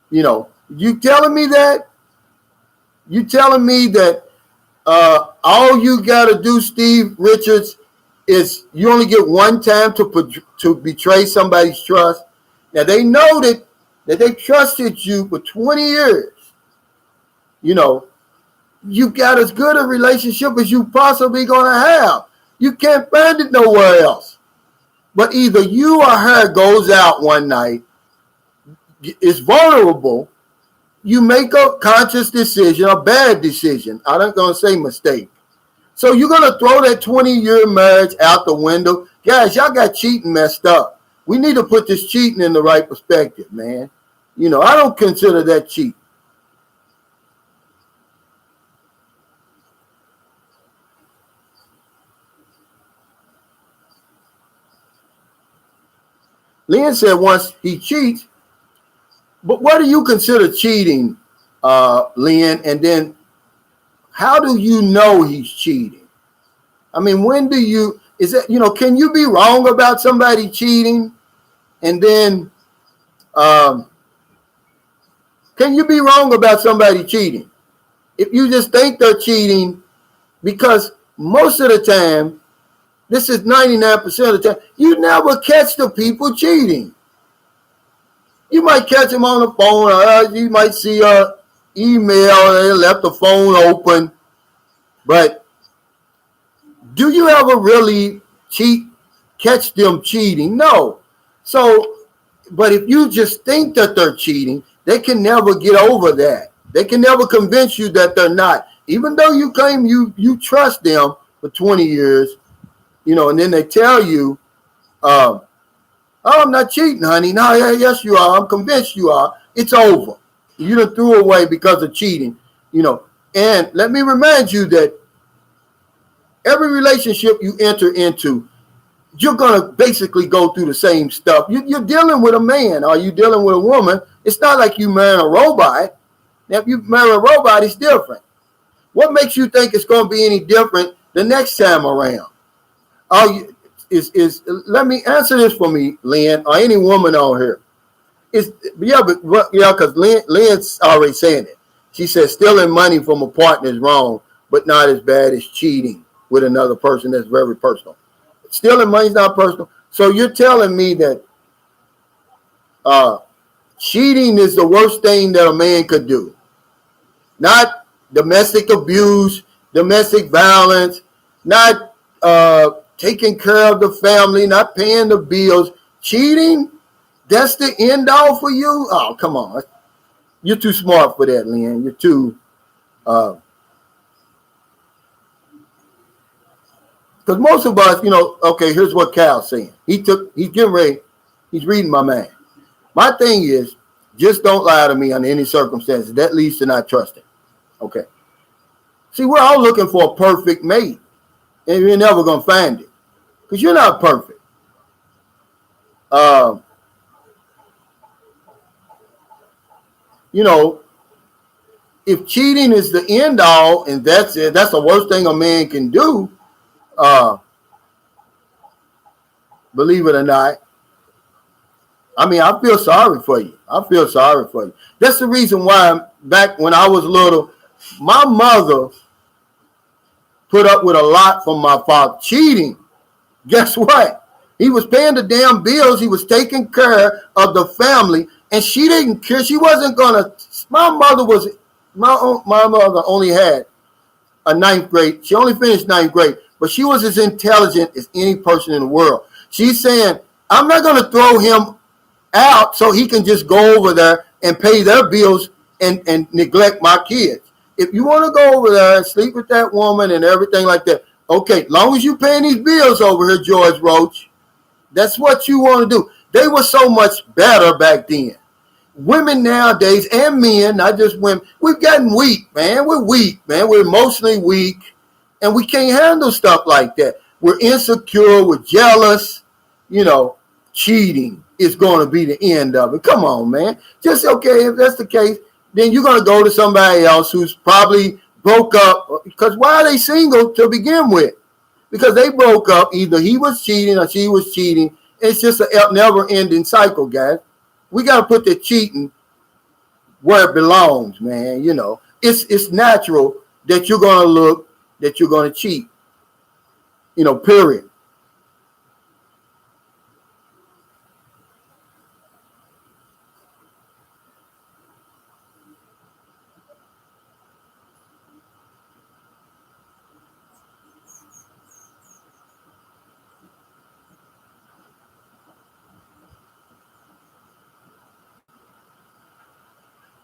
You know, you telling me that? You telling me that all you got to do, Steve Richards, is you only get one time to betray somebody's trust? Now, they know that they trusted you for 20 years. You know, you got as good a relationship as you possibly going to have. You can't find it nowhere else. But either you or her goes out one night, is vulnerable, you make a conscious decision, a bad decision. I'm not going to say mistake. So you're going to throw that 20-year marriage out the window. Guys, y'all got cheating messed up. We need to put this cheating in the right perspective, man. You know, I don't consider that cheating. Lynn said once he cheats, but what do you consider cheating, Lynn? And then how do you know he's cheating? I mean, can you be wrong about somebody cheating? And then can you be wrong about somebody cheating? If you just think they're cheating, because most of the time, this is 99% of the time, you never catch the people cheating. You might catch them on the phone, or you might see an email, they left the phone open. But do you ever really catch them cheating? No. So, but if you just think that they're cheating, they can never get over that. They can never convince you that they're not. Even though you claim you trust them for 20 years, and then they tell you, oh, I'm not cheating, honey. No, yes, you are. I'm convinced you are. It's over. You done threw away because of cheating, And let me remind you that every relationship you enter into, you're going to basically go through the same stuff. You're dealing with a man or you dealing with a woman. It's not like you marrying a robot. Now, if you marry a robot, it's different. What makes you think it's going to be any different the next time around? Let me answer this for me, Lynn, or any woman on here. Because Lynn's already saying it. She says stealing money from a partner is wrong, but not as bad as cheating with another person. That's very personal. Stealing money is not personal. So you're telling me that cheating is the worst thing that a man could do. Not domestic abuse, domestic violence, not taking care of the family, not paying the bills. Cheating, that's the end all for you? Oh, come on. You're too smart for that, Lynn. You're too... Because most of us, okay, here's what Cal's saying. He's getting ready. He's reading my mind. My thing is, just don't lie to me under any circumstances. That leads to not trusting. Okay. See, we're all looking for a perfect mate, and you're never going to find it because you're not perfect. You know, if cheating is the end all and that's it, that's the worst thing a man can do, believe it or not. I mean, I feel sorry for you. I feel sorry for you. That's the reason why back when I was little, my mother put up with a lot from my father cheating. Guess what? He was paying the damn bills. He was taking care of the family, and she didn't care. She wasn't gonna. My mother only had a ninth grade. She only finished ninth grade, but she was as intelligent as any person in the world. She's saying, I'm not gonna throw him out so he can just go over there and pay their bills and neglect my kids. If you want to go over there and sleep with that woman and everything like that, okay, long as you paying these bills over here, George Roach, that's what you want to do. They were so much better back then. Women nowadays and men, not just women, we've gotten weak, man. We're weak, man. We're emotionally weak, and we can't handle stuff like that. We're insecure. We're jealous. Cheating is going to be the end of it. Come on, man. Just, okay, if that's the case, then you're going to go to somebody else who's probably broke up. Because why are they single to begin with? Because they broke up. Either he was cheating or she was cheating. It's just a never-ending cycle, guys. We got to put the cheating where it belongs, man. It's natural that you're going to look, that you're going to cheat. Period.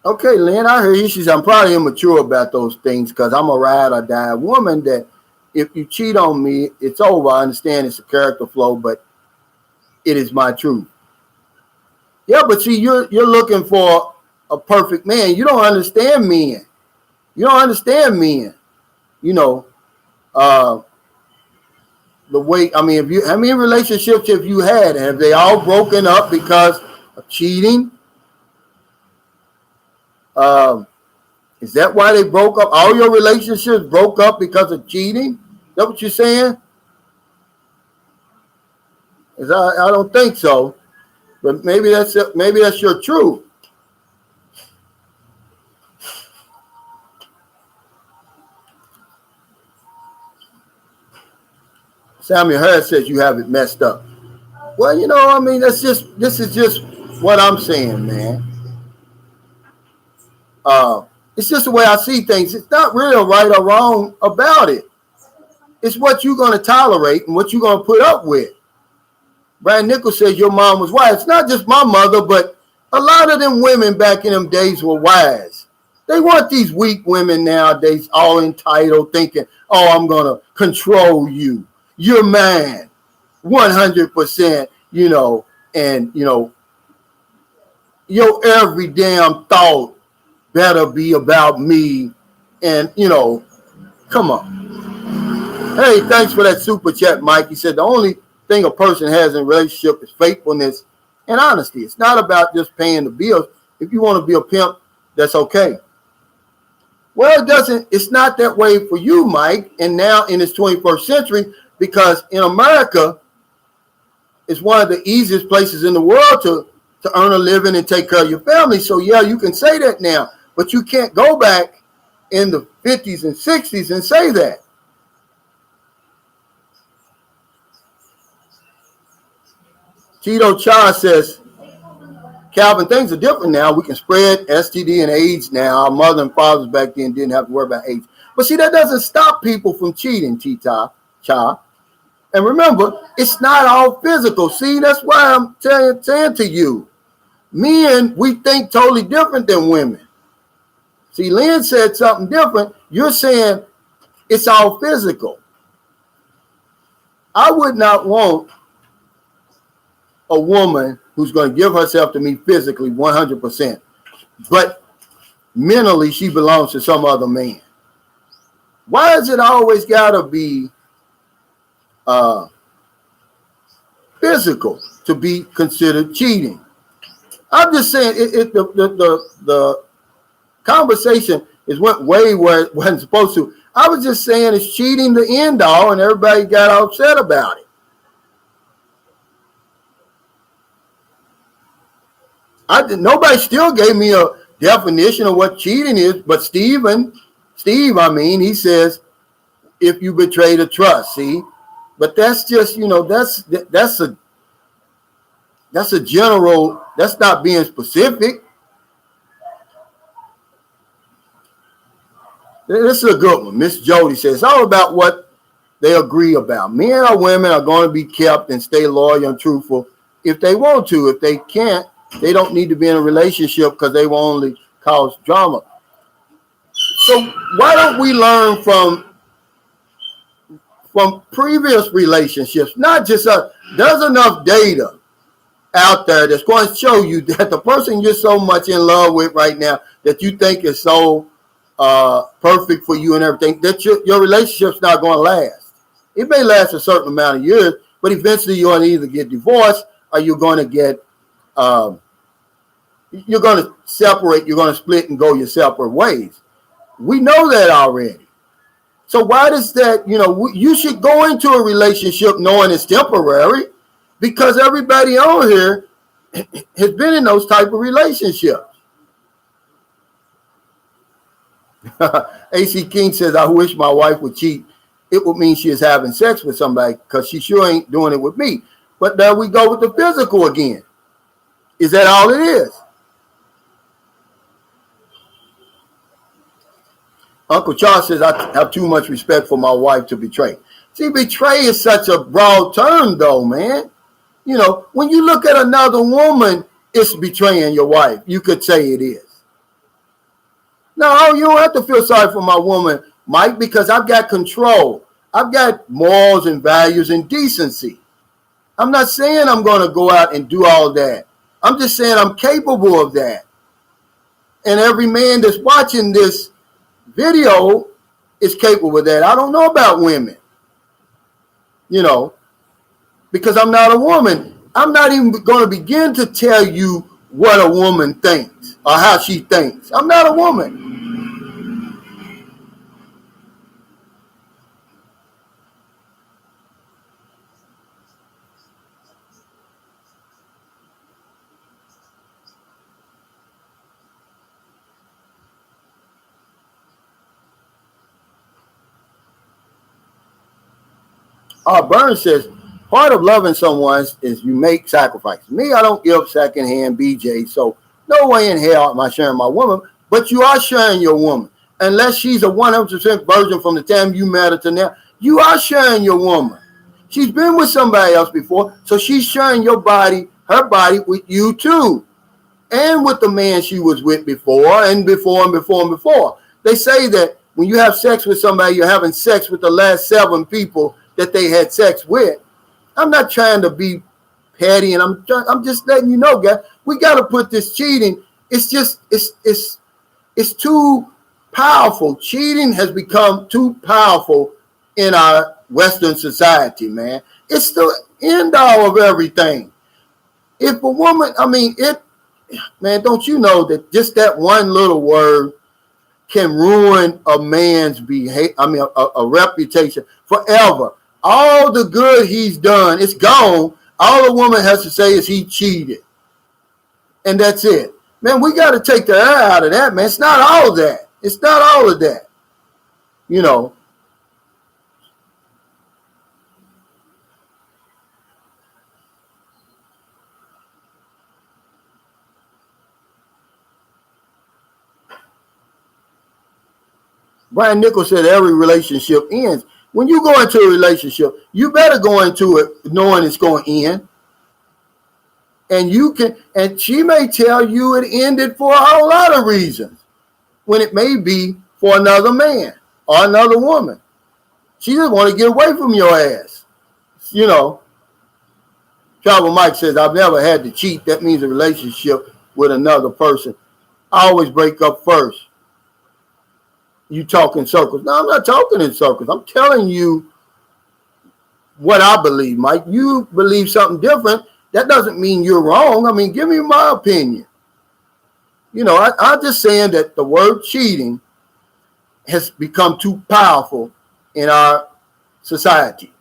Okay, Lynn, I hear you. She said, I'm probably immature about those things because I'm a ride or die woman that if you cheat on me, it's over. I understand it's a character flaw, but it is my truth. Yeah, but see, you're looking for a perfect man. You don't understand men. You don't understand men. The way, I mean, how many relationships have you had? Have they all broken up because of cheating? Is that why they broke up? All your relationships broke up because of cheating? Is that what you're saying? I don't think so, but maybe that's your truth. Samuel Harris says you have it messed up. Well, this is just what I'm saying, man. It's just the way I see things. It's not real right or wrong about it. It's what you're going to tolerate and what you're going to put up with. Brian Nichols says your mom was wise. It's not just my mother, but a lot of them women back in them days were wise. They want these weak women nowadays all entitled, thinking, oh, I'm going to control you. You're mine. 100%, and, your every damn thought better be about me. And, come on. Hey, thanks for that super chat, Mike. He said the only thing a person has in a relationship is faithfulness and honesty. It's not about just paying the bills. If you want to be a pimp, that's okay. Well, it's not that way for you, Mike. And now in this 21st century, because in America, it's one of the easiest places in the world to earn a living and take care of your family. So, yeah, you can say that now. But you can't go back in the 50s and 60s and say that. Tito Cha says, Calvin, things are different now. We can spread STD and AIDS now. Our mother and fathers back then didn't have to worry about AIDS. But see, that doesn't stop people from cheating, Tito Cha. And remember, it's not all physical. See, that's why I'm saying to you, men, we think totally different than women. See, Lynn said something different. You're saying it's all physical. I would not want a woman who's going to give herself to me physically 100%. But mentally she belongs to some other man. Why is it always got to be physical to be considered cheating? I'm just saying the conversation went way where it wasn't supposed to. I was just saying it's cheating the end all, and everybody got upset about it. Nobody still gave me a definition of what cheating is, but Steve, he says if you betray the trust. See, but that's just that's a general. That's not being specific. This is a good one. Miss Jody says it's all about what they agree about. Men or women are going to be kept and stay loyal and truthful if they want to. If they can't, they don't need to be in a relationship because they will only cause drama. So why don't we learn from previous relationships? Not just there's enough data out there that's going to show you that the person you're so much in love with right now that you think is so perfect for you and everything, that your relationship's not going to last. It may last a certain amount of years, but eventually you're going to either get divorced or you're going to get you're going to separate, you're going to split and go your separate ways. We know that already. So why does that, you should go into a relationship knowing it's temporary, because everybody on here has been in those type of relationships. AC King says, I wish my wife would cheat. It would mean she is having sex with somebody, because she sure ain't doing it with me. But there we go with the physical again. Is that all it is? Uncle Charles says, I have too much respect for my wife to betray. See, betray is such a broad term, though, man. When you look at another woman, it's betraying your wife. You could say it is. No, you don't have to feel sorry for my woman, Mike, because I've got control. I've got morals and values and decency. I'm not saying I'm going to go out and do all that. I'm just saying I'm capable of that. And every man that's watching this video is capable of that. I don't know about women, because I'm not a woman. I'm not even going to begin to tell you what a woman thinks or how she thinks. I'm not a woman. Burns says, part of loving someone is you make sacrifices. Me, I don't give secondhand BJ, so no way in hell am I sharing my woman, but you are sharing your woman. Unless she's a 100% virgin from the time you met her to now, you are sharing your woman. She's been with somebody else before, so she's sharing your body, her body, with you too. And with the man she was with before and before and before and before. They say that when you have sex with somebody, you're having sex with the last 7 people that they had sex with. I'm not trying to be petty, and I'm just letting you know, guys, we got to put this cheating. It's just, it's too powerful. Cheating has become too powerful in our Western society, man. It's the end all of everything. If a woman, man, don't you know that just that one little word can ruin a man's behavior, a reputation forever. All the good he's done, it's gone. All the woman has to say is he cheated. And that's it. Man, we got to take the air out of that, man. It's not all of that. It's not all of that. Brian Nichols said every relationship ends. When you go into a relationship, you better go into it knowing it's going to end. And she may tell you it ended for a whole lot of reasons, when it may be for another man or another woman. She just want to get away from your ass. Travel Mike says, I've never had to cheat. That means a relationship with another person. I always break up first. You talk in circles. No, I'm not talking in circles. I'm telling you what I believe, Mike. You believe something different. That doesn't mean you're wrong. I mean, give me my opinion. I'm just saying that the word cheating has become too powerful in our society.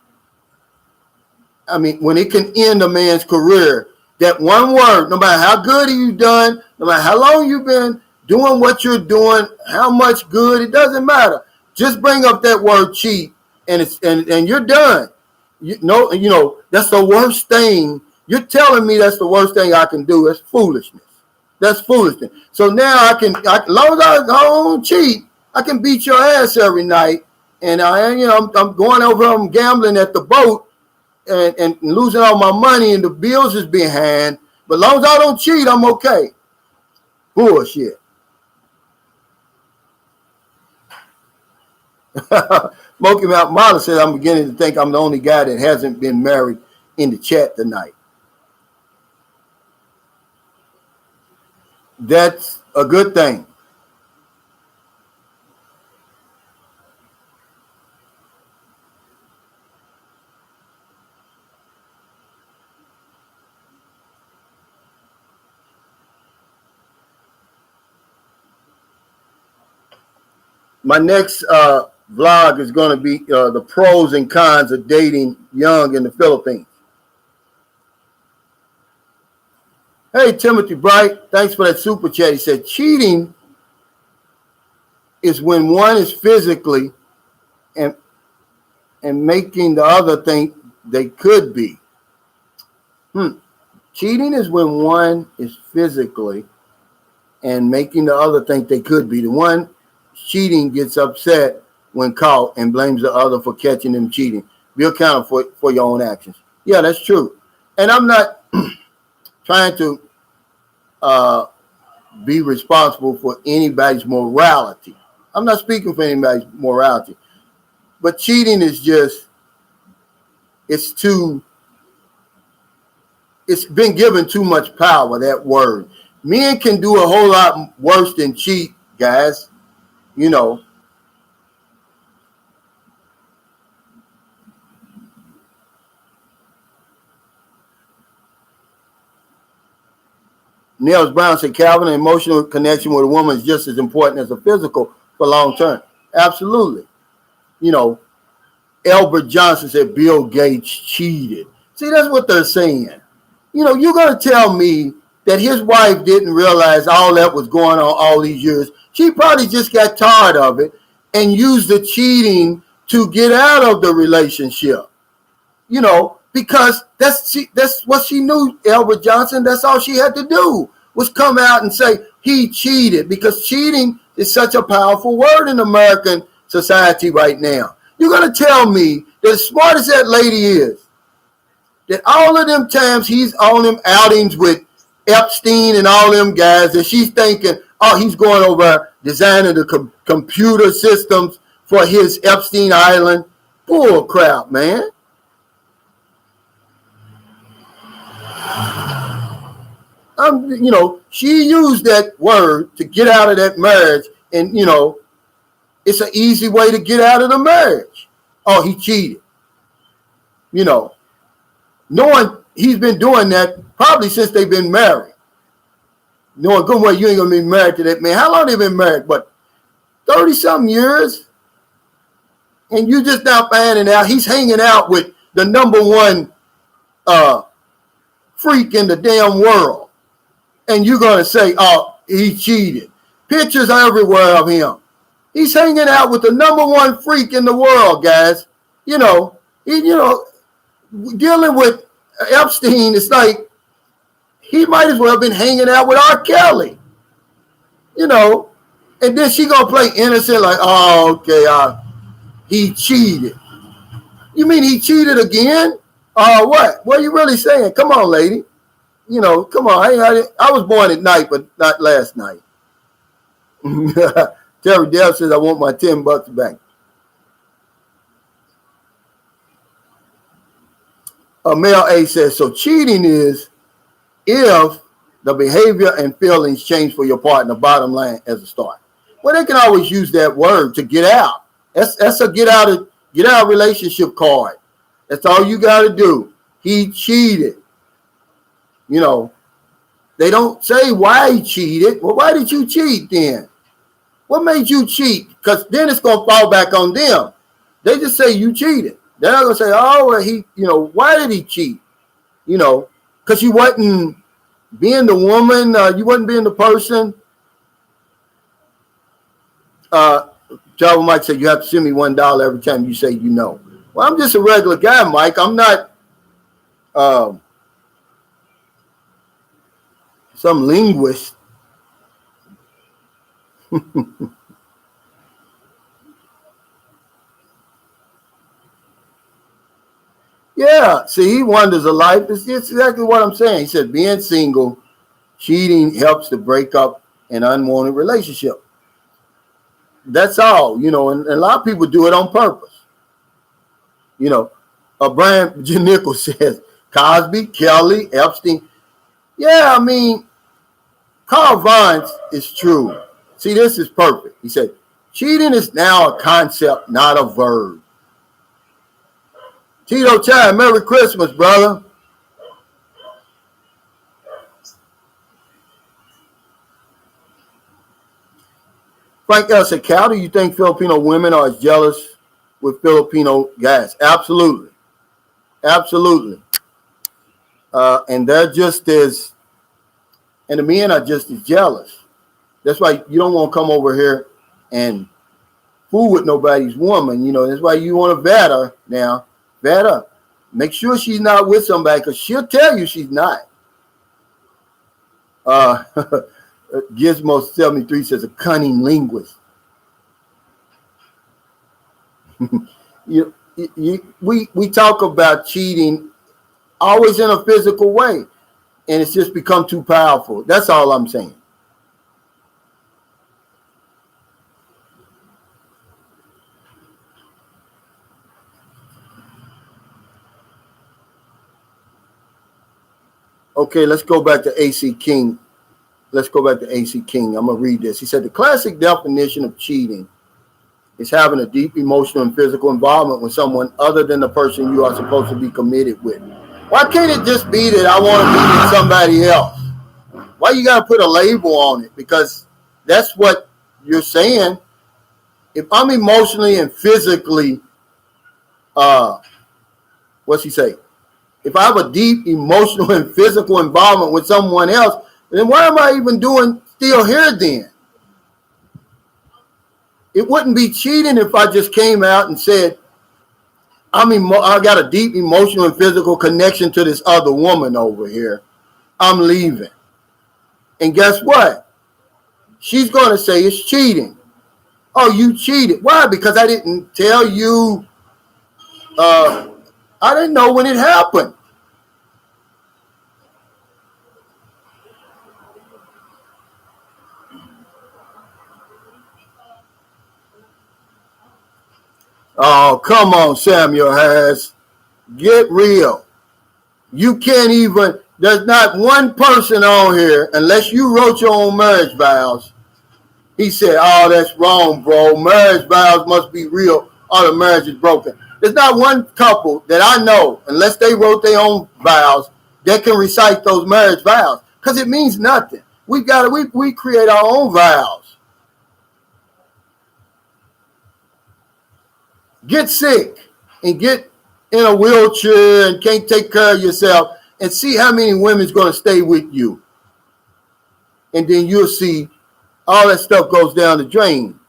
I mean, when it can end a man's career, that one word, no matter how good you've done, no matter how long you've been doing what you're doing, how much good, it doesn't matter. Just bring up that word cheat, and you're done. That's the worst thing. You're telling me that's the worst thing I can do. That's foolishness. That's foolishness. So now as long as I don't cheat, I can beat your ass every night. And I'm going over, I'm gambling at the boat and losing all my money, and the bills is behind. But as long as I don't cheat, I'm okay. Bullshit. Smoky Mountain Model said, I'm beginning to think I'm the only guy that hasn't been married in the chat tonight. That's a good thing. My next vlog is going to be the pros and cons of dating young in the Philippines. Hey, Timothy Bright, thanks for that super chat. He said, cheating is when one is physically and making the other think they could be. Cheating is when one is physically and making the other think they could be. The one cheating gets upset when caught and blames the other for catching them cheating. Be accountable for your own actions. Yeah, that's true. And I'm not trying to be responsible for anybody's morality. I'm not speaking for anybody's morality. But cheating is just, it's been given too much power, that word. Men can do a whole lot worse than cheat, guys. Nels Brown said, Calvin, an emotional connection with a woman is just as important as a physical for long term. Absolutely. Albert Johnson said Bill Gates cheated. See, that's what they're saying. You're going to tell me that his wife didn't realize all that was going on all these years. She probably just got tired of it and used the cheating to get out of the relationship. Because that's what she knew, Albert Johnson. That's all she had to do was come out and say he cheated, because cheating is such a powerful word in American society right now. You're going to tell me that as smart as that lady is, that all of them times he's on them outings with Epstein and all them guys, that she's thinking, oh, he's going over designing the computer systems for his Epstein Island. Bull crap, man. She used that word to get out of that marriage, and it's an easy way to get out of the marriage. Oh, he cheated. Knowing he's been doing that probably since they've been married. Knowing good well you ain't gonna be married to that man. How long they been married? But 30-something years, and you just now finding out he's hanging out with the number one freak in the damn world. And you're going to say, oh, he cheated. Pictures are everywhere of him. He's hanging out with the number one freak in the world, guys. Dealing with Epstein, it's like he might as well have been hanging out with R. Kelly. And then she going to play innocent like, oh, okay, he cheated. You mean he cheated again? What? What are you really saying? Come on, lady. Come on. I was born at night, but not last night. Terry Dale says, I want my $10 back. Mel A says, so cheating is if the behavior and feelings change for your partner, bottom line, as a start. Well, they can always use that word to get out. That's a get out relationship card. That's all you got to do. He cheated. You know, they don't say why he cheated. Well, why did you cheat then? What made you cheat? Because then it's going to fall back on them. They just say you cheated. They're not going to say, oh, well, why did he cheat? Because you wasn't being the woman, you wasn't being the person. Java Mike said, you have to send me $1 every time you say you know. Well, I'm just a regular guy, Mike. I'm not some linguist. Yeah, see, he wonders a life. It's exactly what I'm saying. He said being single, cheating helps to break up an unwanted relationship. That's all, and a lot of people do it on purpose. Brian J. Nichols says, Cosby, Kelly, Epstein. Yeah, I mean, Carl Vance is true. See, this is perfect. He said, cheating is now a concept, not a verb. Tito Chai, Merry Christmas, brother. Frank L. said, Cal, do you think Filipino women are as jealous with Filipino guys? Absolutely. Absolutely. And they're just as, and the men are just as jealous. That's why you don't want to come over here and fool with nobody's woman. That's why you want to vet her now. Vet her. Make sure she's not with somebody because she'll tell you she's not. Gizmo73 says a cunning linguist. We talk about cheating always in a physical way, and it's just become too powerful. That's all I'm saying. Okay, let's go back to AC King. I'm going to read this. He said, the classic definition of cheating is having a deep emotional and physical involvement with someone other than the person you are supposed to be committed with. Why can't it just be that I want to be with somebody else? Why you got to put a label on it? Because that's what you're saying. If I'm emotionally and physically, what's he say? If I have a deep emotional and physical involvement with someone else, then why am I even still here then? It wouldn't be cheating if I just came out and said, I got a deep emotional and physical connection to this other woman over here. I'm leaving. And guess what? She's going to say it's cheating. Oh, you cheated. Why? Because I didn't tell you. I didn't know when it happened. Oh, come on, Samuel Harris. Get real. You can't even, there's not one person on here, unless you wrote your own marriage vows. He said, oh, that's wrong, bro. Marriage vows must be real or the marriage is broken. There's not one couple that I know, unless they wrote their own vows, that can recite those marriage vows. Because it means nothing. We create our own vows. Get sick and get in a wheelchair and can't take care of yourself and see how many women's going to stay with you. And then you'll see all that stuff goes down the drain.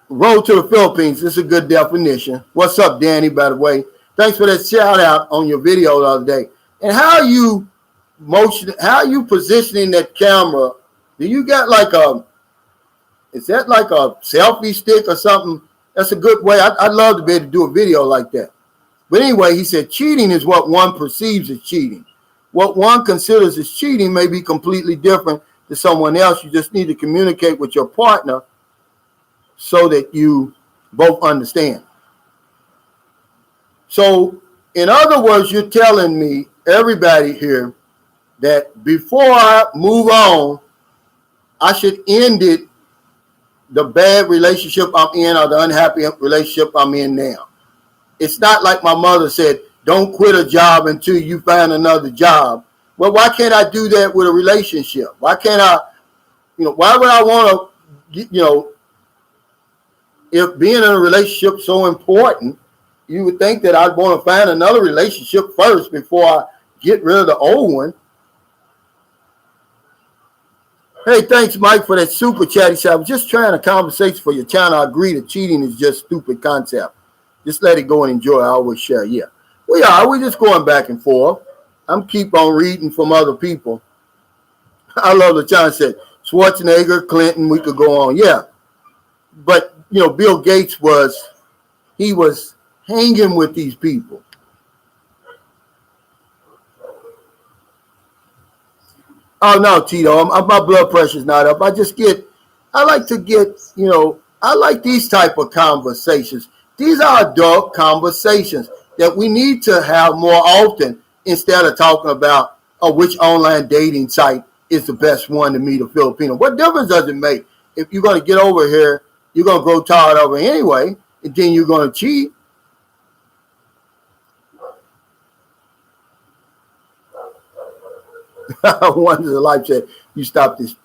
Road to the Philippines. This is a good definition. What's up, Danny, by the way? Thanks for that shout out on your video the other day. And how are you positioning that camera? Do you got is that like a selfie stick or something? That's a good way. I'd love to be able to do a video like that. But anyway, he said cheating is what one perceives as cheating. What one considers as cheating may be completely different to someone else. You just need to communicate with your partner so that you both understand. So, in other words, you're telling me, everybody here, that before I move on, I should end it, the bad relationship I'm in or the unhappy relationship I'm in now. It's not like my mother said, don't quit a job until you find another job. Well, why can't I do that with a relationship? Why can't I, why would I want to, if being in a relationship so important, you would think that I'd want to find another relationship first before I get rid of the old one. Hey, thanks, Mike, for that super chat. He said, I was just trying to conversate for your channel. I agree that cheating is just stupid concept. Just let it go and enjoy. I always share. Yeah. We're just going back and forth. I'm keep on reading from other people. I love the John said, Schwarzenegger, Clinton, we could go on. Yeah. But, Bill Gates was hanging with these people. Oh, no, Tito, my blood pressure's not up. I like these type of conversations. These are adult conversations that we need to have more often instead of talking about which online dating site is the best one to meet a Filipino. What difference does it make if you're going to get over here, you're going to grow tired of it anyway, and then you're going to cheat? One of the life said, you stop this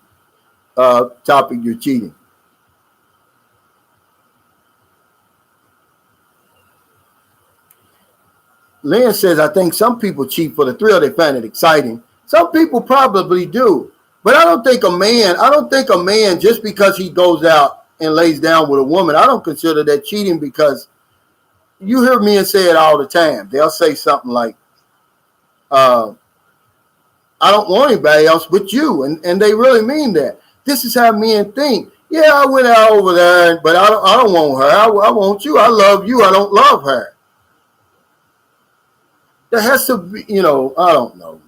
topic, you're cheating. Lynn says, I think some people cheat for the thrill. They find it exciting. Some people probably do. But I don't think a man, just because he goes out and lays down with a woman, I don't consider that cheating, because you hear men say it all the time. They'll say something like, I don't want anybody else but you. And they really mean that. This is how men think. Yeah, I went out over there, but I don't want her. I want you. I love you. I don't love her. There has to be, I don't know.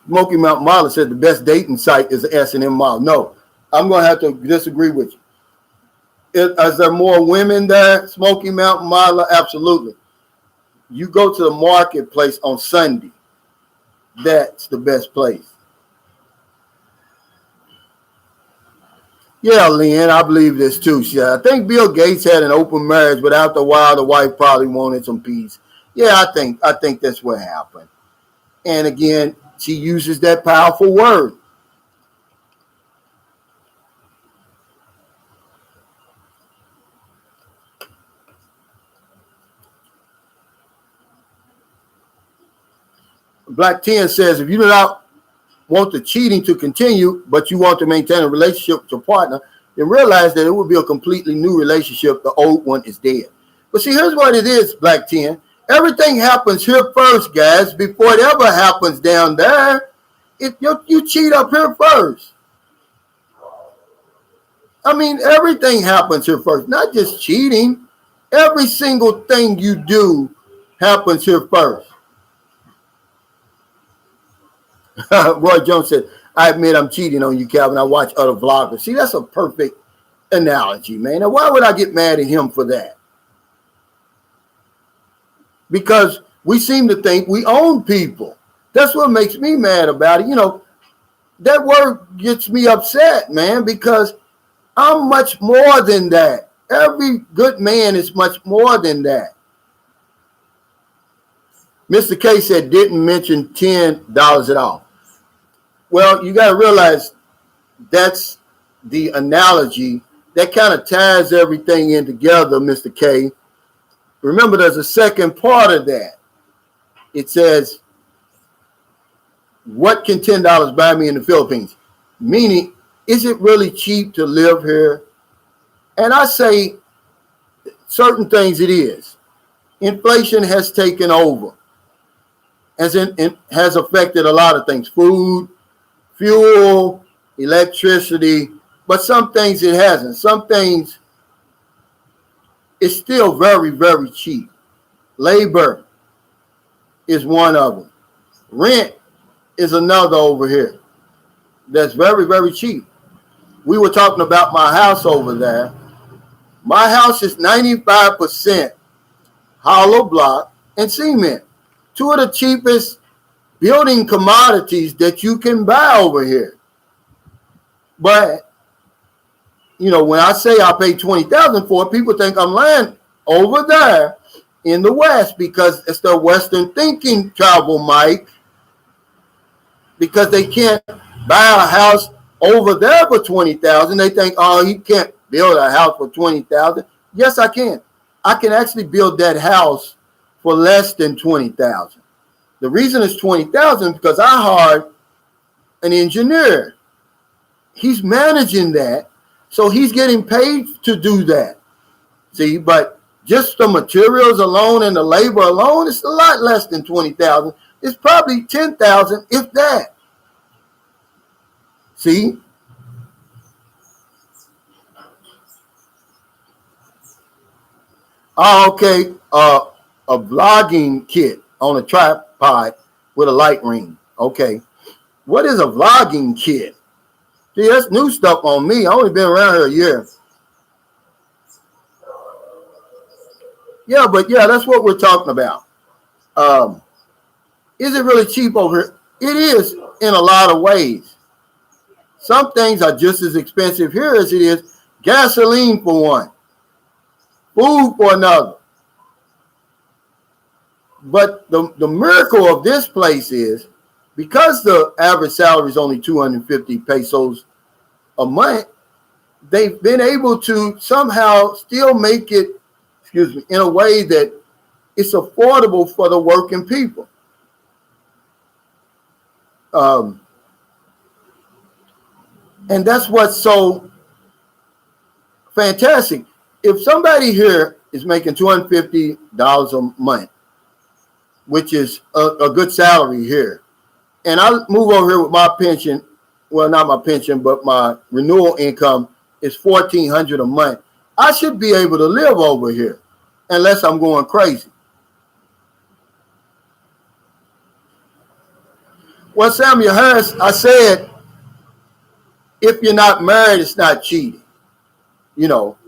Smoky Mountain Mile said the best dating site is the S&M Mall. No, I'm going to have to disagree with you. Is there more women there? Smoky Mountain Mile? Absolutely. You go to the marketplace on Sunday. That's the best place. Yeah, Lynn, I believe this too. I think Bill Gates had an open marriage, but after a while, the wife probably wanted some peace. Yeah, I think that's what happened. And again, she uses that powerful word. Black 10 says, if you do not want the cheating to continue, but you want to maintain a relationship with your partner, then realize that it will be a completely new relationship. The old one is dead. But see, here's what it is, Black 10. Everything happens here first, guys, before it ever happens down there. If you cheat up here first. I mean, everything happens here first, not just cheating. Every single thing you do happens here first. Roy Jones said, I admit I'm cheating on you, Calvin. I watch other vloggers. See, that's a perfect analogy, man. Now, why would I get mad at him for that? Because we seem to think we own people. That's what makes me mad about it. That word gets me upset, man, because I'm much more than that. Every good man is much more than that. Mr. K said, didn't mention $10 at all. Well, you got to realize that's the analogy that kind of ties everything in together, Mr. K. Remember, there's a second part of that. It says, what can $10 buy me in the Philippines? Meaning, is it really cheap to live here? And I say certain things it is. Inflation has taken over. It has affected a lot of things. Food, fuel, electricity. But some things it hasn't. Some things it's still very, very cheap. Labor is one of them. Rent is another over here. That's very, very cheap. we were talking about my house over there. My house is 95% hollow block and cement. Two of the cheapest building commodities that you can buy over here. But, you know, when I say I pay $20,000 for it, people think I'm lying over there in the West because it's the Western thinking travel, Mike. Because they can't buy a house over there for $20,000. They think, oh, you can't build a house for $20,000. Yes, I can. I can actually build that house for less than $20,000. The reason it's $20,000 because I hired an engineer. He's managing that, so he's getting paid to do that. See, but just the materials alone and the labor alone, it's a lot less than $20,000. It's probably $10,000, if that. See? Oh, okay. A vlogging kit on a tripod with a light ring. Okay. What is a vlogging kit? See, that's new stuff on me. I only been around here a year. Yeah, but yeah, that's what we're talking about. Is it really cheap over here? It is in a lot of ways. Some things are just as expensive here as it is gasoline for one, food for another. But the miracle of this place is because the average salary is only 250 pesos a month, they've been able to somehow still make it, in a way that it's affordable for the working people. And that's what's so fantastic. If somebody here is making $250 a month, which is a good salary here, and I move over here with my pension, well, not my pension, but my renewal income is $1,400 a month, I should be able to live over here unless I'm going crazy. Well, Samuel Harris, I said, if you're not married, it's not cheating, you know.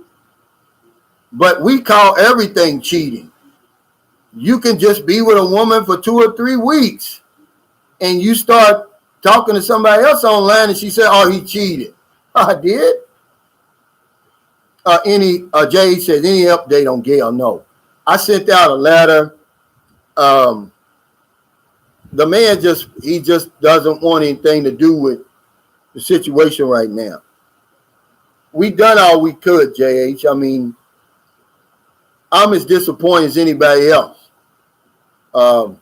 But we call everything cheating. You can just be with a woman for 2 or 3 weeks and you start talking to somebody else online and she said, oh, he cheated. I did. Jay says, any update on Gail? No. I sent out a letter. The man just doesn't want anything to do with the situation right now. We done all we could, JH. I mean, I'm as disappointed as anybody else about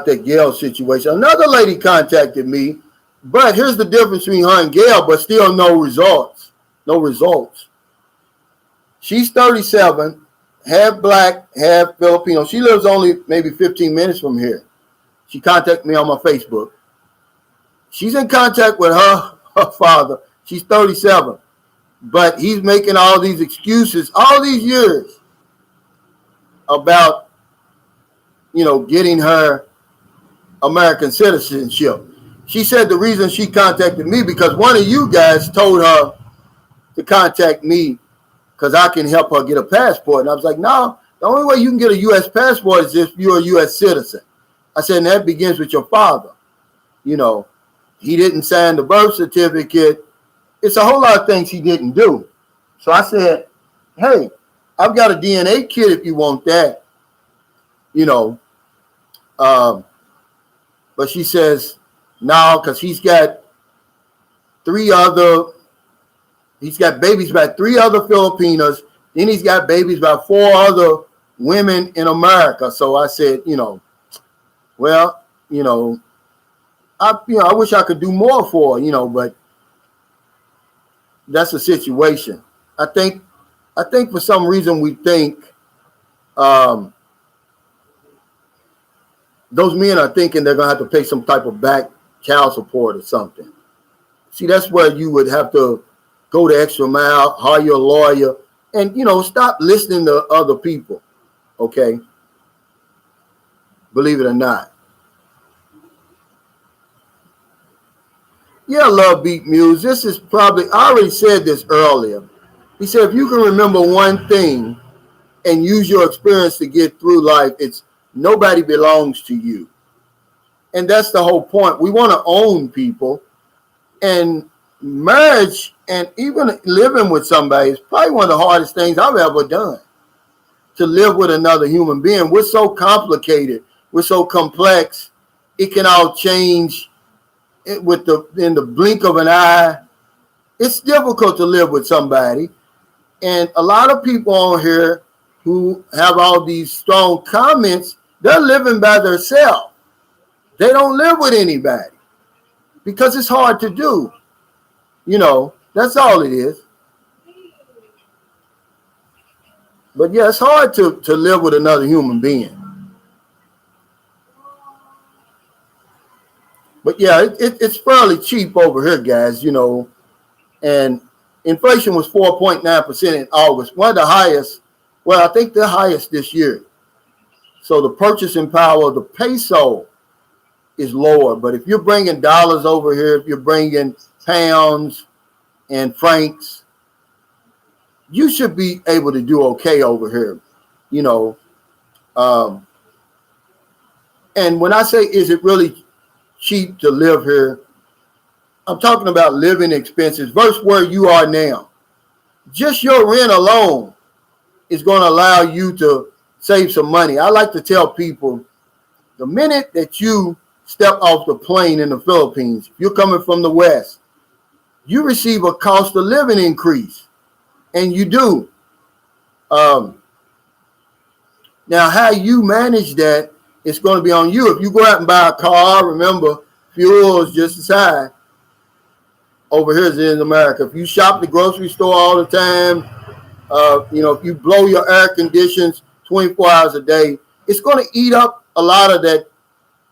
that Gail situation. Another lady contacted me, but here's the difference between her and Gail, but still no results. No results. She's 37, half black, half Filipino. She lives only maybe 15 minutes from here. She contacted me on my Facebook. She's in contact with her father. She's 37. But he's making all these excuses all these years about, you know, getting her American citizenship. She said the reason she contacted me because one of you guys told her to contact me because I can help her get a passport. And I was like, no, the only way you can get a U.S. passport is if you're a U.S. citizen. I said, and that begins with your father. You know, he didn't sign the birth certificate. It's a whole lot of things he didn't do. So I said, hey, I've got a DNA kit if you want that. You know, but she says, no, because he's got babies by 3 other Filipinos. Then he's got babies by 4 other women in America. So I said, you know, well, you know, I wish I could do more for her, you know, but that's the situation. I think for some reason we think those men are thinking they're going to have to pay some type of back child support or something. See, that's where you would have to go the extra mile, hire a lawyer, and, you know, stop listening to other people, okay? Believe it or not. Yeah, love beat Muse. This is probably, I already said this earlier. He said, if you can remember one thing and use your experience to get through life, it's nobody belongs to you. And that's the whole point. We want to own people, and marriage and even living with somebody is probably one of the hardest things I've ever done. To live with another human being. We're so complicated. We're so complex. It can all change in the blink of an eye. It's difficult to live with somebody. And a lot of people on here who have all these strong comments, they're living by themselves. They don't live with anybody because it's hard to do. That's all it is. But yeah, it's hard to live with another human being. But yeah, it's fairly cheap over here, guys, and inflation was 4.9% in August, one of the highest, well, I think the highest this year. So the purchasing power of the peso is lower. But if you're bringing dollars over here, if you're bringing pounds and francs, you should be able to do okay over here, And when I say, is it really cheap to live here, I'm talking about living expenses versus where you are now. Just your rent alone is going to allow you to save some money. I like to tell people, the minute that you step off the plane in the Philippines, if you're coming from the West, you receive a cost of living increase. And you do. Now, how you manage that, it's going to be on you. If you go out and buy a car, remember, fuel is just as high over here as in America. If you shop at the grocery store all the time, if you blow your air conditions 24 hours a day, it's going to eat up a lot of that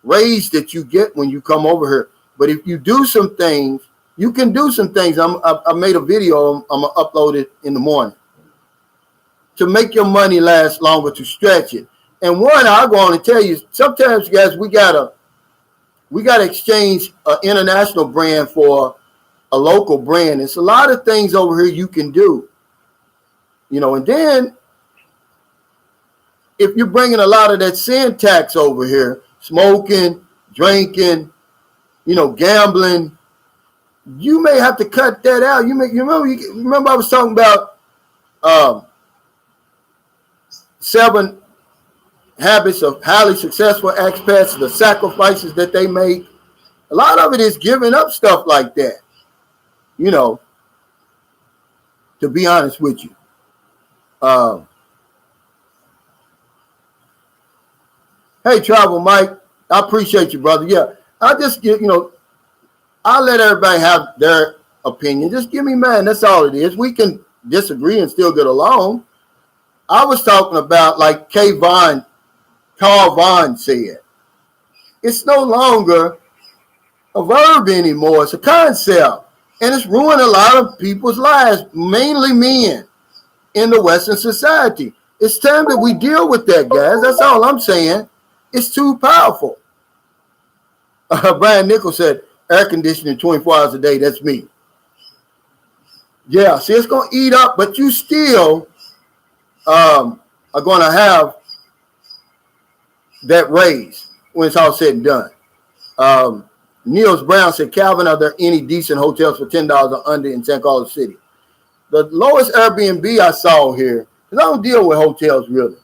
raise that you get when you come over here. But if you do some things, you can do some things. I made a video. I'm going to upload it in the morning to make your money last longer, to stretch it. And one, I'll go on and tell you, sometimes, guys, we gotta exchange an international brand for a local brand. It's a lot of things over here you can do, and then if you're bringing a lot of that sin tax over here, smoking, drinking, gambling, you may have to cut that out. You remember I was talking about 7 habits of highly successful expats, the sacrifices that they make. A lot of it is giving up stuff like that, to be honest with you. Hey, Travel Mike, I appreciate you, brother. Yeah, I just get, I'll let everybody have their opinion. Just give me mine. That's all it is. We can disagree and still get along. I was talking about, like Carl Vaughan said, it's no longer a verb anymore. It's a concept. And it's ruined a lot of people's lives, mainly men in the Western society. It's time that we deal with that, guys. That's all I'm saying. It's too powerful. Brian Nichols said, air conditioning 24 hours a day, that's me. Yeah, see, it's going to eat up, but you still are going to have that raise when it's all said and done. Niels Brown said, Calvin, are there any decent hotels for $10 or under in San Carlos City? The lowest Airbnb I saw here, because I don't deal with hotels really,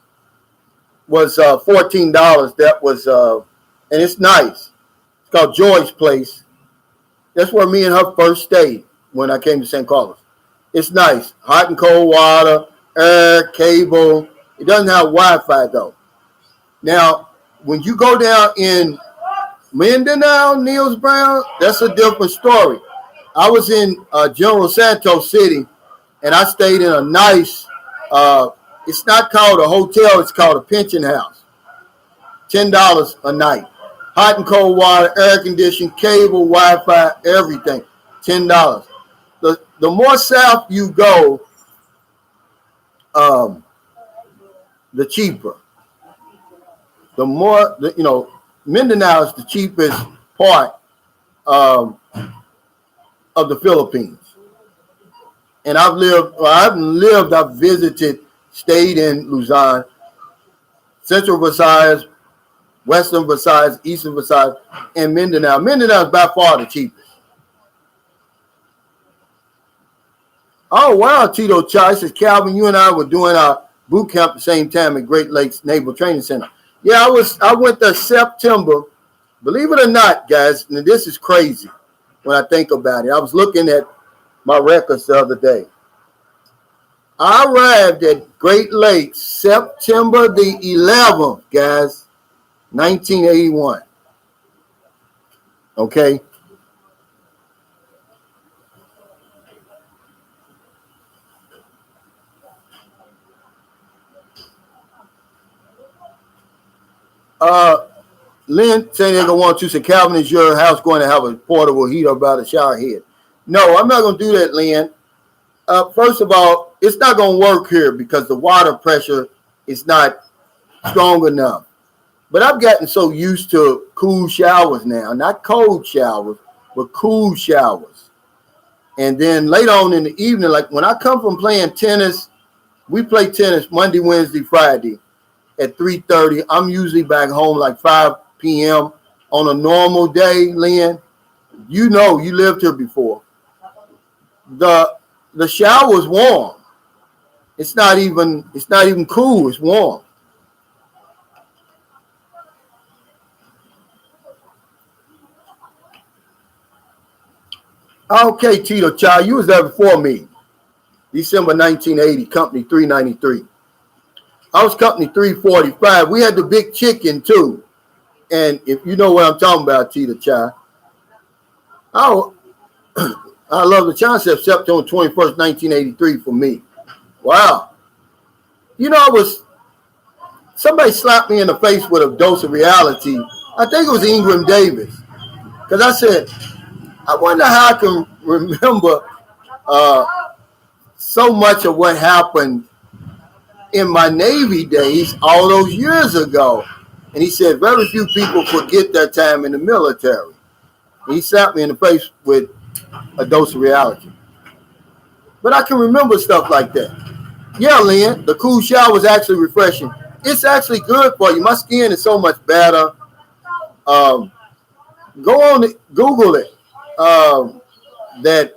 was $14. That was, and it's nice. It's called Joy's Place. That's where me and her first stayed when I came to San Carlos. It's nice. Hot and cold water, air, cable. It doesn't have Wi-Fi though. Now, when you go down in Mindanao, Niels Brown, that's a different story. I was in General Santos City, and I stayed in a nice, it's not called a hotel, it's called a pension house. $10 a night. Hot and cold water, air conditioning, cable, Wi-Fi, everything. $10. The more south you go, the cheaper. The more, Mindanao is the cheapest part. of the Philippines. And I've visited, stayed in Luzon, Central Visayas, Western Visayas, Eastern Visayas, and Mindanao. Mindanao is by far the cheapest. Oh, wow, Tito Chai says, Calvin, you and I were doing our boot camp at the same time at Great Lakes Naval Training Center. Yeah, I went there September. Believe it or not, guys, and this is crazy when I think about it. I was looking at my records the other day. I arrived at Great Lakes September the 11th, guys, 1981. Okay? Lynn San Diego 1-2 said, Calvin, is your house going to have a portable heater about a shower head? No, I'm not going to do that, Lynn. First of all, it's not going to work here because the water pressure is not strong enough. But I've gotten so used to cool showers now, not cold showers, but cool showers. And then later on in the evening, like when I come from playing tennis, we play tennis Monday, Wednesday, Friday at 3:30. I'm usually back home like 5 p.m. on a normal day, Lynn. You know, you lived here before. The shower is warm. It's not even cool, it's warm. Okay, Tito Chai, you was there before me. December 1980, company 393. I was company 345. We had the big chicken too. And if you know what I'm talking about, Tito Chai, I love the concept. September 21st, 1983 for me. Wow. You know, somebody slapped me in the face with a dose of reality. I think it was Ingram Davis. Because I said, I wonder how I can remember so much of what happened in my Navy days all those years ago. And he said, very few people forget their time in the military. And he slapped me in the face with a dose of reality. But I can remember stuff like that. Yeah, Lynn, the cool shower is actually refreshing. It's actually good for you. My skin is so much better. Go on, Google it. That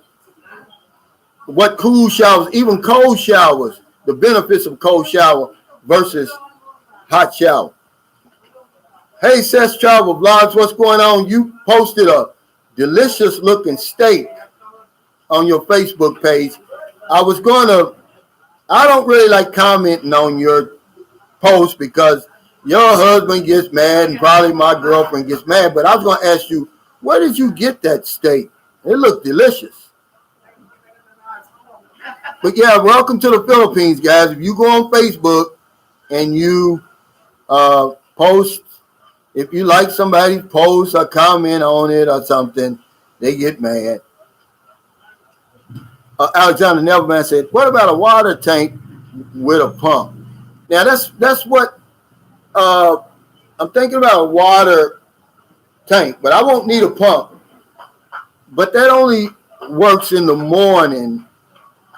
what cool showers, even cold showers, the benefits of cold shower versus hot shower. Hey, Seth Travel Vlogs, what's going on? You posted a delicious looking steak on your Facebook page. I don't really like commenting on your post because your husband gets mad and probably my girlfriend gets mad, but I was going to ask you, where did you get that steak? It looked delicious. But yeah, welcome to the Philippines, guys. If you go on Facebook and you post, if you like somebody's post or comment on it or something, they get mad. Alexander Neverman said, what about a water tank with a pump? Now, that's what I'm thinking about, a water tank, but I won't need a pump. But that only works in the morning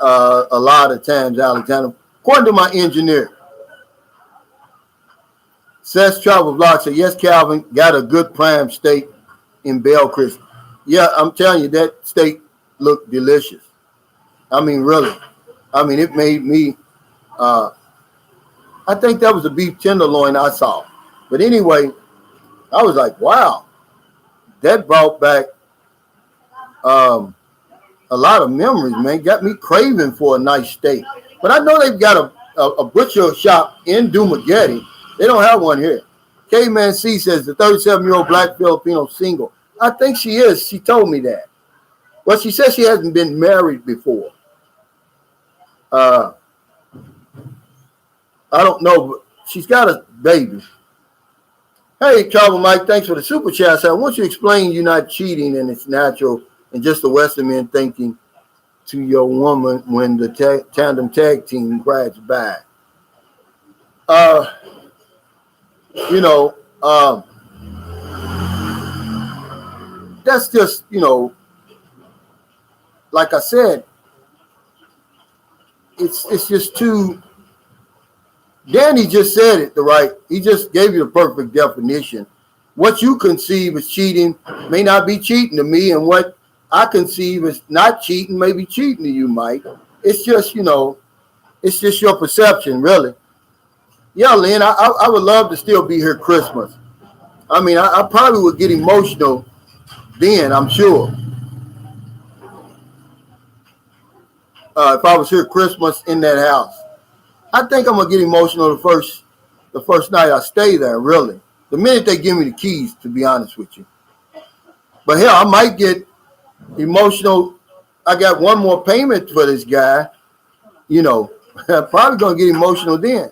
a lot of times, Alexander, according to my engineer. Seth Travel Vlog said, yes, Calvin, got a good prime steak in Belle Crystal. Yeah, I'm telling you, that steak looked delicious. I mean, really. I mean, it made me, I think that was a beef tenderloin I saw. But anyway, I was like, wow, that brought back a lot of memories, man. Got me craving for a nice steak. But I know they've got a butcher shop in Dumaguete. They don't have one here. K-Man C says the 37-year-old black Filipino single. I think she is. She told me that. Well, she says she hasn't been married before. I don't know, but she's got a baby. Hey, Travel Mike, thanks for the super chat. So I want you to explain you're not cheating and it's natural and just the Western man thinking to your woman when the tandem tag team grabs back. That's just, like I said, it's just too. Danny just said it the right. He just gave you the perfect definition. What you conceive as cheating may not be cheating to me, and what I conceive as not cheating may be cheating to you, Mike. It's just, it's just your perception, really. Yeah, Lynn, I would love to still be here Christmas. I mean, I probably would get emotional then, I'm sure. If I was here Christmas in that house. I think I'm gonna get emotional the first night I stay there, really. The minute they give me the keys, to be honest with you. But hell, I might get emotional. I got one more payment for this guy, I'm probably gonna get emotional then.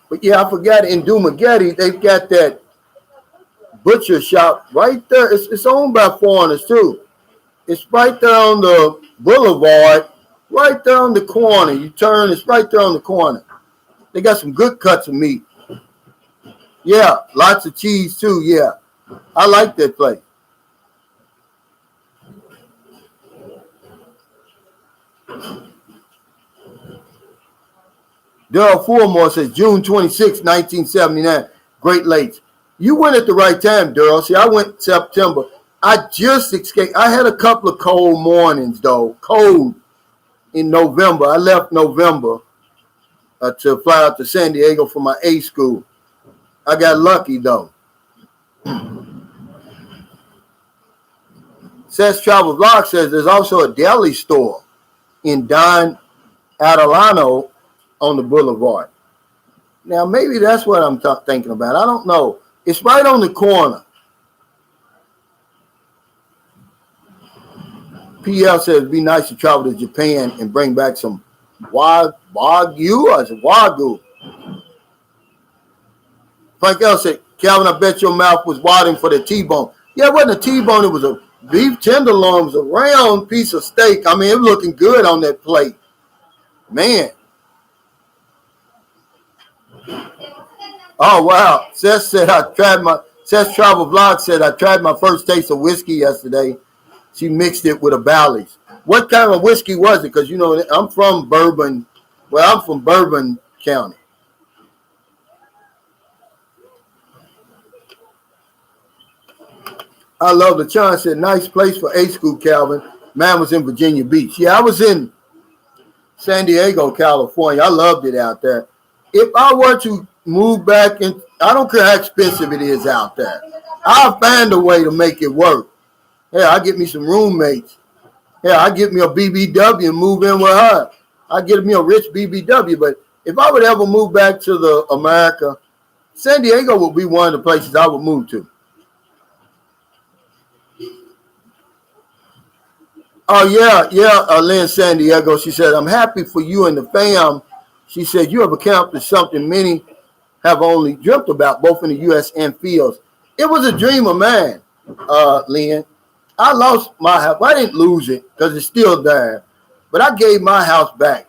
But yeah, I forgot in Dumagetti, they've got that butcher shop right there. It's owned by foreigners too. It's right there on the boulevard, right there on the corner. You turn, it's right there on the corner. They got some good cuts of meat. Yeah, lots of cheese too. Yeah, I like that place. Daryl Fulmore says June 26, 1979, Great Lakes. You went at the right time, Daryl. See, I went September. I just escaped. I had a couple of cold mornings, though. Cold in November. I left November to fly out to San Diego for my A school. I got lucky, though. Seth's Travel Vlog says there's also a deli store in Don Adelano on the boulevard. Now, maybe that's what I'm thinking about. I don't know. It's right on the corner. PL says it'd be nice to travel to Japan and bring back some Wagyu or some Wagyu. Frank L said, Calvin, I bet your mouth was watering for the T-bone. Yeah, it wasn't a T-bone. It was a beef tenderloin. It was a round piece of steak. I mean, it was looking good on that plate. Man. Oh, wow. Seth Travel Vlog said, I tried my first taste of whiskey yesterday. She mixed it with a Bally's. What kind of whiskey was it? Because, I'm from Bourbon. Well, I'm from Bourbon County. I love it. John said, nice place for A school, Calvin. Man was in Virginia Beach. Yeah, I was in San Diego, California. I loved it out there. If I were to move back, and I don't care how expensive it is out there, I'll find a way to make it work. Yeah, I get me some roommates. Yeah, I get me a BBW and move in with her. I get me a rich BBW. But if I would ever move back to the America, San Diego would be one of the places I would move to. Oh, yeah, Lynn San Diego. She said, I'm happy for you and the fam. She said, you have accomplished something many have only dreamt about, both in the U.S. and fields. It was a dream of mine, Lynn. I lost my house. I didn't lose it because it's still there. But I gave my house back.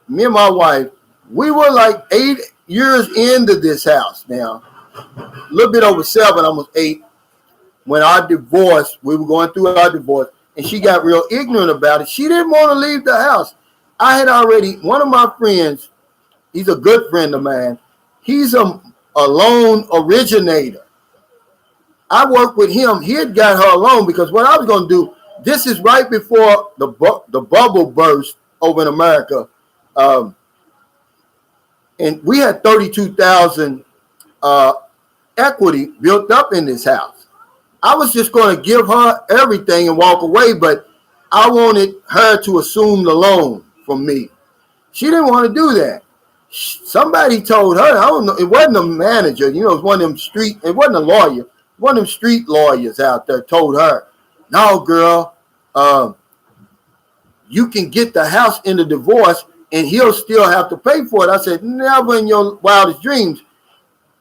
Me and my wife, we were like 8 years into this house now. A little bit over 7, almost 8. When our divorce, we were going through our divorce, and she got real ignorant about it. She didn't want to leave the house. I had already, one of my friends, he's a good friend of mine. He's a loan originator. I worked with him. He had got her a loan because what I was going to do, this is right before the bubble burst over in America. And we had 32,000 equity built up in this house. I was just going to give her everything and walk away, but I wanted her to assume the loan from me. She didn't want to do that. Somebody told her, I don't know, it wasn't a manager, it was one of them street, it wasn't a lawyer, one of them street lawyers out there told her, no, girl, you can get the house in the divorce and he'll still have to pay for it. I said, never in your wildest dreams.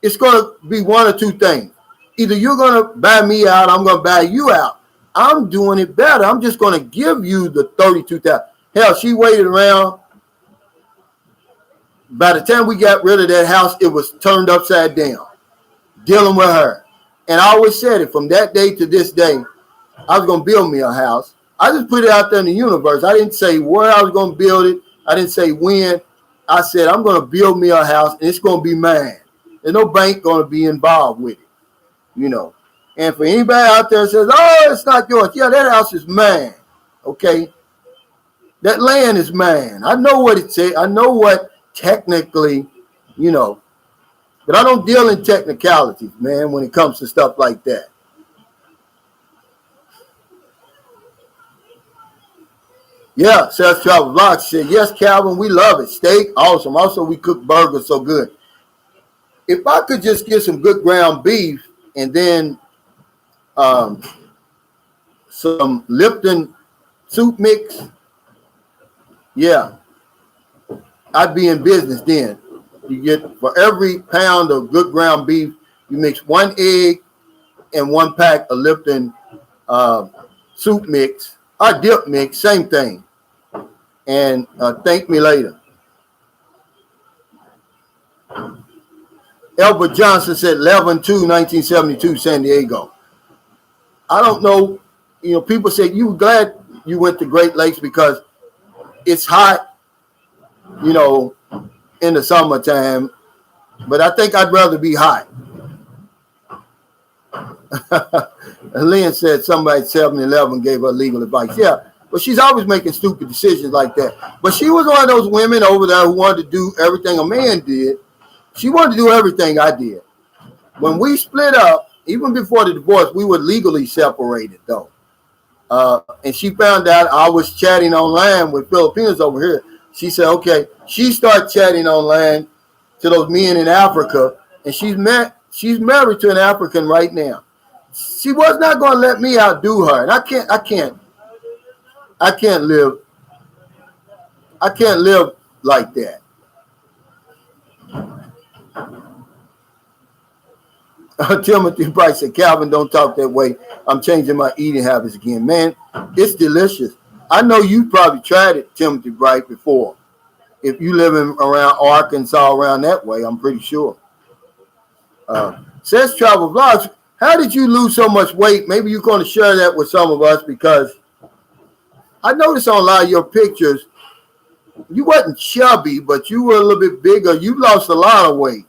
It's going to be one or two things. Either you're going to buy me out, I'm going to buy you out. I'm doing it better. I'm just going to give you the $32,000. Hell, she waited around. By the time we got rid of that house, it was turned upside down. dealing with her. And I always said it, from that day to this day, I was going to build me a house. I just put it out there in the universe. I didn't say where I was going to build it. I didn't say when. I said, I'm going to build me a house, and it's going to be mine. There's no bank going to be involved with it, you know. And for anybody out there that says, oh, it's not yours. Yeah, that house is mine, okay? That land is mine. I know what it says. I know what technically, you know. But I don't deal in technicalities, man, when it comes to stuff like that. Yeah, Self Travel Vlog said, yes, Calvin, we love it. Steak, awesome. Also, we cook burgers so good. If I could just get some good ground beef and then some Lipton soup mix, yeah, I'd be in business then. You get, for every pound of good ground beef, you mix 1 egg and 1 pack of Lipton soup mix or dip mix, same thing. And thank me later. Albert Johnson said 11/2/1972, San Diego. I don't know, you know, people say you were glad you went to Great Lakes because it's hot, you know, in the summertime, but I think I'd rather be hot. Lynn said somebody at 7-Eleven gave her legal advice. Yeah, but she's always making stupid decisions like that. But she was one of those women over there who wanted to do everything a man did. She wanted to do everything I did. When we split up, even before the divorce, we were legally separated, though. And she found out I was chatting online with Filipinos over here. She said, okay, she started chatting online to those men in Africa, and she's married to an African right now. She was not going to let me outdo her, and I can't live like that. Timothy Bright said, Calvin, don't talk that way. I'm changing my eating habits again. Man, it's delicious. I know you probably tried it, Timothy Bright, before. If you live around Arkansas, around that way, I'm pretty sure. Says Travel Vlogs, how did you lose so much weight? Maybe you're going to share that with some of us, because I noticed on a lot of your pictures, you wasn't chubby, but you were a little bit bigger. You lost a lot of weight.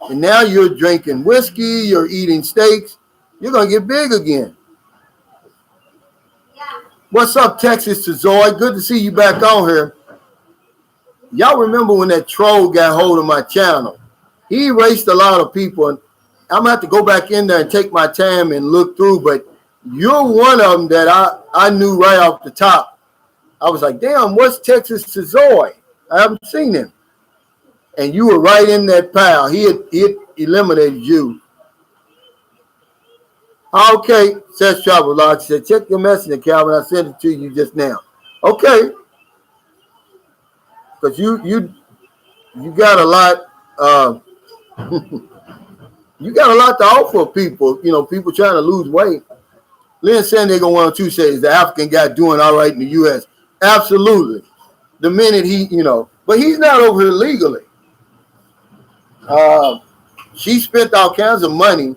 And now you're drinking whiskey, you're eating steaks. You're going to get big again. What's up, Texas to Zoe? Good to see you back on here. Y'all remember when that troll got hold of my channel? He erased a lot of people. And I'm going to have to go back in there and take my time and look through. But you're one of them that I knew right off the top. I was like, damn, what's Texas to Zoe? I haven't seen him. And you were right in that pile. He had eliminated you. Okay, says Travel Lodge. Said, check your messenger, Calvin. I sent it to you just now. Okay. Because you got a lot you got a lot to offer people, you know, people trying to lose weight. Lynn San Diego 102 says the African guy doing all right in the US. Absolutely. The minute he, you know, but he's not over here legally. She spent all kinds of money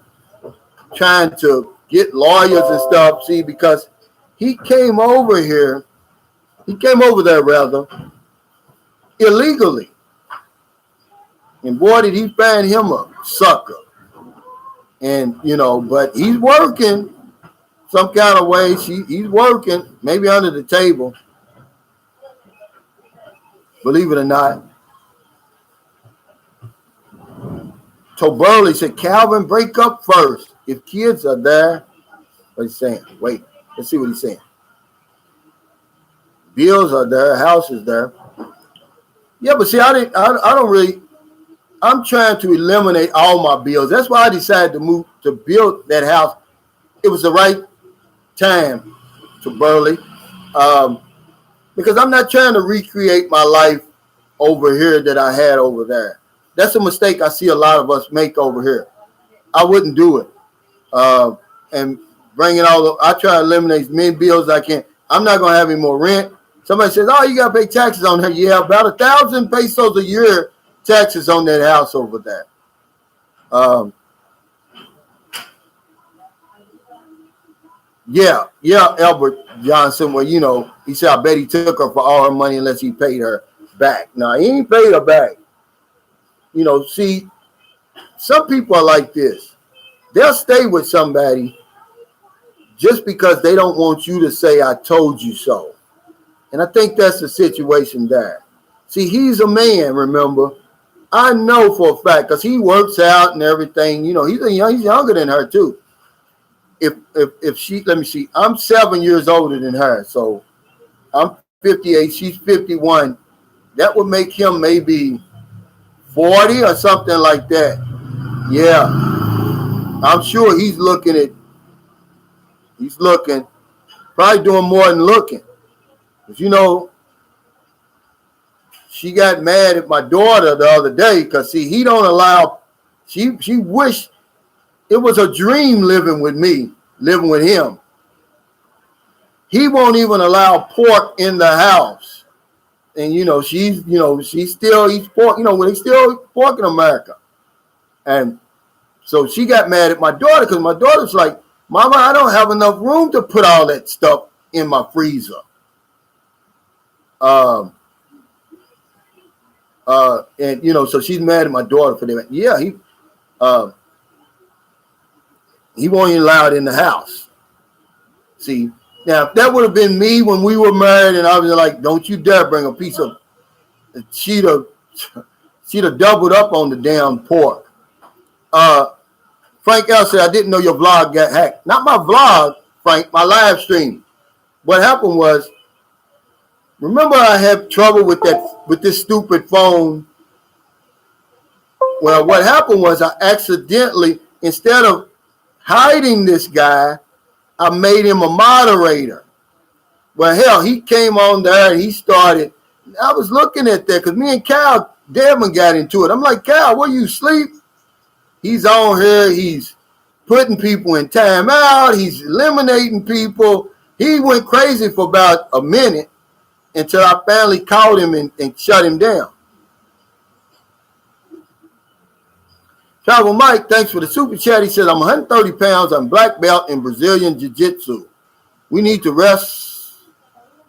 trying to get lawyers and stuff, see, because he came over there rather, illegally. And boy, did he find him a sucker. And, you know, but he's working some kind of way. He's working, maybe under the table. Believe it or not. Toberly said, Calvin, break up first. If kids are there, what he's saying? Wait, let's see what he's saying. Bills are there, house is there. Yeah, but see, I don't really, I'm trying to eliminate all my bills. That's why I decided to move, to build that house. It was the right time, Toberly, because I'm not trying to recreate my life over here that I had over there. That's a mistake I see a lot of us make over here. I wouldn't do it. And bringing I try to eliminate as many bills as I can. I'm not going to have any more rent. Somebody says, oh, you got to pay taxes on her. You have about 1,000 pesos a year taxes on that house over there. Yeah, Albert Johnson. Well, he said, I bet he took her for all her money unless he paid her back. No, he ain't paid her back. See, some people are like this. They'll stay with somebody just because they don't want you to say, I told you so. And I think that's the situation there. See, he's a man, remember. I know for a fact because he works out and everything. He's younger than her, too. If she, let me see, I'm 7 years older than her. So I'm 58, she's 51. That would make him maybe 40 or something like that. Yeah. I'm sure he's looking, probably doing more than looking. Because, she got mad at my daughter the other day because, see, he don't allow, she wished it was a dream living with me, living with him. He won't even allow pork in the house. And, she still eats pork, when they still eat pork in America. And so she got mad at my daughter because my daughter's like, Mama, I don't have enough room to put all that stuff in my freezer. And so she's mad at my daughter for that. Yeah, he won't even allow it in the house. See, now if that would have been me when we were married, and I was like, don't you dare bring a piece of, she'd have doubled up on the damn pork. Frank L said, I didn't know your vlog got hacked. Not my vlog, Frank, my live stream. What happened was, remember I had trouble with this stupid phone. Well, what happened was I accidentally, instead of hiding this guy, I made him a moderator. Well, hell, he came on there and he started. I was looking at that because me and Cal Devin got into it. I'm like, Cal, where you sleep? He's on here. He's putting people in timeout. He's eliminating people. He went crazy for about a minute until I finally caught him and shut him down. Travel Mike, thanks for the super chat. He says, I'm 130 pounds. I'm black belt in Brazilian Jiu-Jitsu. We need to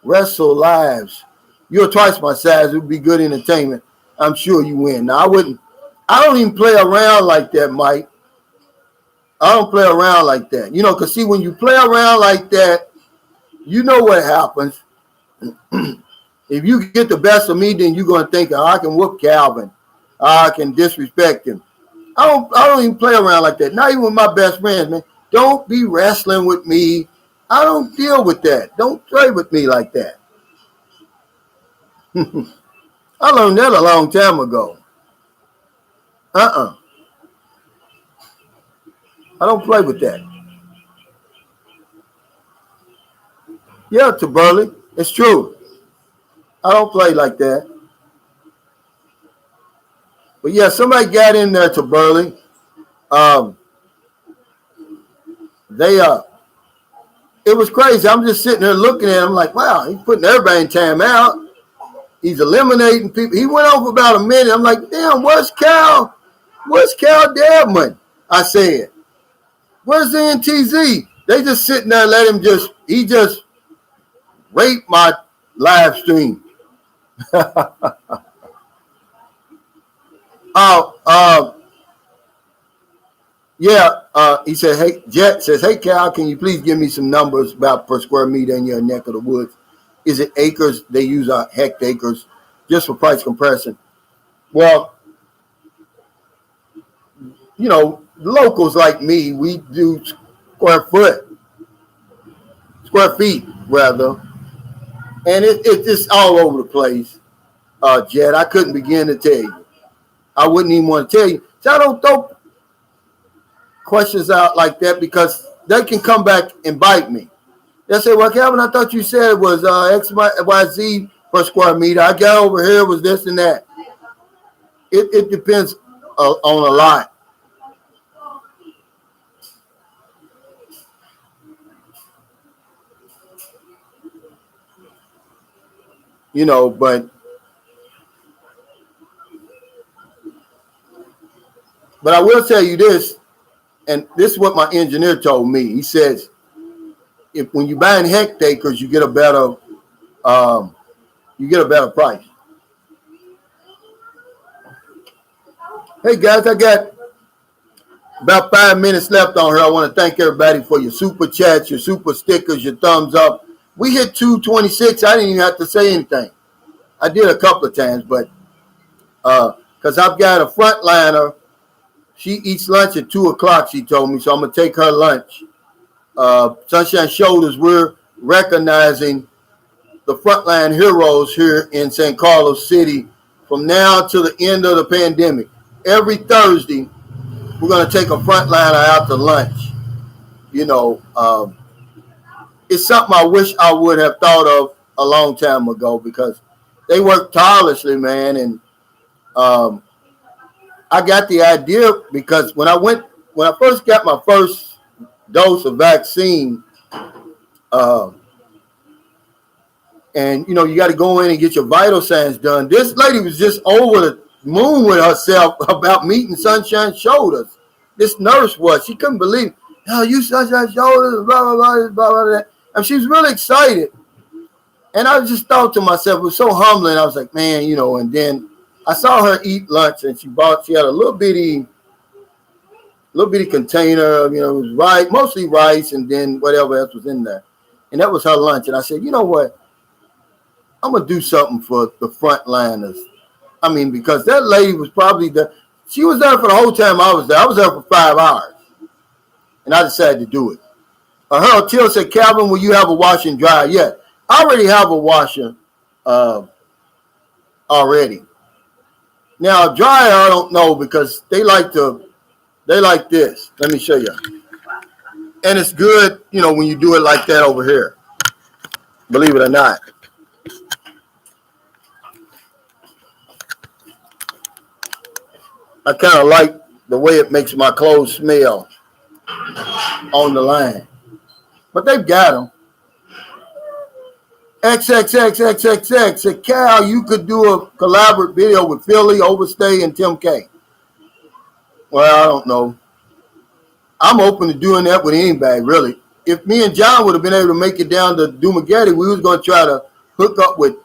wrestle lives. You're twice my size. It would be good entertainment. I'm sure you win. Now, I don't even play around like that, Mike. I don't play around like that. Because see, when you play around like that, you know what happens. If you get the best of me, then you're going to think, I can whoop Calvin. I can disrespect him. I don't even play around like that. Not even with my best friends, man. Don't be wrestling with me. I don't deal with that. Don't play with me like that. I learned that a long time ago. I don't play with that. Yeah, to Burley. It's true. I don't play like that. But yeah, somebody got in there to Burley. It was crazy. I'm just sitting there looking at him like, wow, he's putting everybody in timeout. He's eliminating people. He went on for about a minute. I'm like, damn, where's Cal? Where's Cal Devman? I said, where's the NTZ? They just sitting there, he just raped my live stream. He said, hey, Jet says, hey, Cal, can you please give me some numbers about per square meter in your neck of the woods? Is it acres? They use hectares just for price comparison. Well, locals like me, we do square feet, rather. And it's just all over the place, Jet. I couldn't begin to tell you. I wouldn't even want to tell you. So I don't throw questions out like that because they can come back and bite me. They say, well, Calvin, I thought you said it was X, Y, Z per square meter. I got over here was this and that. It depends on a lot. But I will tell you this, and this is what my engineer told me. He says, if when you're buying hectares, you get a better price. Hey guys, I got about 5 minutes left on here. I want to thank everybody for your super chats, your super stickers, your thumbs up. We hit 226. I didn't even have to say anything. I did a couple of times, but because I've got a frontliner. She eats lunch at 2 o'clock, she told me, so I'm going to take her lunch. Sunshine Shoulders, we're recognizing the frontline heroes here in San Carlos City from now to the end of the pandemic. Every Thursday, we're going to take a frontliner out to lunch. You know, it's something I wish I would have thought of a long time ago because they work tirelessly, man. And I got the idea because when I first got my first dose of vaccine, and you know, you got to go in and get your vital signs done. This lady was just over the moon with herself about meeting Sunshine Shoulders. This nurse was. She couldn't believe, oh, you Sunshine Shoulders, blah, blah, blah, blah, blah, blah. And she was really excited. And I just thought to myself, it was so humbling. I was like, man, you know, and then I saw her eat lunch and she had a little bitty container, you know, it was mostly rice and then whatever else was in there. And that was her lunch. And I said, you know what? I'm going to do something for the frontliners. I mean, because that lady was probably she was there for the whole time I was there. I was there for 5 hours. And I decided to do it. Her Till said, Calvin, will you have a washer and dryer? Yeah, I already have a washer already. Now, a dryer, I don't know because they like this. Let me show you. And it's good, you know, when you do it like that over here. Believe it or not. I kind of like the way it makes my clothes smell on the line. But they've got them. XXXXXX said, Cal, you could do a collaborative video with Philly, Overstay, and Tim K. Well, I don't know. I'm open to doing that with anybody, really. If me and John would have been able to make it down to Dumagetti, we was going to try to hook up with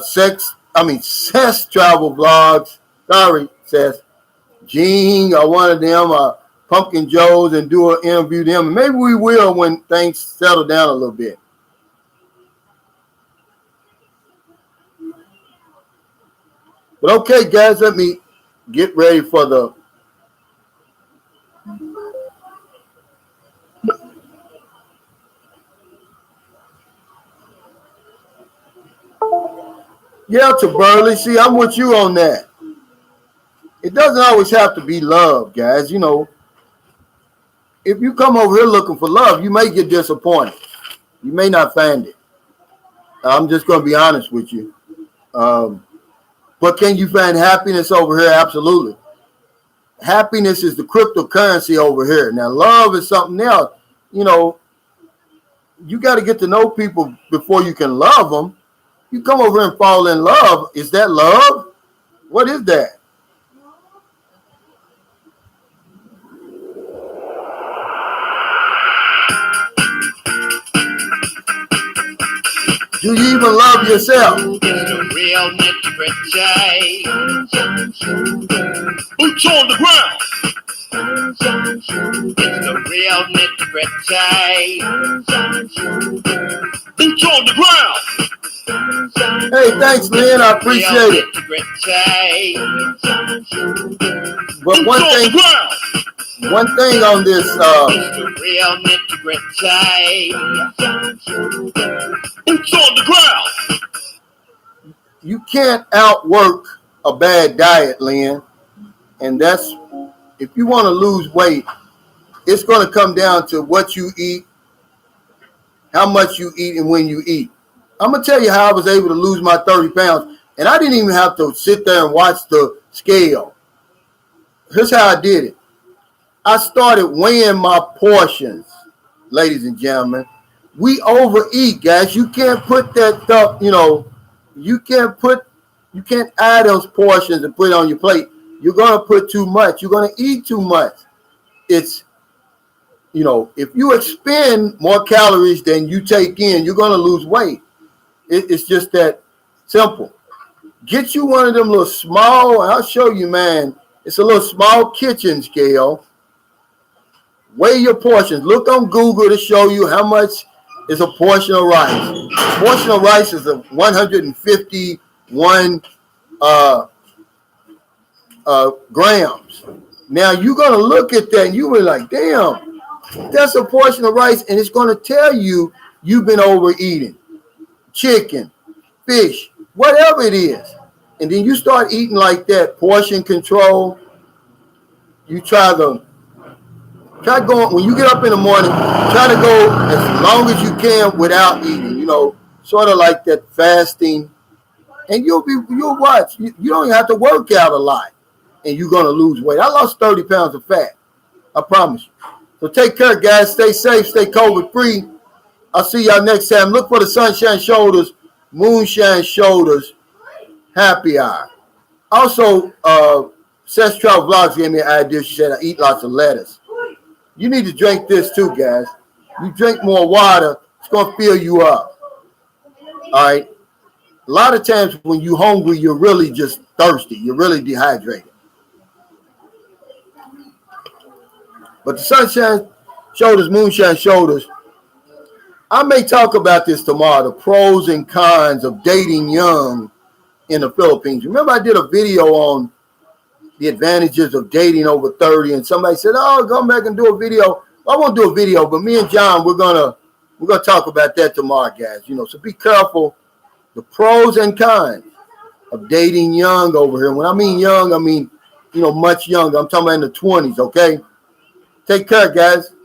Cess travel vlogs. Sorry, Cess. Gene or one of them, Pumpkin Joe's, and interview them. And maybe we will when things settle down a little bit. But okay, guys, let me get ready for the to Burley. See, I'm with you on that. It doesn't always have to be love, guys. You know, if you come over here looking for love, you may get disappointed. You may not find it. I'm just going to be honest with you. But can you find happiness over here? Absolutely. Happiness is the cryptocurrency over here. Now, love is something else. You know, you got to get to know people before you can love them. You come over here and fall in love. Is that love? What is that? Do you even love yourself? The real nitty-gritty. Boots on the ground. It's the real nitty-gritty. Boots on the ground. Hey, thanks, Lynn. I appreciate it. But one thing on this, the real nitty-gritty. Boots on the ground. You can't outwork a bad diet, Lynn. And that's, if you want to lose weight, it's going to come down to what you eat, how much you eat, and when you eat. I'm going to tell you how I was able to lose my 30 pounds. And I didn't even have to sit there and watch the scale. Here's how I did it. I started weighing my portions, ladies and gentlemen. We overeat, guys. You can't put that stuff, you know, you can't add those portions and put it on your plate. You're going to put too much. You're going to eat too much. It's if you expend more calories than you take in, you're going to lose weight. It's just that simple. Get you one of them little small, I'll show you, man. It's a little small kitchen scale. Weigh your portions. Look on Google to show you how much is a portion of rice. A portion of rice is 151 grams. Now you're going to look at that and you were like, damn, that's a portion of rice, and it's going to tell you you've been overeating. Chicken, fish, whatever it is. And then you start eating like that, portion control. You try going, when you get up in the morning, try to go as long as you can without eating, sort of like that fasting. And you'll watch. You don't even have to work out a lot, and you're going to lose weight. I lost 30 pounds of fat. I promise you. So take care, guys. Stay safe. Stay COVID-free. I'll see y'all next time. Look for the Sunshine Shoulders, Moonshine Shoulders Happy Hour. Also, Seth Trout Vlogs gave me an idea. She said, I eat lots of lettuce. You need to drink this too, guys. You drink more water, it's going to fill you up. All right? A lot of times when you're hungry, you're really just thirsty. You're really dehydrated. But the Sunshine Shoulders, Moonshine Shoulders, I may talk about this tomorrow, the pros and cons of dating young in the Philippines. Remember I did a video on the advantages of dating over 30, and somebody said, oh, come back and do a video. I won't do a video, but me and John, we're gonna talk about that tomorrow, guys. So be careful. The pros and cons of dating young over here. When I mean young, I mean, much younger. I'm talking about in the 20s, okay? Take care, guys.